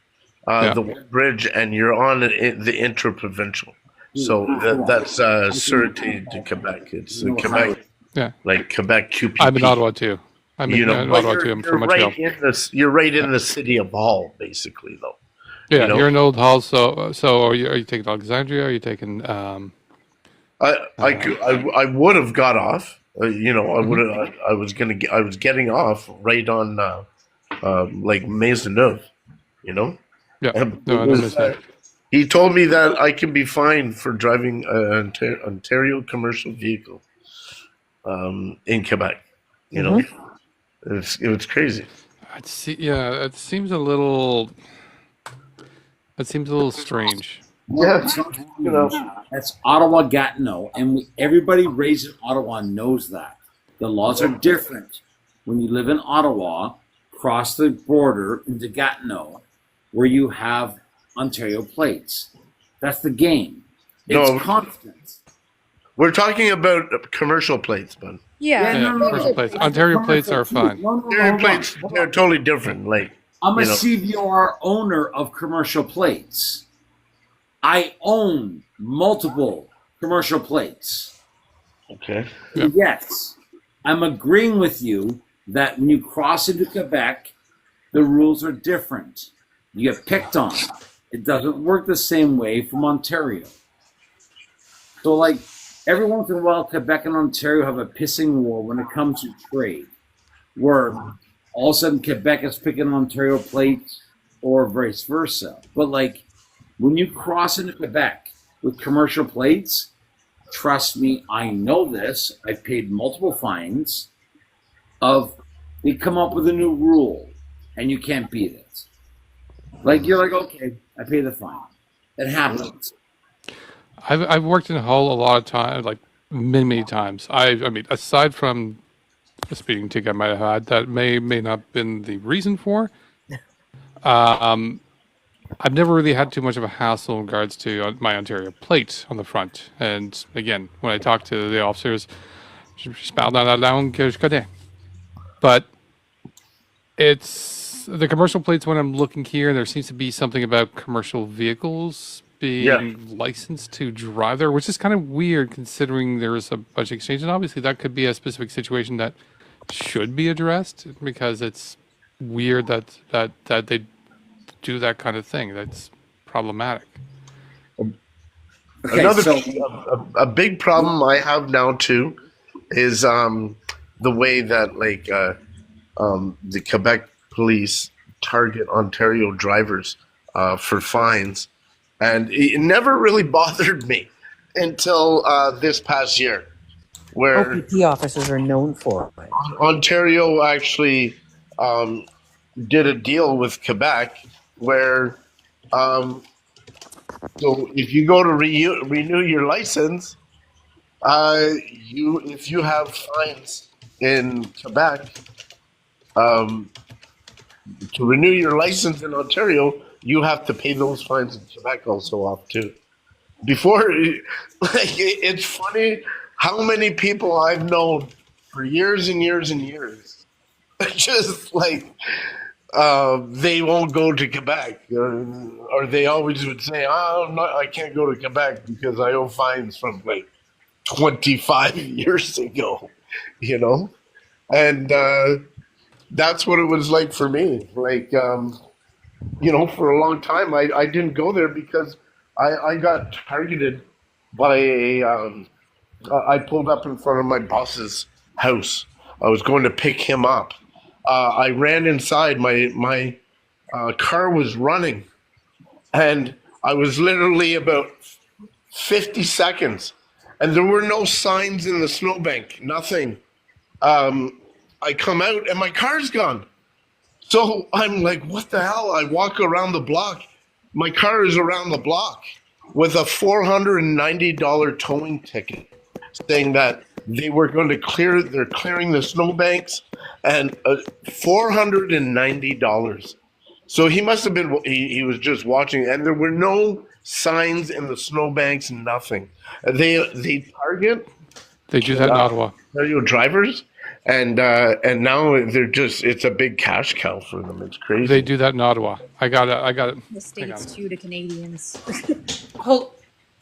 the bridge, and you're on the interprovincial. So that's Sûreté de Quebec. It's Quebec, like Quebec QPP. I'm in Ottawa too. I'm from Montreal. You're right in the city of Hull, basically, though. Yeah, you're in Old Hull. So are you taking Alexandria? Are you taking? I would have got off. I was getting off right on like Maisonneuve. Yeah. No, he told me that I can be fined for driving an Ontario commercial vehicle in Quebec. It was crazy. It seems a little strange. Yeah, that's Ottawa Gatineau, and everybody raised in Ottawa knows that the laws are different when you live in Ottawa, cross the border into Gatineau, where you have Ontario plates. That's the game. It's constant. We're talking about commercial plates, bud. Yeah. Yeah, commercial plates. Ontario plates are fine. Ontario plates, they're totally different. Like, I'm a you know. CVR owner of commercial plates. I own multiple commercial plates. Okay. And yes, I'm agreeing with you that when you cross into Quebec, the rules are different. You get picked on. It doesn't work the same way from Ontario. So, like, every once in a while, Quebec and Ontario have a pissing war when it comes to trade, where all of a sudden Quebec is picking Ontario plates or vice versa. But, like, when you cross into Quebec with commercial plates, trust me, I know this. I've paid multiple fines of they come up with a new rule and you can't beat it. Like, you're like, okay, I pay the fine. It happens. I've worked in Hull a lot of times, like many times. I mean, aside from a speeding ticket I might have had, that may not have been the reason for. I've never really had too much of a hassle in regards to my Ontario plate on the front. And again, when I talk to the officers, je parle dans la langue que je connais. But it's the commercial plates when I'm looking here, there seems to be something about commercial vehicles being licensed to drive there, which is kind of weird considering there's a budget exchange. And obviously that could be a specific situation that should be addressed because it's weird that they do that kind of thing. That's problematic. Okay, Another so a big problem I have now too is the way that the Quebec police target Ontario drivers for fines, and it never really bothered me until this past year, where OPP officers are known for it. Ontario actually did a deal with Quebec where so if you go to renew your license, if you have fines in Quebec, to renew your license in Ontario, you have to pay those fines in Quebec also off too. Before, it's funny how many people I've known for years and years and years, just like they won't go to Quebec, or they always would say, "Oh, I can't go to Quebec because I owe fines from like 25 years ago," you know, and that's what it was like for me. Like, for a long time, I didn't go there because I got targeted by I pulled up in front of my boss's house. I was going to pick him up. I ran inside. My car was running, and I was literally about 50 seconds, and there were no signs in the snowbank, nothing. I come out, and my car's gone. So I'm like, what the hell? I walk around the block. My car is around the block with a $490 towing ticket saying that they were going to they're clearing the snowbanks, and $490. So he must have been, he was just watching, and there were no signs in the snowbanks, nothing. They target. They do that in Ottawa. Drivers. And now it's a big cash cow for them. It's crazy. They do that in Ottawa. I got it. The States too to Canadians.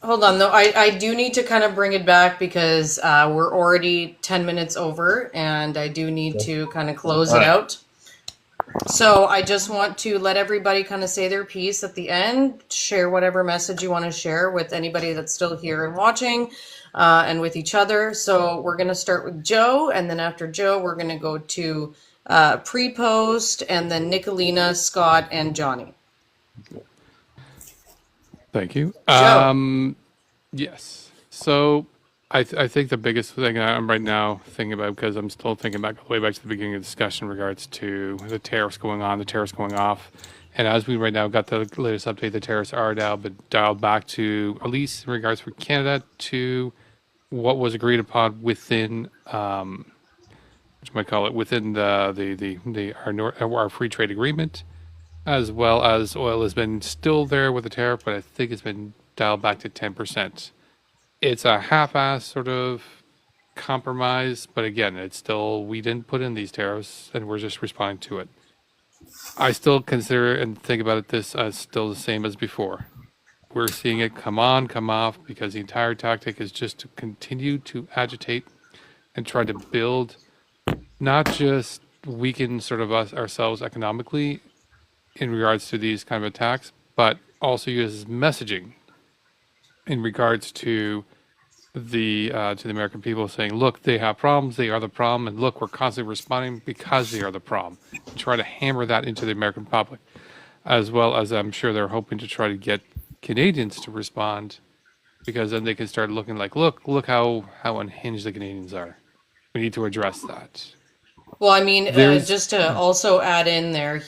Hold on though. I do need to kind of bring it back because we're already 10 minutes over, and I do need to kind of close it out. So I just want to let everybody kind of say their piece at the end, share whatever message you want to share with anybody that's still here and watching, and with each other. So we're going to start with Joe, and then after Joe, we're going to go to pre-post, and then Nicolina, Scott, and Johnny. Thank you. Joe. Yes. So I think the biggest thing I'm right now thinking about, because I'm still thinking back all the way back to the beginning of the discussion in regards to the tariffs going on, the tariffs going off. And as we right now got the latest update, the tariffs are now but dialed back to, at least in regards for Canada, to what was agreed upon within, within our free trade agreement, as well as oil has been still there with the tariff, but I think it's been dialed back to 10%. it's a half-ass sort of compromise, but again, it's still, we didn't put in these tariffs and we're just responding to it. I still consider and think about it this as still the same as before. We're seeing it come on, come off, because the entire tactic is just to continue to agitate and try to build, not just weaken sort of us ourselves economically in regards to these kind of attacks, but also use messaging in regards to the American people, saying, look, they have problems, they are the problem, and look, we're constantly responding because they are the problem. And try to hammer that into the American public, as well as I'm sure they're hoping to try to get Canadians to respond, because then they can start looking like, look how unhinged the Canadians are. We need to address that. Well, I mean, There's just to also add in there,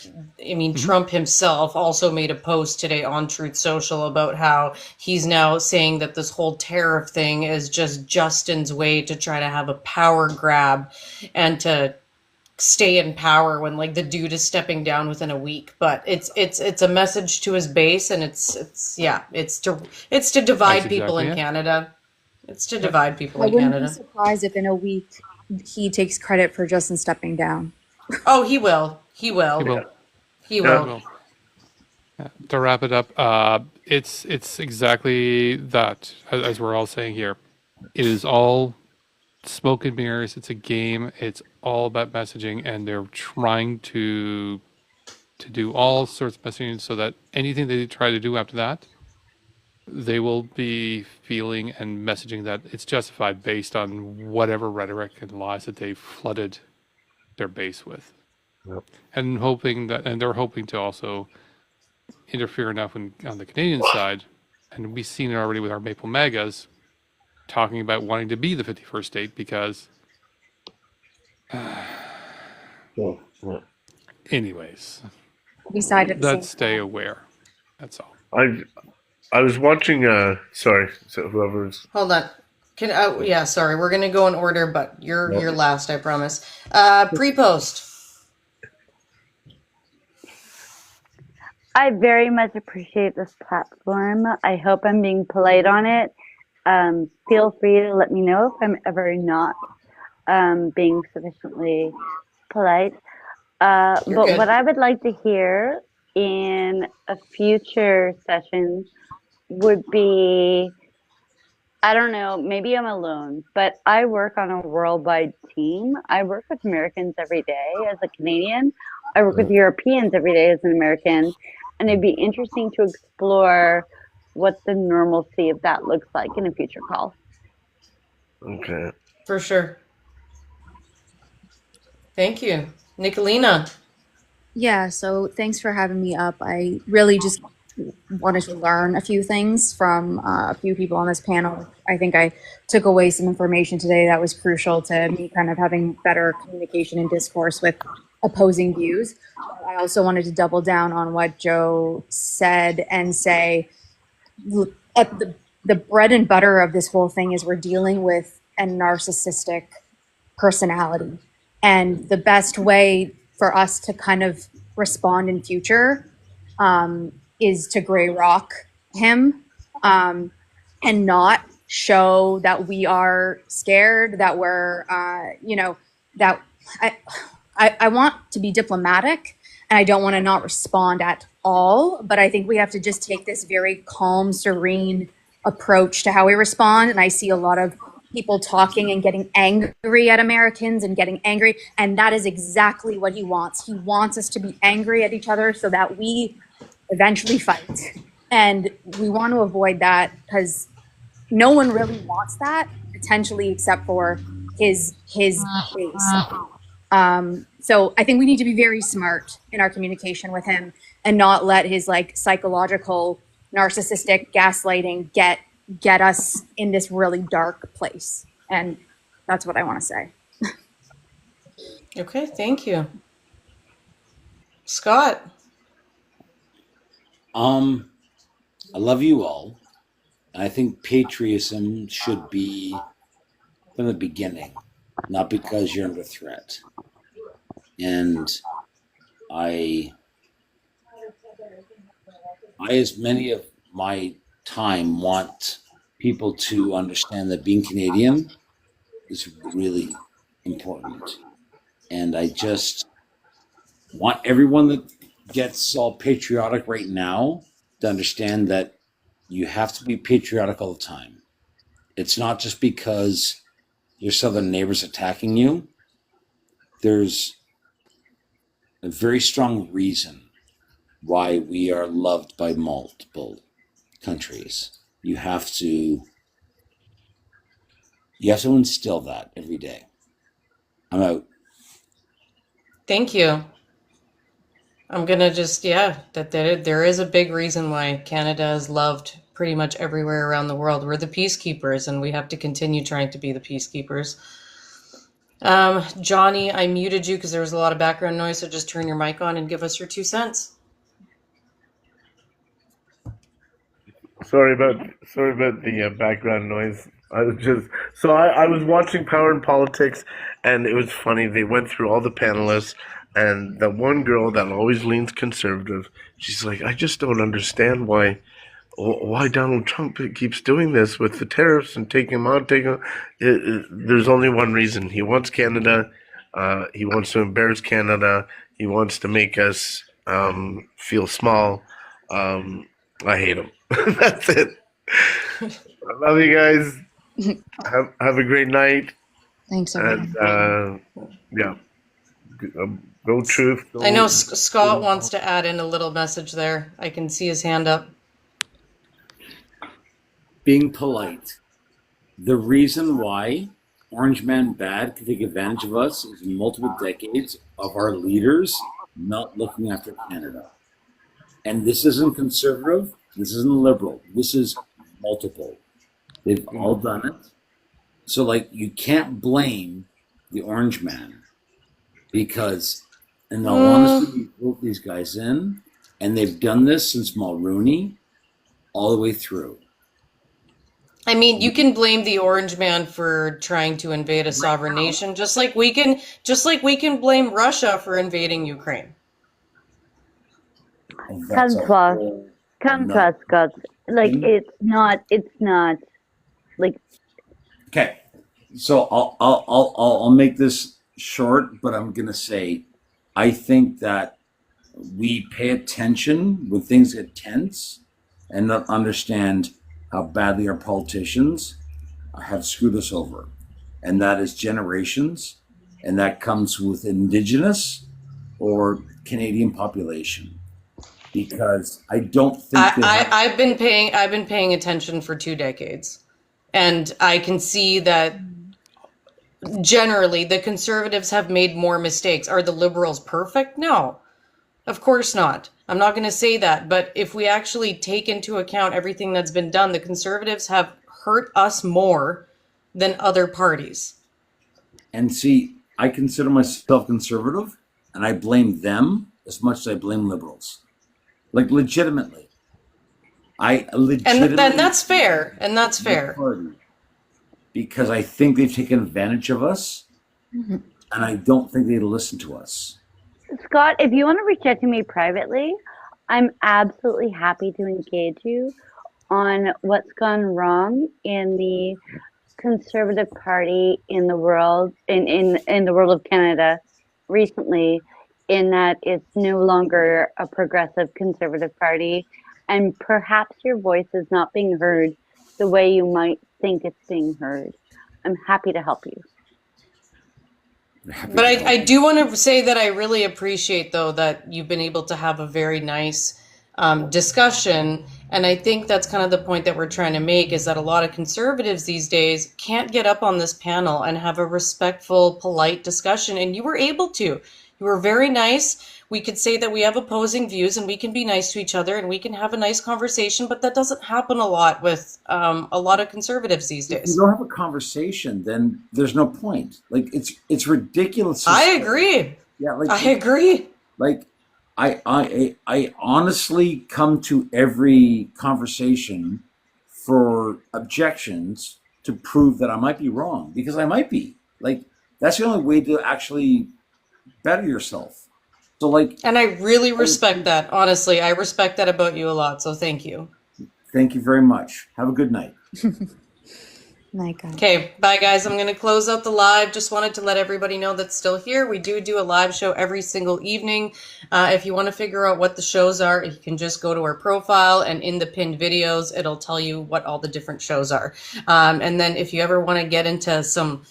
I mean, Trump himself also made a post today on Truth Social about how he's now saying that this whole tariff thing is just Justin's way to try to have a power grab and to stay in power when like the dude is stepping down within a week. But it's a message to his base, and it's to divide people exactly in it. Canada. It's to divide people I in wouldn't be Canada. surprised if in a week he takes credit for Justin stepping down. Oh, he will. He will. He will. He will. Well, to wrap it up, it's exactly that, as we're all saying here. It is all smoke and mirrors. It's a game. It's all about messaging, and they're trying to do all sorts of messaging so that anything they try to do after that, they will be feeling and messaging that it's justified based on whatever rhetoric and lies that they flooded their base with. Yep. And they're hoping to also interfere enough on the Canadian side, and we've seen it already with our Maple Megas, talking about wanting to be the 51st state because anyways, let's stay aware. That's all. I was watching sorry, so whoever's Hold on. Yeah, sorry. We're gonna go in order, but you're last, I promise. Pre-post. I very much appreciate this platform. I hope I'm being polite on it. Feel free to let me know if I'm ever not being sufficiently polite. But good. what I would like to hear in a future session would be, I don't know, maybe I'm alone, but I work on a worldwide team. I work with Americans every day as a Canadian. I work with Europeans every day as an American. And it'd be interesting to explore what the normalcy of that looks like in a future call. Okay. For sure. Thank you. Nicolina. Yeah, so thanks for having me up. I really just wanted to learn a few things from a few people on this panel. I think I took away some information today that was crucial to me kind of having better communication and discourse with opposing views. I also wanted to double down on what Joe said and say, at the bread and butter of this whole thing is we're dealing with a narcissistic personality. And the best way for us to kind of respond in future is to gray rock him and not show that we are scared, that we're, that I want to be diplomatic and I don't want to not respond at all, but I think we have to just take this very calm, serene approach to how we respond. And I see a lot of people talking and getting angry at Americans and getting angry. And that is exactly what he wants. He wants us to be angry at each other so that we eventually fight. And we want to avoid that because no one really wants that, potentially, except for his base. So I think we need to be very smart in our communication with him and not let his like psychological, narcissistic gaslighting get us in this really dark place. And that's what I want to say. Okay, thank you. Scott. I love you all. I think patriotism should be from the beginning, not because you're under threat. And I as many of my time want people to understand that being Canadian is really important. And I just want everyone that gets all patriotic right now to understand that you have to be patriotic all the time. It's not just because your southern neighbors attacking you. There's a very strong reason why we are loved by multiple countries. You have to instill that every day. I'm out. Thank you. I'm gonna just, yeah, that there is a big reason why Canada is loved pretty much everywhere around the world. We're the peacekeepers, and we have to continue trying to be the peacekeepers. Johnny, I muted you because there was a lot of background noise, so just turn your mic on and give us your 2 cents. Sorry about the background noise. I was watching Power and Politics, and it was funny. They went through all the panelists, and the one girl that always leans conservative, she's like, I just don't understand why Donald Trump keeps doing this with the tariffs and taking them out. There's only one reason. He wants Canada. He wants to embarrass Canada. He wants to make us feel small. I hate him. That's it. I love you guys. Have a great night. Thanks, everyone. And yeah, go truth. I know Scott wants to add in a little message there. I can see his hand up. Being polite. The reason why Orange Man Bad can take advantage of us is multiple decades of our leaders not looking after Canada. And this isn't conservative. This isn't liberal. This is multiple. They've all done it. So, like, you can't blame the Orange Man because, in all honesty, we vote these guys in, and they've done this since Mulrooney all the way through. I mean, you can blame the Orange Man for trying to invade a sovereign nation, just like we can blame Russia for invading Ukraine. Come to us, Scott. Like, it's not like. Okay, so I'll make this short, but I'm gonna say, I think that we pay attention when things get tense, and not understand how badly our politicians have screwed us over, and that is generations, and that comes with Indigenous or Canadian population. Because I don't think I've been paying attention for 2 decades, and I can see that generally the conservatives have made more mistakes. Are the liberals perfect? No, of course not. I'm not going to say that, but if we actually take into account everything that's been done, the conservatives have hurt us more than other parties. And see, I consider myself conservative, and I blame them as much as I blame liberals. Like, legitimately. And that's fair. And that's fair. Because I think they've taken advantage of us, and I don't think they listen to us. Scott, if you want to reach out to me privately, I'm absolutely happy to engage you on what's gone wrong in the Conservative Party in the world, in the world of Canada recently, in that it's no longer a progressive Conservative Party, and perhaps your voice is not being heard the way you might think it's being heard. I'm happy to help you. But I do want to say that I really appreciate, though, that you've been able to have a very nice discussion. And I think that's kind of the point that we're trying to make, is that a lot of conservatives these days can't get up on this panel and have a respectful, polite discussion. And you were able to. You were very nice. We could say that we have opposing views and we can be nice to each other and we can have a nice conversation, but that doesn't happen a lot with a lot of conservatives these days. If you don't have a conversation, then there's no point. Like, it's ridiculous. I agree. Yeah, like, I agree. Like, I honestly come to every conversation for objections to prove that I might be wrong, because I might be. Like, that's the only way to actually better yourself. So, like, and I really respect that. Honestly, I respect that about you a lot. So thank you. Thank you very much. Have a good night. My God. Okay, bye guys. I'm going to close out the live. Just wanted to let everybody know that's still here. We do a live show every single evening. If you want to figure out what the shows are, you can just go to our profile, and in the pinned videos, it'll tell you what all the different shows are. And then if you ever want to get into some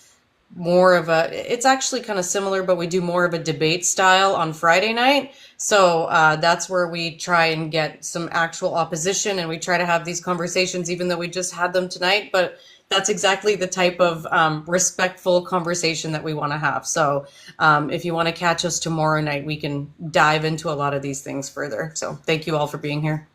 more of it's actually kind of similar, but we do more of a debate style on Friday night. So that's where we try and get some actual opposition, and we try to have these conversations, even though we just had them tonight. But that's exactly the type of respectful conversation that we want to have. So if you want to catch us tomorrow night, we can dive into a lot of these things further. So thank you all for being here.